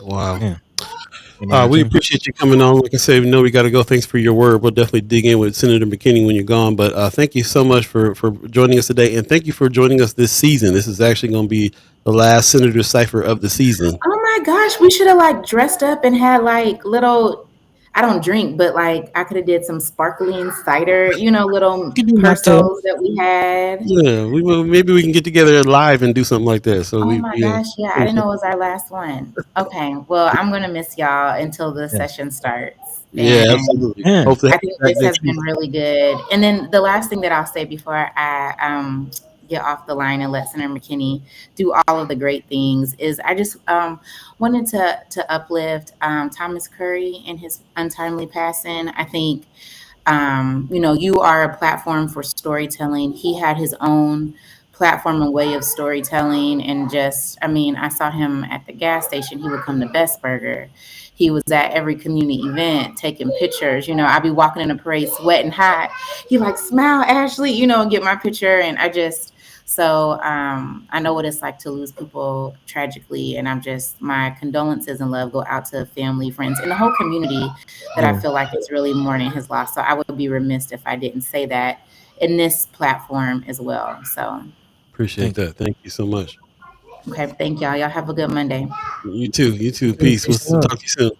Wow. Yeah. We appreciate you coming on. Like I said, we know we got to go. Thanks for your word. We'll definitely dig in with Senator McKinney when you're gone. But thank you so much for joining us today. And thank you for joining us this season. This is actually going to be the last Senator Cypher of the season. Oh my gosh, we should have dressed up and had little, I don't drink, but I could have did some sparkling cider, little persos that we had. Yeah, maybe we can get together live and do something like that. So oh my gosh, yeah, I didn't know it was our last one. Okay, well, I'm gonna miss y'all until the session starts. Yeah, absolutely. Hopefully, I think this has been really good. And then the last thing that I'll say before I get off the line and let Senator McKinney do all of the great things is I just wanted to uplift Thomas Curry in his untimely passing. I think you are a platform for storytelling. He had his own platform and way of storytelling. And just, I mean, I saw him at the gas station. He would come to Best Burger. He was at every community event taking pictures. You know, I'd be walking in a parade sweating hot. He like, smile, Ashley, you know, and get my picture. And I know what it's like to lose people tragically. And my condolences and love go out to family, friends, and the whole community that I feel like is really mourning his loss. So I would be remiss if I didn't say that in this platform as well. So Appreciate that. Thank you so much. okay, thank y'all. Y'all have a good Monday. You too. Peace. We'll talk to you soon.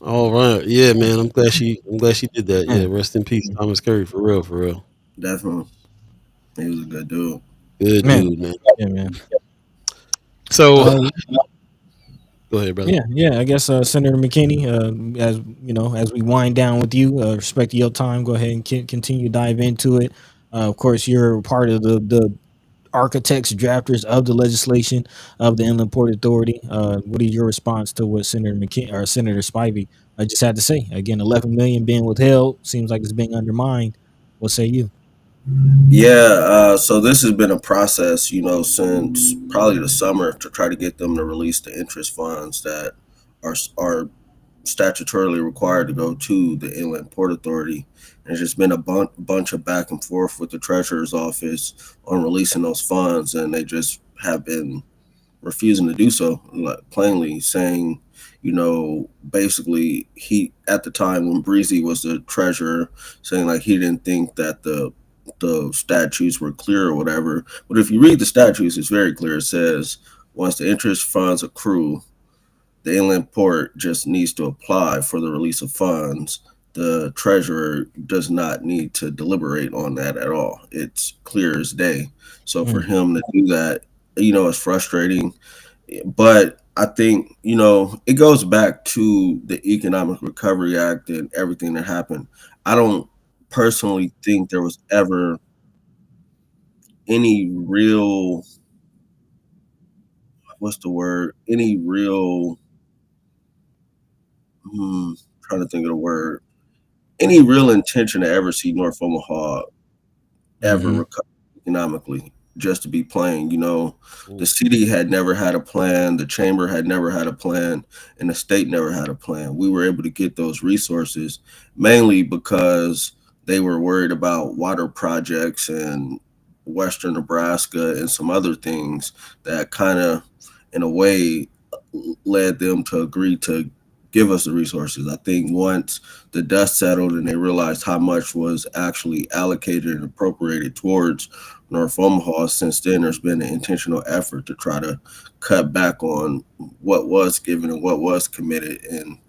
All right. Yeah, man. I'm glad she did that. Yeah. Rest in peace, Thomas Curry. For real. Definitely. He was a good dude. Good dude, man. Yeah, man. So go ahead, brother. Yeah. I guess Senator McKinney, as you know, as we wind down with you, respect your time. Go ahead and continue to dive into it. Of course, you're part of the architects, drafters of the legislation of the Inland Port Authority. What is your response to what Senator McKinney or Senator Spivey just had to say? Again, 11 million being withheld seems like it's being undermined. What say you? Yeah, so this has been a process, you know, since probably the summer to try to get them to release the interest funds that are statutorily required to go to the Inland Port Authority. There's just been a bunch of back and forth with the Treasurer's Office on releasing those funds, and they just have been refusing to do so, like, plainly saying, you know, basically he, at the time when Breezy was the treasurer, saying like he didn't think that the statutes were clear or whatever. But if you read the statutes, it's very clear. It says once the interest funds accrue, the Inland Port just needs to apply for the release of funds. The treasurer does not need to deliberate on that at all. It's clear as day. So for him to do that, you know, it's frustrating. But I think, you know, it goes back to the Economic Recovery Act and everything that happened. I don't personally think there was ever any real, trying to think of the word, any real intention to ever see North Omaha ever recover economically. Just to be plain, you know, the city had never had a plan, the chamber had never had a plan, and the state never had a plan. We were able to get those resources mainly because they were worried about water projects in western Nebraska and some other things that kind of, in a way, led them to agree to give us the resources. I think once the dust settled and they realized how much was actually allocated and appropriated towards North Omaha, since then there's been an intentional effort to try to cut back on what was given and what was committed. And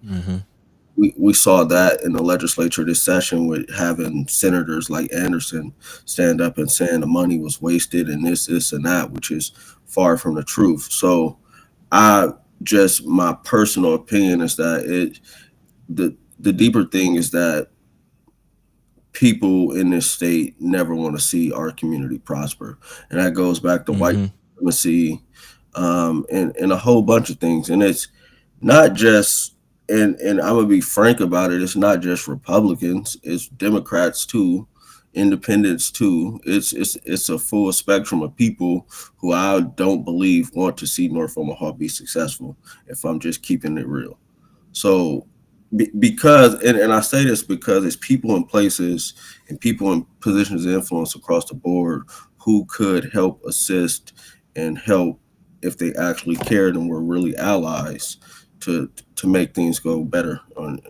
we saw that in the legislature this session with having senators like Anderson stand up and saying the money was wasted and this and that, which is far from the truth. So my personal opinion is that the deeper thing is that people in this state never want to see our community prosper, and that goes back to white supremacy, and a whole bunch of things. And it's not just, and I'm gonna be frank about it, it's not just Republicans, it's Democrats too, independents too. It's a full spectrum of people who I don't believe want to see North Omaha be successful, if I'm just keeping it real. So because, and I say this because it's people in places and people in positions of influence across the board who could help assist and help if they actually cared and were really allies to make things go better and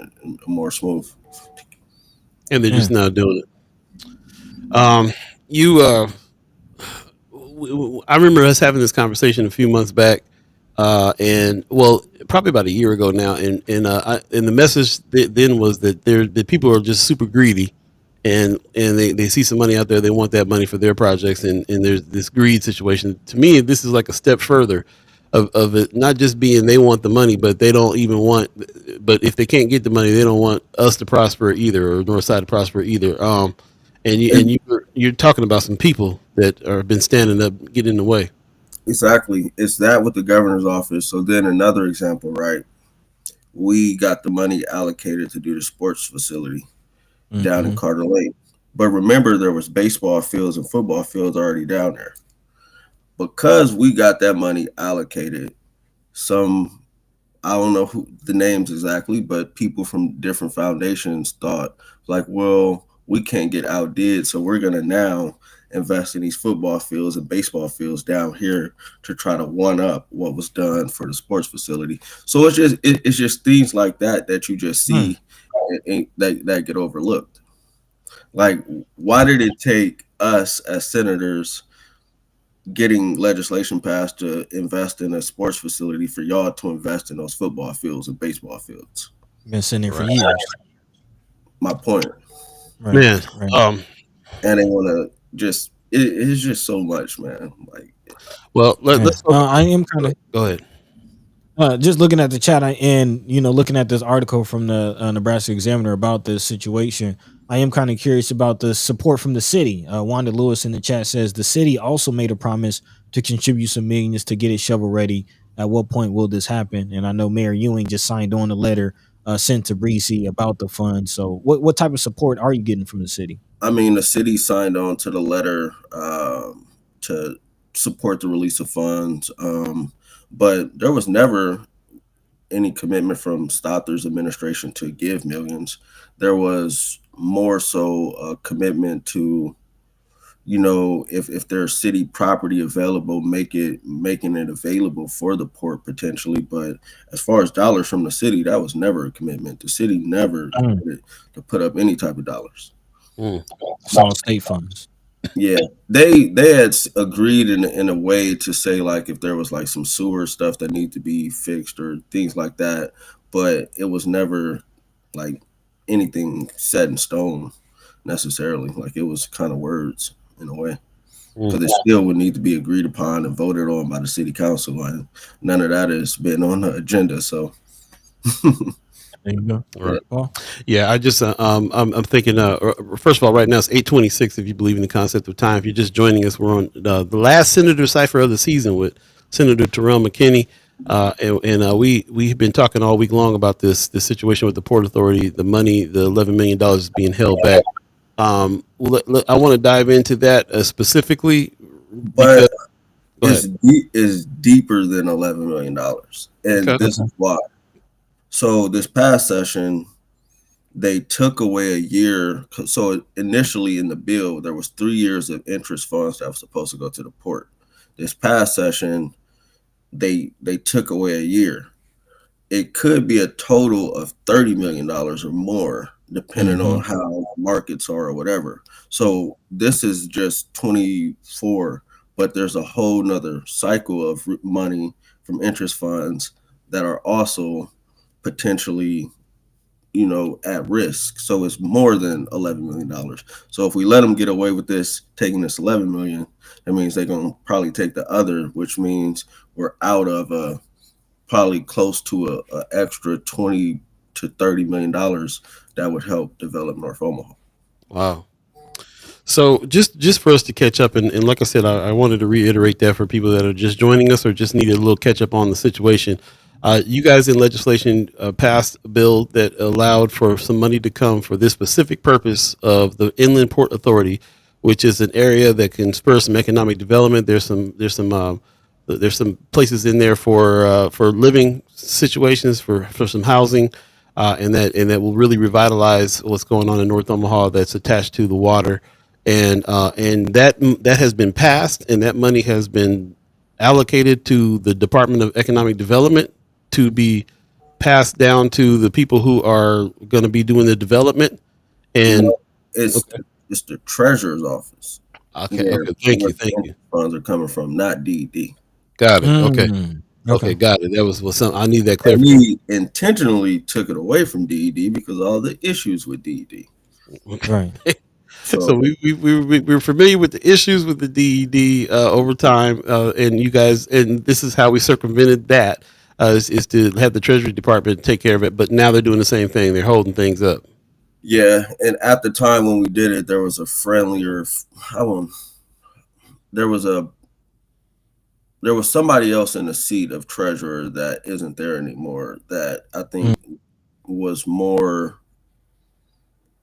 more smooth. And they're just not doing it. I remember us having this conversation a few months back, and well, probably about a year ago now. And the message then was that the people are just super greedy, and they see some money out there, they want that money for their projects, and there's this greed situation. To me, this is like a step further of it not just being they want the money, but they don't even want. But if they can't get the money, they don't want us to prosper either, or Northside to prosper either. And you're talking about some people that have been standing up, getting in the way. Exactly. It's that with the governor's office. So then another example, right? We got the money allocated to do the sports facility down in Carter Lake. But remember, there was baseball fields and football fields already down there. Because we got that money allocated, some, I don't know who the names exactly, but people from different foundations thought like, well, we can't get outdid, so we're gonna now invest in these football fields and baseball fields down here to try to one up what was done for the sports facility. So it's just things like that that you just see and that get overlooked. Like, why did it take us as senators getting legislation passed to invest in a sports facility for y'all to invest in those football fields and baseball fields? Been sitting there for years. My point. Right. Man, Right. And they want to just, it's just so much, man. Like, well, Yeah. let's I am kind of go ahead. just looking at the chat and looking at this article from the Nebraska Examiner about this situation. I am kind of curious about the support from the city. Wanda Lewis in the chat says the city also made a promise to contribute some millions to get it shovel ready. At what point will this happen? And I know Mayor Ewing just signed on a letter sent to Beeee about the fund. So what type of support are you getting from the city? I mean, the city signed on to the letter to support the release of funds, but there was never any commitment from Stothers administration to give millions. There was more so a commitment to, if there's city property available, making it available for the port potentially. But as far as dollars from the city, that was never a commitment. The city never committed to put up any type of dollars. It's all state funds. Yeah, they had agreed in a way to say like if there was like some sewer stuff that need to be fixed or things like that, but it was never like anything set in stone necessarily. Like it was kind of words in a way, because it still would need to be agreed upon and voted on by the city council, and none of that has been on the agenda. So. There you go. Right. Well, Yeah, I just I'm thinking. First of all, right now it's 8:26. If you believe in the concept of time, if you're just joining us, we're on the last Senator Cypher of the season with Senator Terrell McKinney, and we've been talking all week long about this situation with the Port Authority. The money, the $11 million is being held back. I want to dive into that specifically, But it's deeper than $11 million, and Okay. this is why. So this past session, they took away a year. So initially in the bill, there was 3 years of interest funds that was supposed to go to the port. This past session, they took away a year. It could be a total of $30 million or more, depending on how markets are or whatever. So this is just 24, but there's a whole nother cycle of money from interest funds that are also potentially, at risk. So it's more than $11 million. So if we let them get away with this, taking this $11 million, that means they're going to probably take the other, which means we're out of probably close to a extra $20 to $30 million that would help develop North Omaha. Wow. So just for us to catch up, and like I said, I wanted to reiterate that for people that are just joining us or just needed a little catch up on the situation. You guys in legislation passed a bill that allowed for some money to come for this specific purpose of the Inland Port Authority, which is an area that can spur some economic development. There's some places in there for living situations, for some housing, and that will really revitalize what's going on in North Omaha that's attached to the water, and that has been passed, and that money has been allocated to the Department of Economic Development to be passed down to the people who are going to be doing the development. And it's the treasurer's office. Okay. Thank you. Funds are coming from, not DED. Got it. Okay, got it. That was something I need that And clarification. we intentionally took it away from DED because of all the issues with DED. Right. So we're familiar with the issues with the DED over time, and you guys, and this is how we circumvented that, is to have the Treasury Department take care of it. But now they're doing the same thing; they're holding things up. Yeah, and at the time when we did it, there was a there was somebody else in the seat of treasurer that isn't there anymore. That I think was more,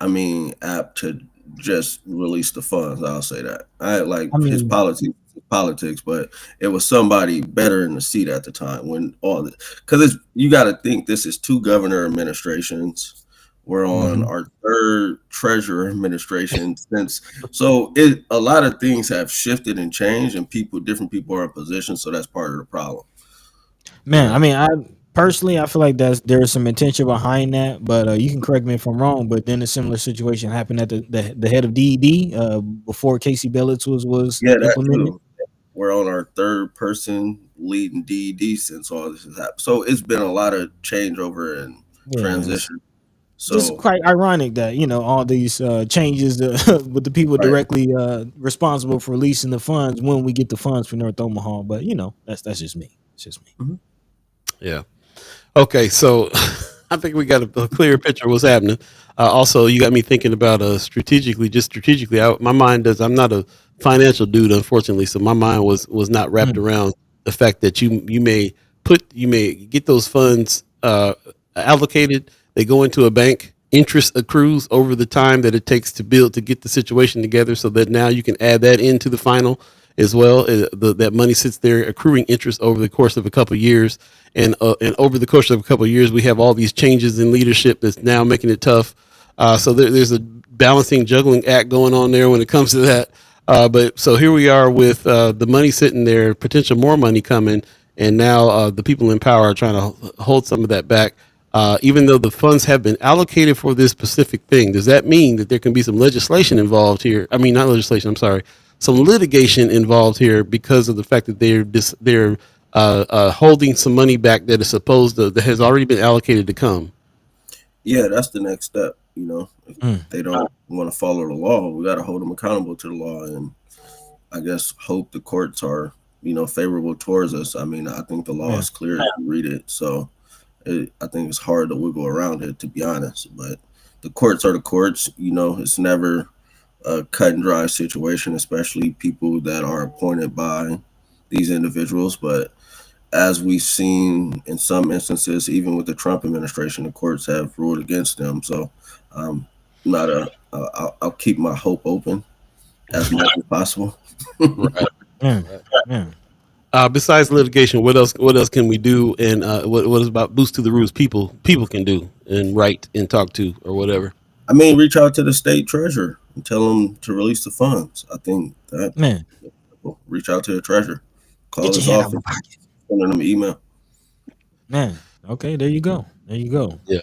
I mean, apt to just release the funds. I'll say that. I like I his mean, politics, but it was somebody better in the seat at the time when all the because you got to think this is 2 governor administrations. We're on mhm. our 3rd treasurer administration since, so a lot of things have shifted and changed, and different people are in position, so that's part of the problem. Man, I mean, I personally, I feel like there's some intention behind that, but you can correct me if I'm wrong. But then a similar situation happened at the head of DED before Casey Billets was Yeah, that implemented. too. We're on our 3rd person leading DED since all this has happened. So it's been a lot of changeover and Yeah, it's transition. just So quite ironic that all these changes with the people right. directly responsible for releasing the funds when we get the funds for North Omaha. But that's just me. It's just me. Mhm. Yeah. Okay, so I think we got a clear picture of what's happening. Also, you got me thinking about strategically. My mind does. I'm not a financial dude, unfortunately, so my mind was not wrapped Mm. around the fact that you may get those funds allocated. They go into a bank. Interest accrues over the time that it takes to get the situation together, so that now you can add that into the final as well. That money sits there accruing interest over the course of a couple of years, and over the course of a couple of years, we have all these changes in leadership that's now making it tough. So there's a balancing, juggling act going on there when it comes to that. But so here we are with the money sitting there, potential more money coming, and now the people in power are trying to hold some of that back. Even though the funds have been allocated for this specific thing, does that mean that there can be some legislation involved here? I mean, not legislation. I'm sorry, some litigation involved here because of the fact that they're holding some money back that is that has already been allocated to come. Yeah, that's the next step. If Mm. they don't want to follow the law, we got to hold them accountable to the law, and I guess hope the courts are favorable towards us. I mean, I think the law Yeah. is clear if you read it, so I think it's hard to wiggle around it, to be honest. But the courts are the courts. It's never a cut and dry situation, especially people that are appointed by these individuals. But as we've seen in some instances, even with the Trump administration, the courts have ruled against them. So, not I'll keep my hope open as much as possible. Right. Yeah. Yeah. Besides litigation, what else? What else can we do? And what is about boost to the rules? People can do and write and talk to or whatever. I mean, reach out to the state treasurer and tell them to release the funds. I think that Man, reach out to the treasurer, call get your his head out of my office, pocket. send them an email. Man, okay, there you go. There you go. Yeah.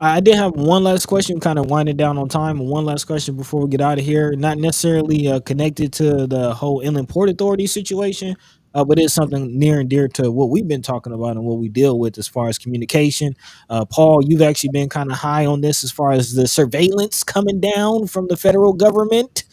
I did have one last question, kind of winding down on time. One last question before we get out of here. Not necessarily connected to the whole Inland Port Authority situation, but it's something near and dear to what we've been talking about and what we deal with as far as communication. Paul, you've actually been kind of high on this as far as the surveillance coming down from the federal government,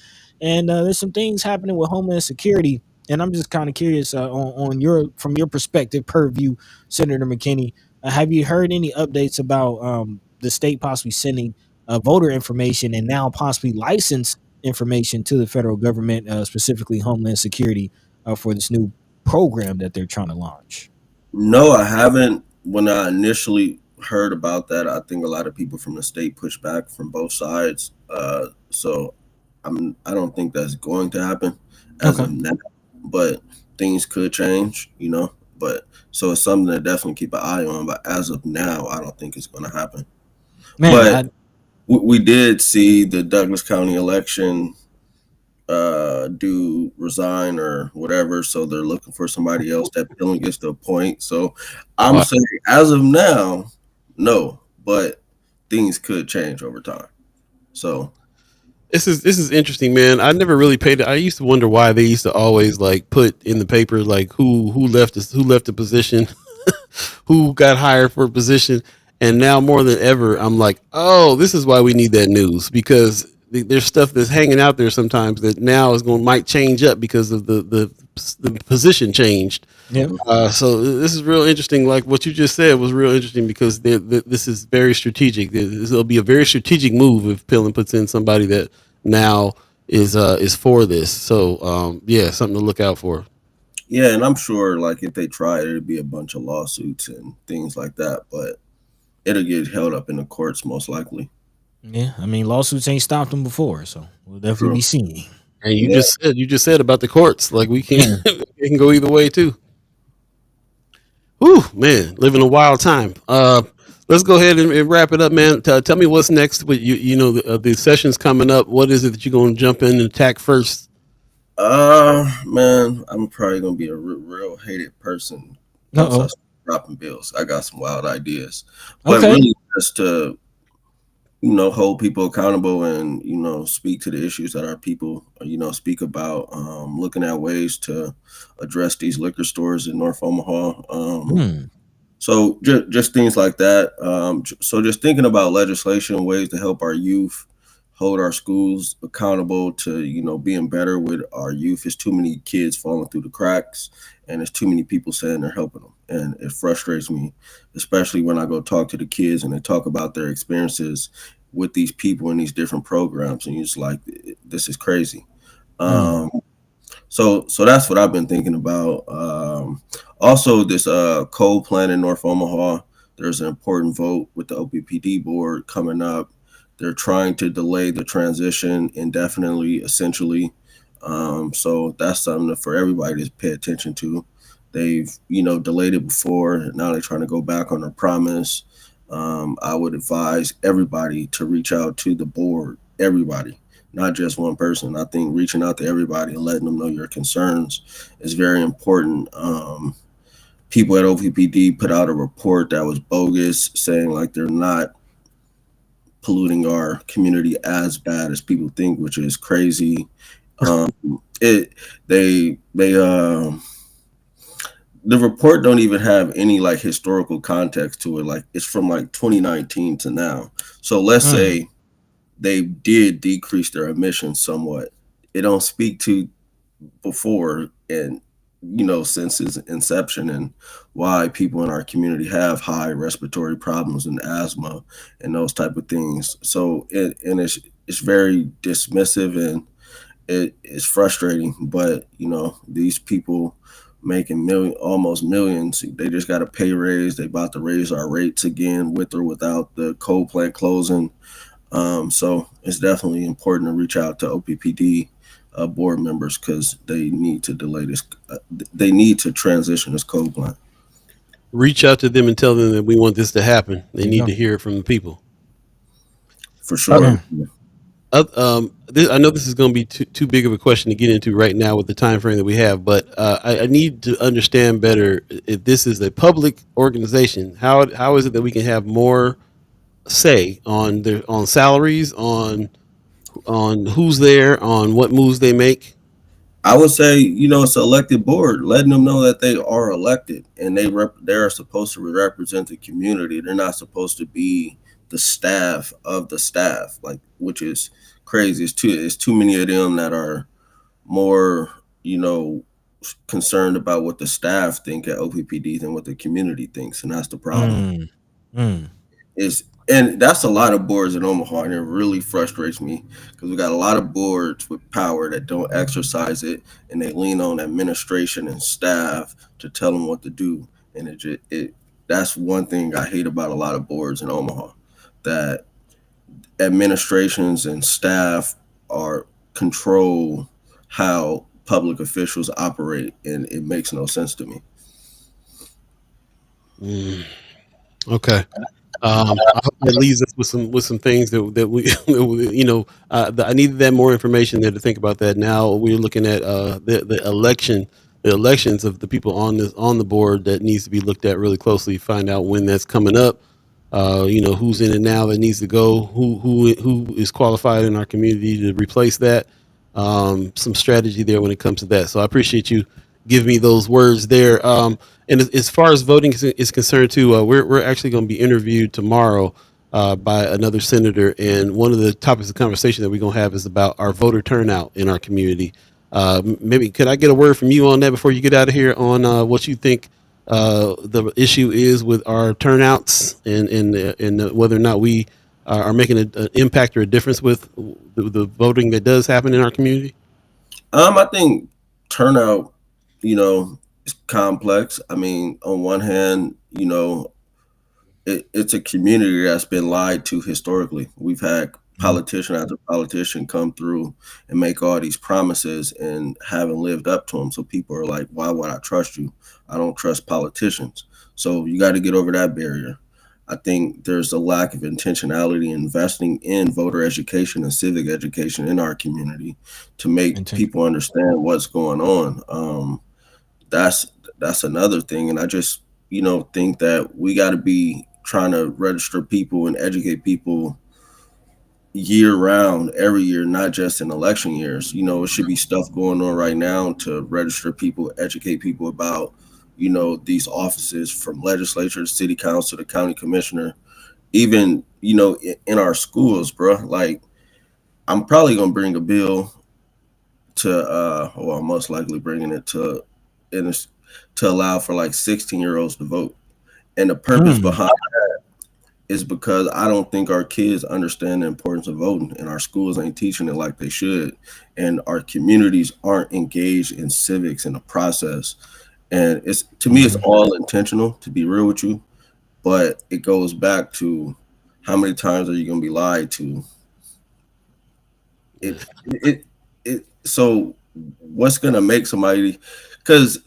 and there's some things happening with Homeland Security. And I'm just kind of curious on from your perspective, purview, Senator McKinney. Have you heard any updates about the state possibly sending voter information and now possibly license information to the federal government, specifically Homeland Security, for this new program that they're trying to launch? No, I haven't. When I initially heard about that, I think a lot of people from the state pushed back from both sides. So I don't think that's going to happen as of now, but things could change, But so it's something to definitely keep an eye on. But as of now, I don't think it's going to happen. Man, But we did see the Douglas County election do resign or whatever, so they're looking for somebody else that feeling gets to a point. So I'm saying as of now, no, but things could change over time. So This is interesting, man. I never really paid it. I used to wonder why they used to always like put in the paper like who left the position, who got hired for a position, and now more than ever, I'm like, oh, this is why we need that news because there's stuff that's hanging out there sometimes that now might change up because of the position changed. yeah, So this is real interesting. Like what you just said was real interesting because this is very strategic. It'll be a very strategic move if Pillin puts in somebody that now is for this. So yeah, something to look out for. yeah, and I'm sure like if they try it, it'd be a bunch of lawsuits and things like that, but it'll get held up in the courts most likely. Yeah, I mean lawsuits ain't stopped them before, so we'll definitely be seeing. And Yeah. you just said about the courts, like we can't it can go either way too. Whew, man, living a wild time. Let's go ahead and wrap it up, man. Tell me what's next with you. You know, the session's coming up. What is it that you're going to jump in and attack first? Man, I'm probably gonna be a real hated person once I Uh-oh. start dropping bills. I got some wild ideas, but Okay. really just to hold people accountable and speak to the issues that our people speak about. Looking at ways to address these liquor stores in North Omaha. Hmm. So just things like that. So just thinking about legislation, ways to help our youth, hold our schools accountable to being better with our youth. There's too many kids falling through the cracks, and there's too many people saying they're helping them, and it frustrates me, especially when I go talk to the kids and they talk about their experiences with these people in these different programs, and you're just like, this is crazy. Hmm. So that's what I've been thinking about. Also, this coal plant in North Omaha, there's an important vote with the OPPD board coming up. They're trying to delay the transition indefinitely, essentially. So that's something for everybody to pay attention to. They've delayed it before. Now they're trying to go back on their promise. I would advise everybody to reach out to the board. Everybody, not just one person. I think reaching out to everybody and letting them know your concerns is very important. People at OPPD put out a report that was bogus, saying like they're not polluting our community as bad as people think, which is crazy. Um, it they The report don't even have any like historical context to it. Like it's from like 2019 to now. So let's Hmm. say they did decrease their emissions somewhat. It don't speak to before and since its inception, and why people in our community have high respiratory problems and asthma and those type of things. So it's very dismissive, and it is frustrating. But these people making almost millions, they just got a pay raise. They about to raise our rates again with or without the coal plant closing. So it's definitely important to reach out to OPPD board members, because they need to delay this. They need to transition this coal plant Reach out to them and tell them that we want this to happen. They There you need go. to hear it from the people. for Uh, sure. Yeah. I know this is going to be too big of a question to get into right now with the time frame that we have, but I need to understand better if this is a public organization. How is it that we can have more say on on salaries, on who's there, on what moves they make? I would say, it's an elected board, letting them know that they are elected and they're supposed to represent the community. They're not supposed to be the staff of the staff, like, which is crazy. It's too many of them that are more, concerned about what the staff think at OPPD than what the community thinks, and that's the problem. Hmm. Hmm. Is And that's a lot of boards in Omaha, and it really frustrates me because we got a lot of boards with power that don't exercise it, and they lean on administration and staff to tell them what to do. And that's one thing I hate about a lot of boards in Omaha, that administrations and staff are control how public officials operate, and it makes no sense to me. Mm, okay. I hope that leaves us with some things that we, I needed that more information there to think about that. Now we're looking at the elections of the people on the board that needs to be looked at really closely. Find out when that's coming up. Who's in it now that needs to go. Who is qualified in our community to replace that. Some strategy there when it comes to that. So I appreciate you giving me those words there. And as far as voting is concerned, too, we're actually going to be interviewed tomorrow by another senator, and one of the topics of conversation that we're going to have is about our voter turnout in our community. Maybe could I get a word from you on that before you get out of here on what you think the issue is with our turnouts, and whether or not we are making an impact or a difference with the voting that does happen in our community? I think turnout, is complex. I mean, on one hand, it's a community that's been lied to historically. We've had politician after politician come through and make all these promises and haven't lived up to them. So people are like, why would I trust you? I don't trust politicians. So you got to get over that barrier. I think there's a lack of intentionality investing in voter education and civic education in our community to make people understand what's going on. That's another thing. And I just, think that we got to be trying to register people and educate people year round, every year, not just in election years. It should be stuff going on right now to register people, educate people about, these offices from legislature to city council to county commissioner, even, in our schools, bro. Like, I'm probably going to bring a bill to, I'm most likely bringing it to allow for like 16-year-olds to vote. And the purpose behind that is because I don't think our kids understand the importance of voting, and our schools ain't teaching it like they should. And our communities aren't engaged in civics in the process. And to me, it's all intentional, to be real with you. But it goes back to how many times are you going to be lied to? So what's going to make somebody, because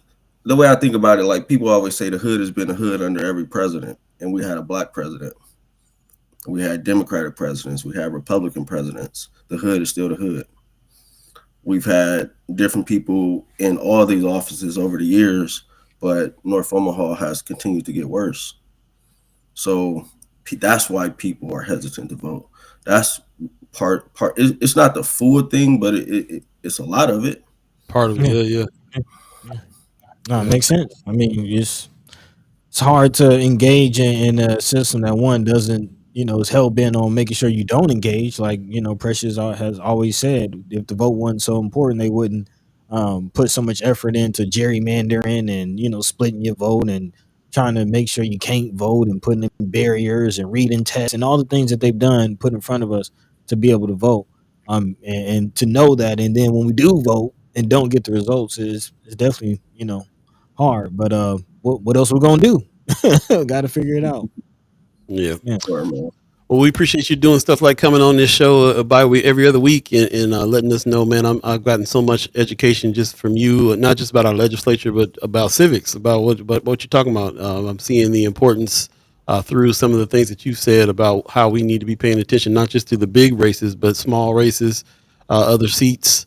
the way I think about it, like people always say the hood has been a hood under every president, and we had a black president. We had Democratic presidents. We had Republican presidents. The hood is still the hood. We've had different people in all these offices over the years, but North Omaha has continued to get worse. So that's why people are hesitant to vote. That's part. It's not the full thing, but it's a lot of it. Part of it, yeah. No, it makes sense. I mean, it's hard to engage in a system that one doesn't, is hell bent on making sure you don't engage. Like, Precious has always said, if the vote wasn't so important, they wouldn't put so much effort into gerrymandering and, splitting your vote and trying to make sure you can't vote and putting in barriers and reading tests and all the things that they've done put in front of us to be able to vote. And to know that, and then when we do vote and don't get the results is definitely, hard. But what else we're gonna do? Got to figure it out. Yeah. Well, we appreciate you doing stuff like coming on this show every other week and letting us know, man. I've gotten so much education just from you, not just about our legislature, but about civics, about what you're talking about. I'm seeing the importance through some of the things that you said about how we need to be paying attention, not just to the big races, but small races, other seats,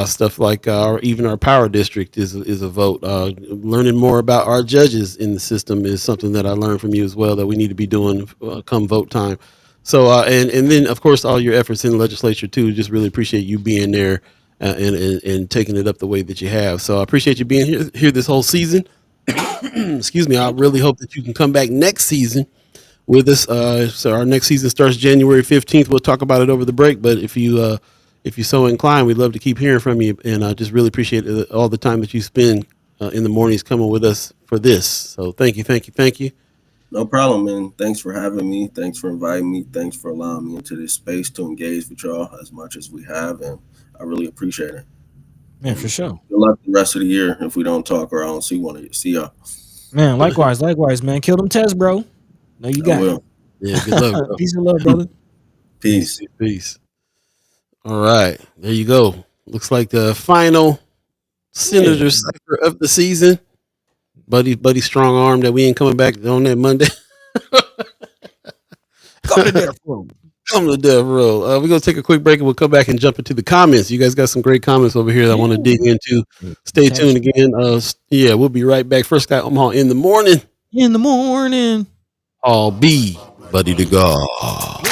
stuff like even our power district is a vote. Learning more about our judges in the system is something that I learned from you as well, that we need to be doing come vote time. So and then of course all your efforts in the legislature too. Just really appreciate you being there and taking it up the way that you have. So I appreciate you being here this whole season. Excuse me. I really hope that you can come back next season with us. So our next season starts January 15th. We'll talk about it over the break. But if you're so inclined, we'd love to keep hearing from you. And I just really appreciate all the time that you spend in the mornings coming with us for this. So thank you. No problem, man. Thanks for having me. Thanks for inviting me. Thanks for allowing me into this space to engage with y'all as much as we have. And I really appreciate it. Man, for sure. Good luck the rest of the year if we don't talk or I don't see y'all. Man, likewise, man. Kill them tests, bro. No, you got it. Yeah, good luck, bro. Peace and love, brother. Peace. All right, there you go. Looks like the final Senator Cypher of the season. Buddy strong arm that we ain't coming back on that Monday. Come to death row. We're going to take a quick break and we'll come back and jump into the comments. You guys got some great comments over here that I want to dig into. Stay tuned again. We'll be right back. First Guy Omaha in the morning. I'll be Buddy to Gawd.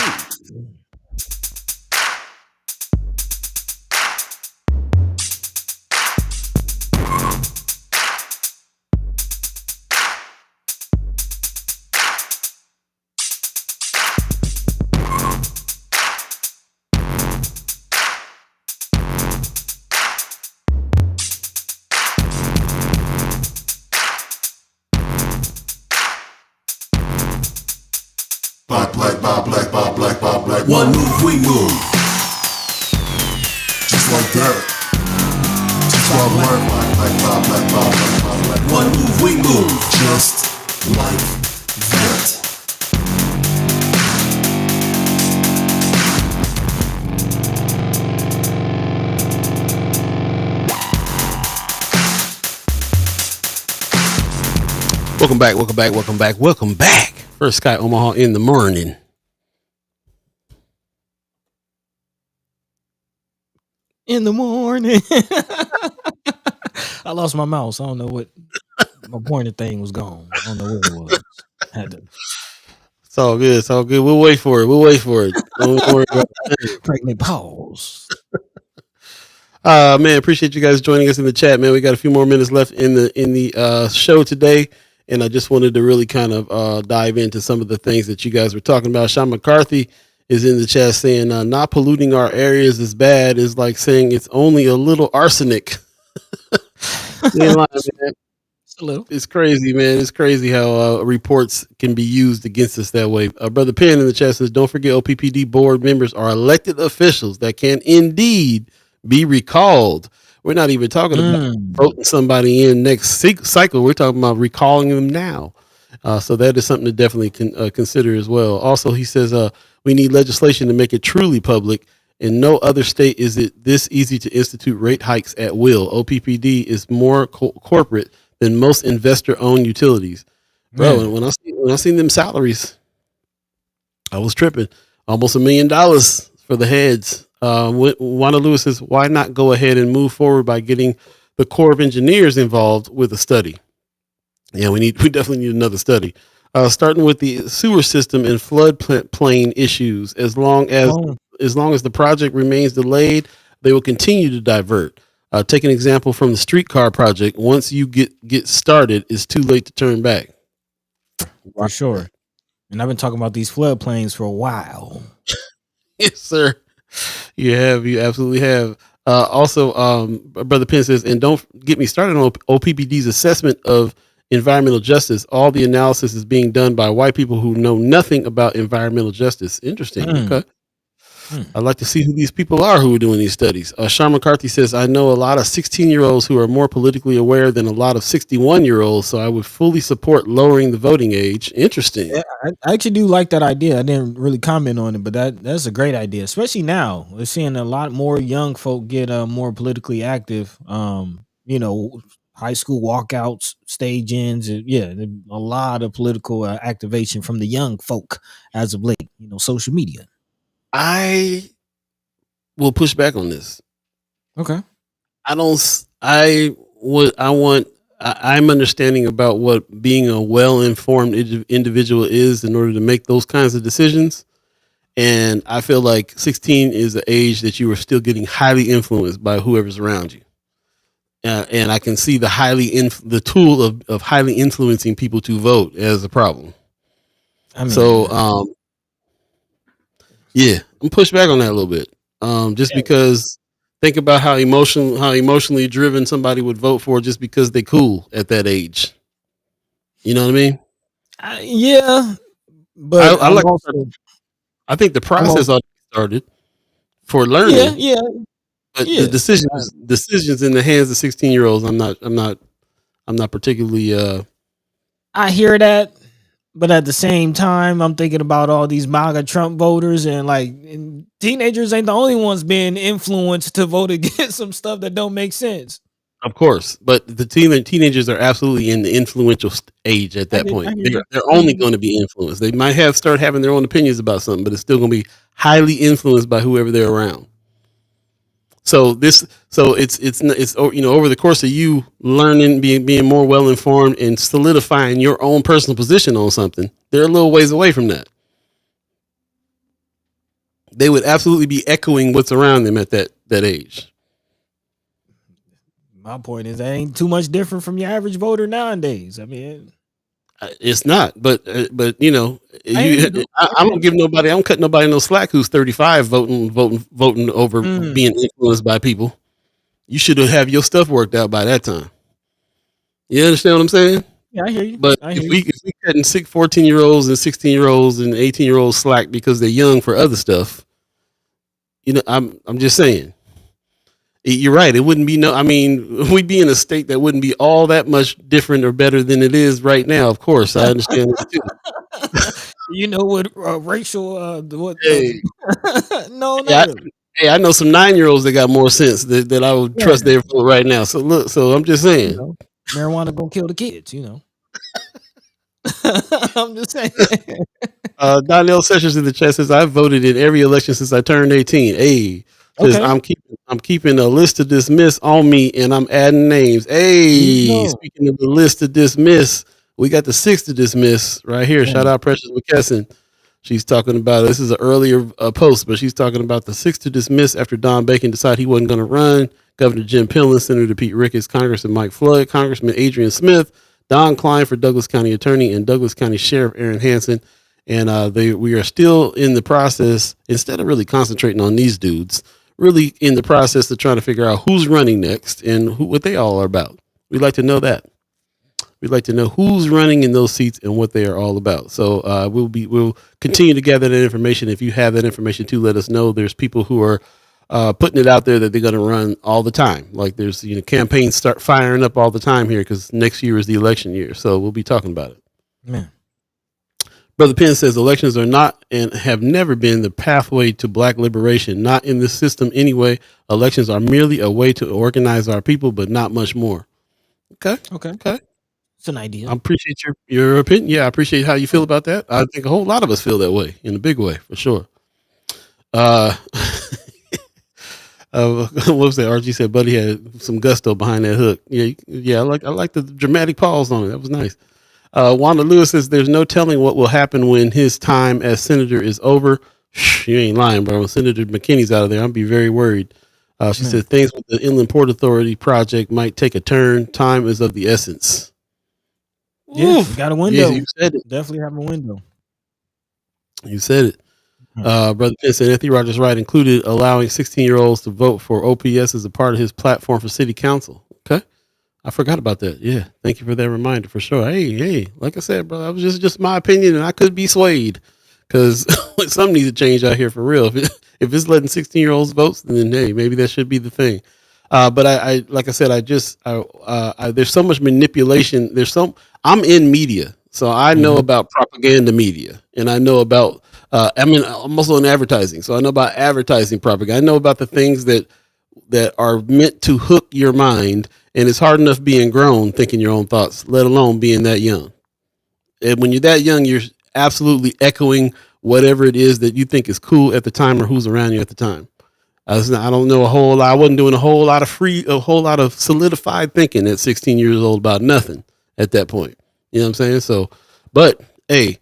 Black. One move, we move. Just like that. Just like One move, we move. Just like that. Welcome back. First Sky Omaha in the morning. In the morning. I lost my mouse. I don't know what my pointer thing was gone. I don't know where it was. Had to It's all good. It's all good. We'll wait for it. Don't worry about it. pregnant pause. Man, appreciate you guys joining us in the chat, man. We got a few more minutes left in the show today, and I just wanted to really kind of dive into some of the things that you guys were talking about. Sean McCarthy is in the chat saying not polluting our areas is bad is like saying it's only a little arsenic. It's crazy, man. It's crazy how reports can be used against us that way. Brother Penn in the chat says, don't forget OPPD board members are elected officials that can indeed be recalled. We're not even talking about voting somebody in next cycle. We're talking about recalling them now. So that is something to definitely consider as well. Also, he says we need legislation to make it truly public. In no other state is it this easy to institute rate hikes at will. OPPD is more corporate than most investor-owned utilities. Bro, and when I seen them salaries, I was tripping. Almost $1 million for the heads. Wanda Lewis says, why not go ahead and move forward by getting the Corps of Engineers involved with a study? Yeah, we definitely need another study. Starting with the sewer system and floodplain issues. As long as the project remains delayed, they will continue to divert. Take an example from the streetcar project. Once you get started, it's too late to turn back. For sure. And I've been talking about these floodplains for a while. Yes, sir. You absolutely have. Also, Brother Penn says, and don't get me started on OPPD's assessment of environmental justice. All the analysis is being done by white people who know nothing about environmental justice. Interesting. Okay. I'd like to see who these people are who are doing these studies. Sean McCarthy says, I know a lot of 16-year-olds who are more politically aware than a lot of 61-year-olds, so I would fully support lowering the voting age. Interesting. Yeah, I actually do like that idea. I didn't really comment on it, but that's a great idea, especially now. We're seeing a lot more young folk get more politically active. High school walkouts, stage-ins, a lot of political activation from the young folk as of late, social media. I will push back on this. Okay. I'm understanding about what being a well-informed individual is in order to make those kinds of decisions. And I feel like 16 is the age that you are still getting highly influenced by whoever's around you. And I can see the tool of highly influencing people to vote as a problem. Yeah, I'm pushed back on that a little bit. Because think about how emotionally driven somebody would vote for just because they cool at that age. You know what I mean? Yeah, but I think the process already started for learning. Yeah. But the decisions in the hands of 16-year-olds, I'm not particularly. I hear that. But at the same time, I'm thinking about all these MAGA Trump voters and teenagers ain't the only ones being influenced to vote against some stuff that don't make sense. Of course, but the teenagers are absolutely in the influential age at that point. They're only going to be influenced. They might start having their own opinions about something, but it's still going to be highly influenced by whoever they're around. So it's over the course of you learning, being more well informed and solidifying your own personal position on something, they're a little ways away from that. They would absolutely be echoing what's around them at that age. My point is that ain't too much different from your average voter nowadays. I mean, it's not, but I'm gonna I'm cutting nobody no slack who's 35 voting over being influenced by people. You should have your stuff worked out by that time. You understand what I'm saying? Yeah, I hear you. But if we cutting 14-year-olds and 16-year-olds and 18-year-olds slack because they're young for other stuff, I'm just saying. You're right. It wouldn't be we'd be in a state that wouldn't be all that much different or better than it is right now. Of course, I understand that too. What racial? No. I know some 9-year-olds that got more sense that I would trust their vote right now. So I'm just saying, marijuana gonna kill the kids. I'm just saying. Donnell Sessions in the chat says I've voted in every election since I turned 18. Hey, says Okay. I'm keeping a list to dismiss on me and I'm adding names. There you Hey, go. speaking of the list to dismiss, we got the 6 to dismiss right here. Yeah. Shout out Precious McKesson. She's talking about this is an earlier post, but she's talking about the 6 to dismiss after Don Bacon decided he wasn't going to run. Governor Jim Pillen, Senator Pete Ricketts, Congressman Mike Flood, Congressman Adrian Smith, Don Klein for Douglas County Attorney, and Douglas County Sheriff Aaron Hansen. And we are still in the process, instead of really concentrating on these dudes, really in the process of trying to figure out who's running next and what they all are about. We'd like to know that. We'd like to know who's running in those seats and what they are all about. So we'll continue to gather that information. If you have that information too, let us know. There's people who are putting it out there that they're going to run all the time. Like there's campaigns start firing up all the time here because next year is the election year. So we'll be talking about it. Man. Brother Penn says elections are not and have never been the pathway to black liberation. Not in this system anyway. Elections are merely a way to organize our people, but not much more. Okay. It's an idea. I appreciate your opinion. Yeah, I appreciate how you feel about that. I think a whole lot of us feel that way in a big way, for sure. What was that? RG said Buddy had some gusto behind that hook. Yeah, I like the dramatic pause on it. That was nice. Wanda Lewis says there's no telling what will happen when his time as senator is over. Shh, you ain't lying, bro. When Senator McKinney's out of there, I'll be very worried. She said things with the Inland Port Authority project might take a turn. Time is of the essence. Yeah, got a window. Yeah, you said it. Definitely have a window. You said it. Brother Penn said Anthony Rogers Wright included allowing 16-year-olds to vote for OPS as a part of his platform for city council. Okay. I forgot about that. Yeah. Thank you for that reminder for sure. Hey, like I said, brother, that was just my opinion and I could be swayed because something needs to change out here for real. If it's letting 16-year-olds vote, then hey, maybe that should be the thing. But I like I said, there's so much manipulation. I'm in media, so I know about propaganda media and I know about, I'm also in advertising. So I know about advertising propaganda. I know about the things that are meant to hook your mind. And it's hard enough being grown, thinking your own thoughts, let alone being that young. And when you're that young, you're absolutely echoing whatever it is that you think is cool at the time or who's around you at the time. I don't know a whole lot. I wasn't doing a whole lot of solidified thinking at 16 years old about nothing at that point. You know what I'm saying? So, but hey,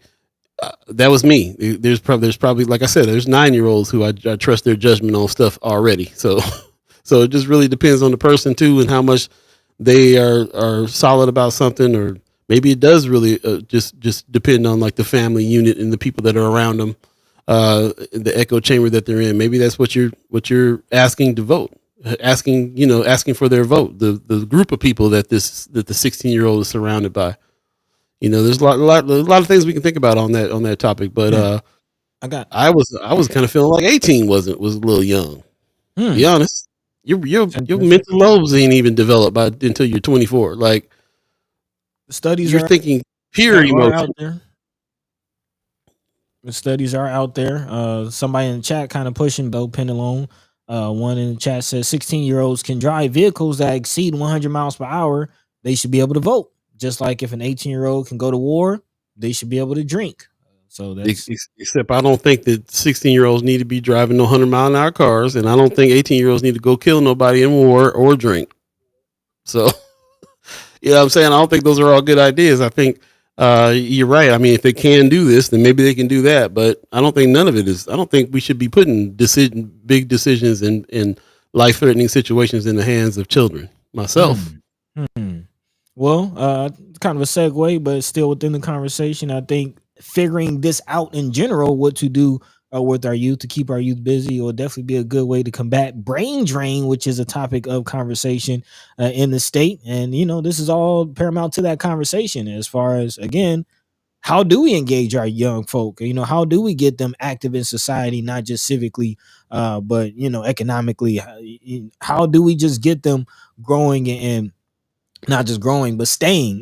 that was me. There's probably, like I said, there's 9-year-olds who I trust their judgment on stuff already. So it just really depends on the person too and how much they are solid about something, or maybe it does really just depend on like the family unit and the people that are around them, the echo chamber that they're in. Maybe that's what you're asking to vote, asking for their vote, the group of people that the 16-year-old is surrounded by. There's a lot of things we can think about on that topic, but I was kind of feeling like 18 was a little young. To be honest. Your mental lobes ain't even developed until you're 24. Like the studies you're thinking pure emotion. Out there. The studies are out there. Somebody in the chat kind of pushing Bo Penalone. One in the chat says 16-year-olds can drive vehicles that exceed 100 miles per hour. They should be able to vote. Just like if an 18-year-old can go to war, they should be able to drink. So that's except I don't think that 16-year-olds need to be driving no 100-mile-an-hour cars, and I don't think 18-year-olds need to go kill nobody in war or drink. So, you know what I'm saying? I don't think those are all good ideas. I think you're right. I mean, if they can do this, then maybe they can do that. But I don't think none of it is. I don't think we should be putting big decisions in life-threatening situations in the hands of children. Myself. Well, kind of a segue, but still within the conversation, I think figuring this out in general, what to do with our youth to keep our youth busy, will definitely be a good way to combat brain drain, which is a topic of conversation in the state. And, this is all paramount to that conversation as far as, again, how do we engage our young folk? How do we get them active in society, not just civically, but, economically? How do we just get them growing and not just growing but staying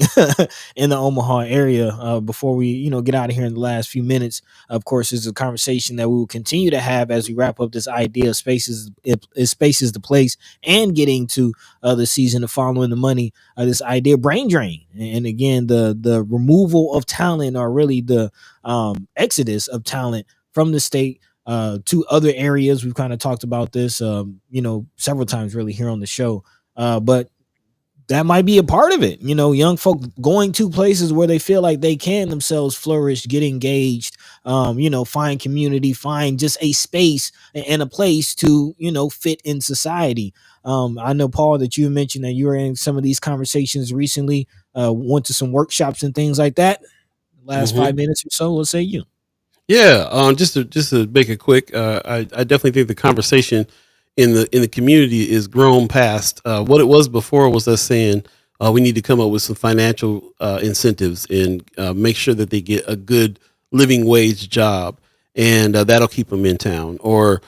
in the Omaha area. Before we get out of here in the last few minutes, of course, this is a conversation that we will continue to have as we wrap up this idea of spaces. If space is the place, and getting to the season of following the money, this idea of brain drain, and again the removal of talent, or really the exodus of talent from the state to other areas. We've kind of talked about this several times really here on the show, but that might be a part of it. Young folk going to places where they feel like they can themselves flourish, get engaged, find community, find just a space and a place to, fit in society. I know, Paul, that you mentioned that you were in some of these conversations recently, went to some workshops and things like that. Last 5 minutes or so, let's say you. Yeah, just to make it quick, I definitely think the conversation in the community is grown past what it was before. Was us saying we need to come up with some financial incentives and make sure that they get a good living wage job, and that'll keep them in town. Or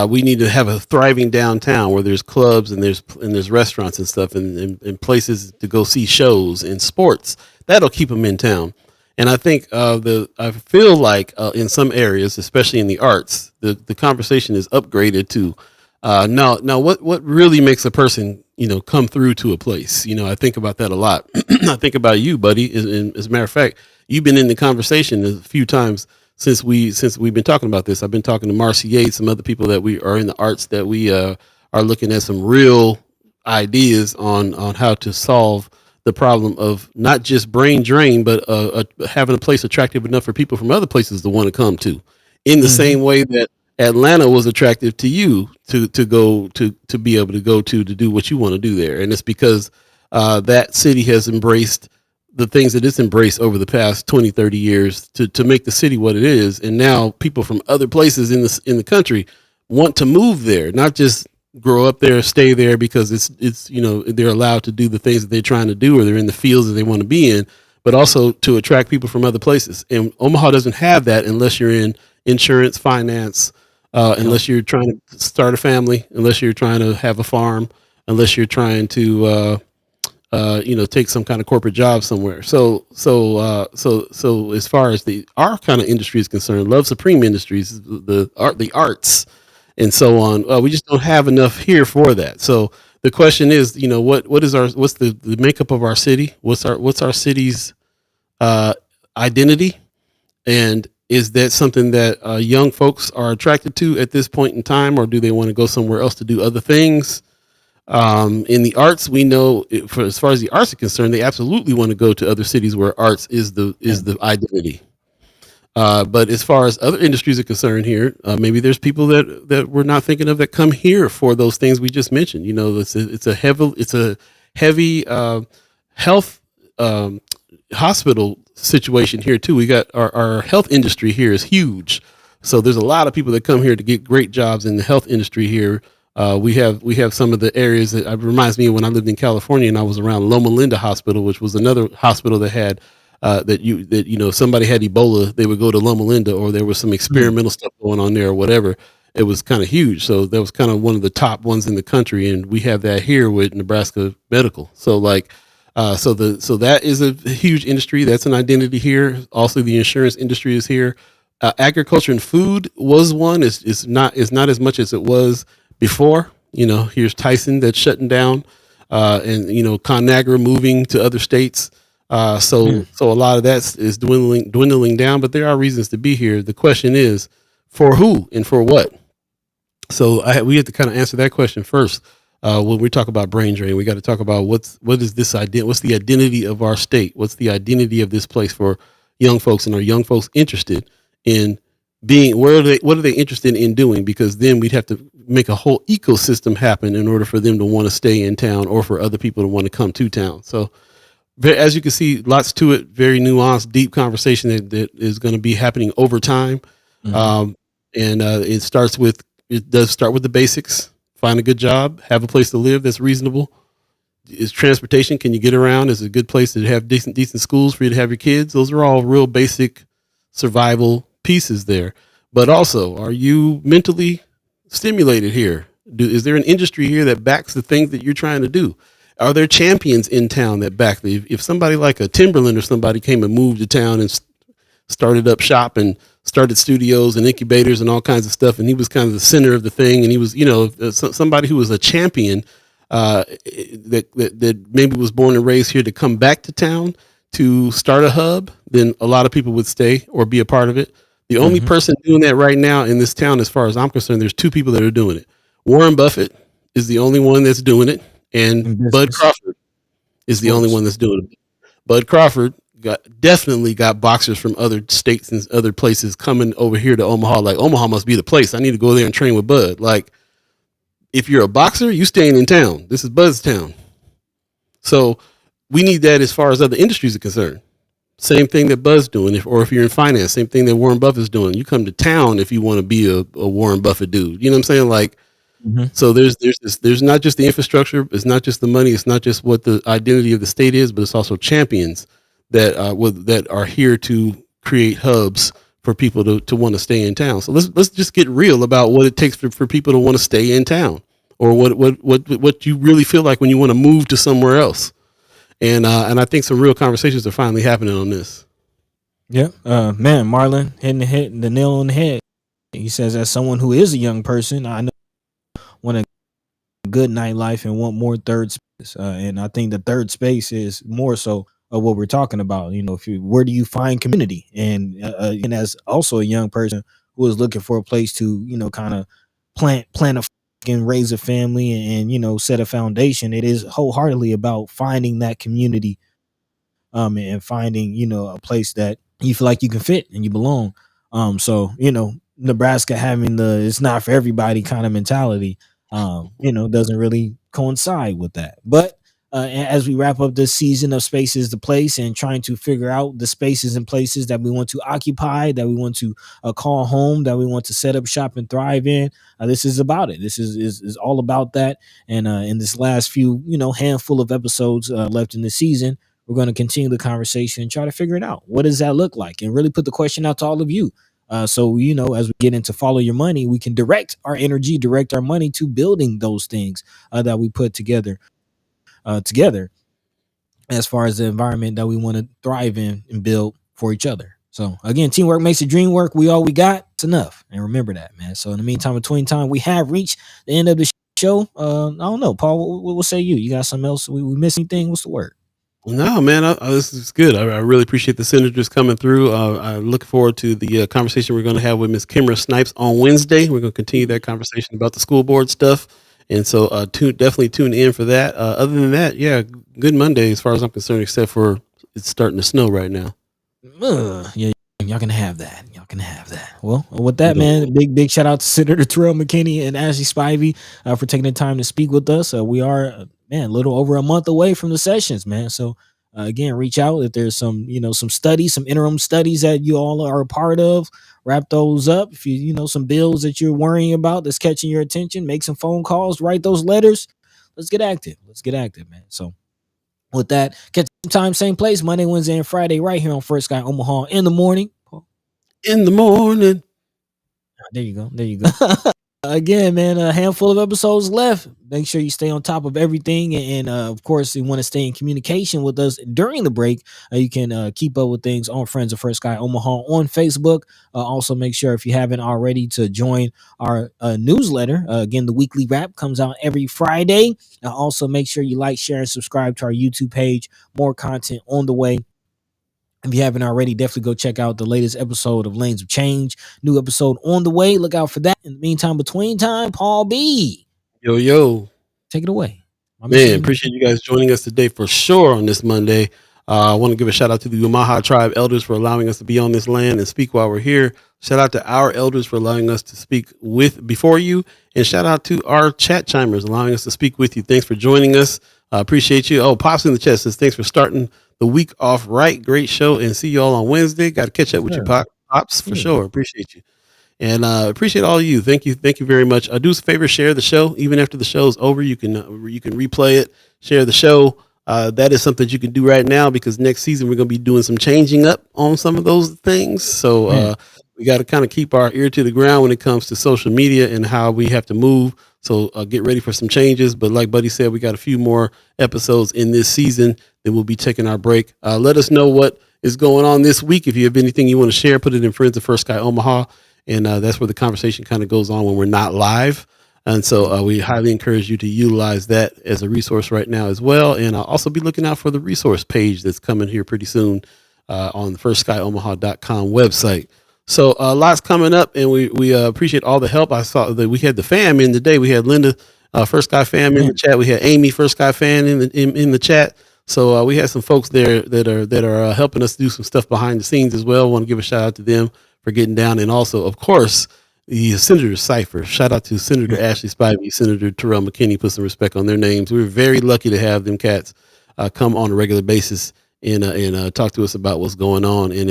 we need to have a thriving downtown where there's clubs and there's restaurants and stuff, and places to go see shows and sports. That'll keep them in town. And I think I feel like in some areas, especially in the arts, the conversation is upgraded to now what really makes a person come through to a place. I think about that a lot. I think about you, buddy. As a matter of fact, you've been in the conversation a few times since we've been talking about this. I've been talking to Marcy Yates, some other people that we are in the arts, that we are looking at some real ideas on how to solve the problem of not just brain drain, but having a place attractive enough for people from other places to want to come to, in the same way that Atlanta was attractive to you to go to be able to go to do what you want to do there. And it's because that city has embraced the things that it's embraced over the past 20, 30 years to make the city what it is. And now people from other places in the country want to move there, not just grow up there, stay there because it's they're allowed to do the things that they're trying to do, or they're in the fields that they want to be in, but also to attract people from other places. And Omaha doesn't have that unless you're in insurance, finance, unless you're trying to start a family, unless you're trying to have a farm, unless you're trying to take some kind of corporate job somewhere. So as far as our kind of industry is concerned, Love Supreme Industries, the arts, and so on, we just don't have enough here for that. So the question is, what's the makeup of our city? What's our city's identity? And is that something that young folks are attracted to at this point in time, or do they want to go somewhere else to do other things? In the arts, we know as far as the arts are concerned, they absolutely want to go to other cities where arts is the identity. But as far as other industries are concerned here, maybe there's people that we're not thinking of that come here for those things we just mentioned. It's a heavy health hospital situation here too. We got our health industry here is huge. So there's a lot of people that come here to get great jobs in the health industry here. We have some of the areas that reminds me of when I lived in California and I was around Loma Linda Hospital, which was another hospital that had somebody had Ebola, they would go to Loma Linda, or there was some experimental stuff going on there or whatever. It was kind of huge. So that was kind of one of the top ones in the country. And we have that here with Nebraska Medical. So so that is a huge industry. That's an identity here. Also, the insurance industry is here. Agriculture and food was one. It's not as much as it was before. Here's Tyson that's shutting down, and ConAgra moving to other states. So a lot of that is dwindling down, but there are reasons to be here. The question is, for who and for what? So we have to kind of answer that question first. When we talk about brain drain, we got to talk about what is this idea? What's the identity of our state? What's the identity of this place for young folks, and are young folks interested in being? What are they interested in doing? Because then we'd have to make a whole ecosystem happen in order for them to want to stay in town, or for other people to want to come to town. So, as you can see, lots to it. Very nuanced, deep conversation that is going to be happening over time. And it does start with the basics. Find a good job, have a place to live that's reasonable. Is transportation? Can you get around? Is it a good place to have decent schools for you to have your kids? Those are all real basic survival pieces there. But also, are you mentally stimulated here? Is there an industry here that backs the things that you're trying to do? Are there champions in town that back? If somebody like a Timberland or somebody came and moved to town and started up shop and started studios and incubators and all kinds of stuff, and he was kind of the center of the thing, and he was, somebody who was a champion that maybe was born and raised here to come back to town to start a hub, then a lot of people would stay or be a part of it. The only person doing that right now in this town, as far as I'm concerned, there's two people that are doing it. Warren Buffett is the only one that's doing it, and Bud Crawford is the only one that's doing it. Bud Crawford definitely got boxers from other states and other places coming over here to Omaha. Like, Omaha must be the place. I need to go there and train with Bud. Like, if you're a boxer, you staying in town. This is Bud's town. So we need that as far as other industries are concerned. Same thing that Bud's doing, or if you're in finance, same thing that Warren Buffett's doing. You come to town if you want to be a Warren Buffett dude. You know what I'm saying? Like, so there's not just the infrastructure, it's not just the money, it's not just what the identity of the state is, but it's also champions that are here to create hubs for people to want to stay in town. So let's just get real about what it takes for people to want to stay in town, or what you really feel like when you want to move to somewhere else. And I think some real conversations are finally happening on this. Yeah, man, Marlon hitting the nail on the head. He says, as someone who is a young person, I know want a good nightlife and want more third space. And I think the third space is more so of what we're talking about. Where do you find community? And as also a young person who is looking for a place to, kind of plant a and raise a family and set a foundation, it is wholeheartedly about finding that community and finding a place that you feel like you can fit and you belong. So Nebraska having the it's not for everybody kind of mentality doesn't really coincide with that. But as we wrap up this season of Spaces the Place and trying to figure out the spaces and places that we want to occupy, that we want to call home, that we want to set up shop and thrive in, this is about it. This is all about that. And in this last few, handful of episodes left in the season, we're going to continue the conversation and try to figure it out. What does that look like? And really put the question out to all of you. So, as we get into Follow Your Money, we can direct our energy, direct our money to building those things that we put together as far as the environment that we want to thrive in and build for each other. So again, teamwork makes the dream work. We all we got. It's enough. And remember that, man. So in the meantime, between time, we have reached the end of the show. I don't know, Paul, what say you? You got something else? We miss anything? What's the word? No, man, this is good. I really appreciate the senators coming through. I look forward to the conversation we're going to have with Ms. Kimra Snipes on Wednesday. We're going to continue that conversation about the school board stuff. And so definitely tune in for that. Other than that, yeah, good Monday as far as I'm concerned, except for it's starting to snow right now. Yeah, y'all can have that. Y'all can have that. Well, with that, man, big shout out to Senator Terrell, McKinney, and Ashlei Spivey for taking the time to speak with us. We are, a little over a month away from the sessions, man. So again, reach out if there's some, some studies, some interim studies that you all are a part of. Wrap those up. If you, some bills that you're worrying about that's catching your attention, make some phone calls, write those letters. Let's get active. Man. So with that, catch some time, same place, Monday, Wednesday, and Friday, right here on First Sky Omaha in the morning. In the morning. There you go. Again, man, a handful of episodes left. Make sure you stay on top of everything. And of course, you want to stay in communication with us during the break. You can keep up with things on Friends of First Sky Omaha on Facebook. Also, make sure if you haven't already to join our newsletter. Again, the weekly wrap comes out every Friday. Also, make sure you like, share, and subscribe to our YouTube page. More content on the way. If you haven't already, definitely go check out the latest episode of Lanes of Change. New episode on the way. Look out for that. In the meantime, between time, Paul B. Yo. Take it away. Man, appreciate you guys joining us today for sure on this Monday. I want to give a shout out to the Omaha Tribe elders for allowing us to be on this land and speak while we're here. Shout out to our elders for allowing us to speak before you. And shout out to our chat chimers allowing us to speak with you. Thanks for joining us. I appreciate you. Oh, Pops in the chat says thanks for starting the week off right. Great show, and see you all on Wednesday. Got to catch up with you, Pops, for sure. Appreciate you. And appreciate all of you. Thank you very much. Do us a favor, share the show. Even after the show's over, you can replay it, share the show. That is something you can do right now because next season we're going to be doing some changing up on some of those things. So we got to kind of keep our ear to the ground when it comes to social media and how we have to move. So get ready for some changes. But like Buddy said, we got a few more episodes in this season. Then we'll be taking our break. Let us know what is going on this week. If you have anything you want to share, put it in Friends of First Sky Omaha. And that's where the conversation kind of goes on when we're not live. And so we highly encourage you to utilize that as a resource right now as well. And I'll also be looking out for the resource page that's coming here pretty soon on the firstskyOmaha.com website. So lots coming up, and we appreciate all the help. I saw that we had the fam in today. We had Linda, First Sky fam in the chat. We had Amy, First Sky fan in the chat. So we had some folks there that are helping us do some stuff behind the scenes as well. I want to give a shout out to them for getting down. And also, of course, the Senator Cypher. Shout out to Senator Ashlei Spivey, Senator Terrell, McKinney. Put some respect on their names. We were very lucky to have them cats come on a regular basis and talk to us about what's going on. And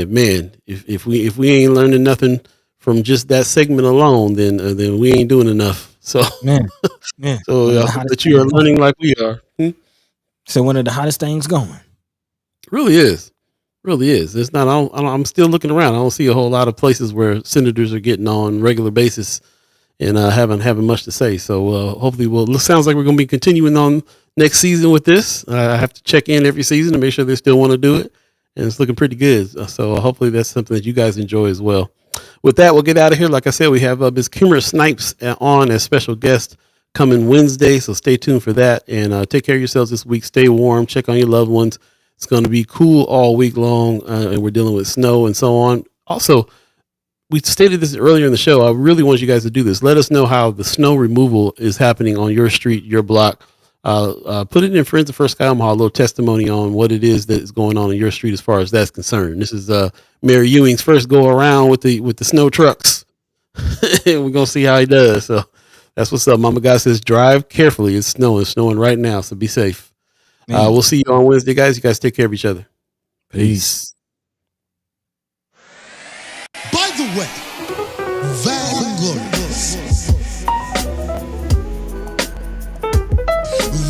if we ain't learning nothing from just that segment alone, then we ain't doing enough. So so I hope that you are learning like we are. So one of the hottest things going. Really is. It's not. I'm still looking around. I don't see a whole lot of places where senators are getting on regular basis and having much to say. So hopefully, sounds like we're going to be continuing on next season with this. I have to check in every season to make sure they still want to do it, and it's looking pretty good. So hopefully, that's something that you guys enjoy as well. With that, we'll get out of here. Like I said, we have Ms. Kimmer Snipes on as special guest coming Wednesday. So stay tuned for that, and take care of yourselves this week. Stay warm. Check on your loved ones. It's going to be cool all week long, and we're dealing with snow and so on. Also, we stated this earlier in the show. I really want you guys to do this. Let us know how the snow removal is happening on your street, your block. Put it in Friends of First Sky Omaha, a little testimony on what it is that is going on in your street as far as that's concerned. This is Mayor Ewing's first go around with the snow trucks, and we're gonna see how he does. So that's what's up. Mama Guy says drive carefully. It's snowing right now, so be safe. We'll see you on Wednesday, guys. You guys take care of each other. Peace. By the way, Vainglorious.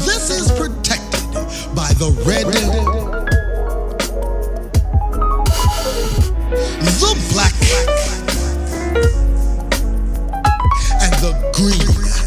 This is protected by the red, the black, and the green.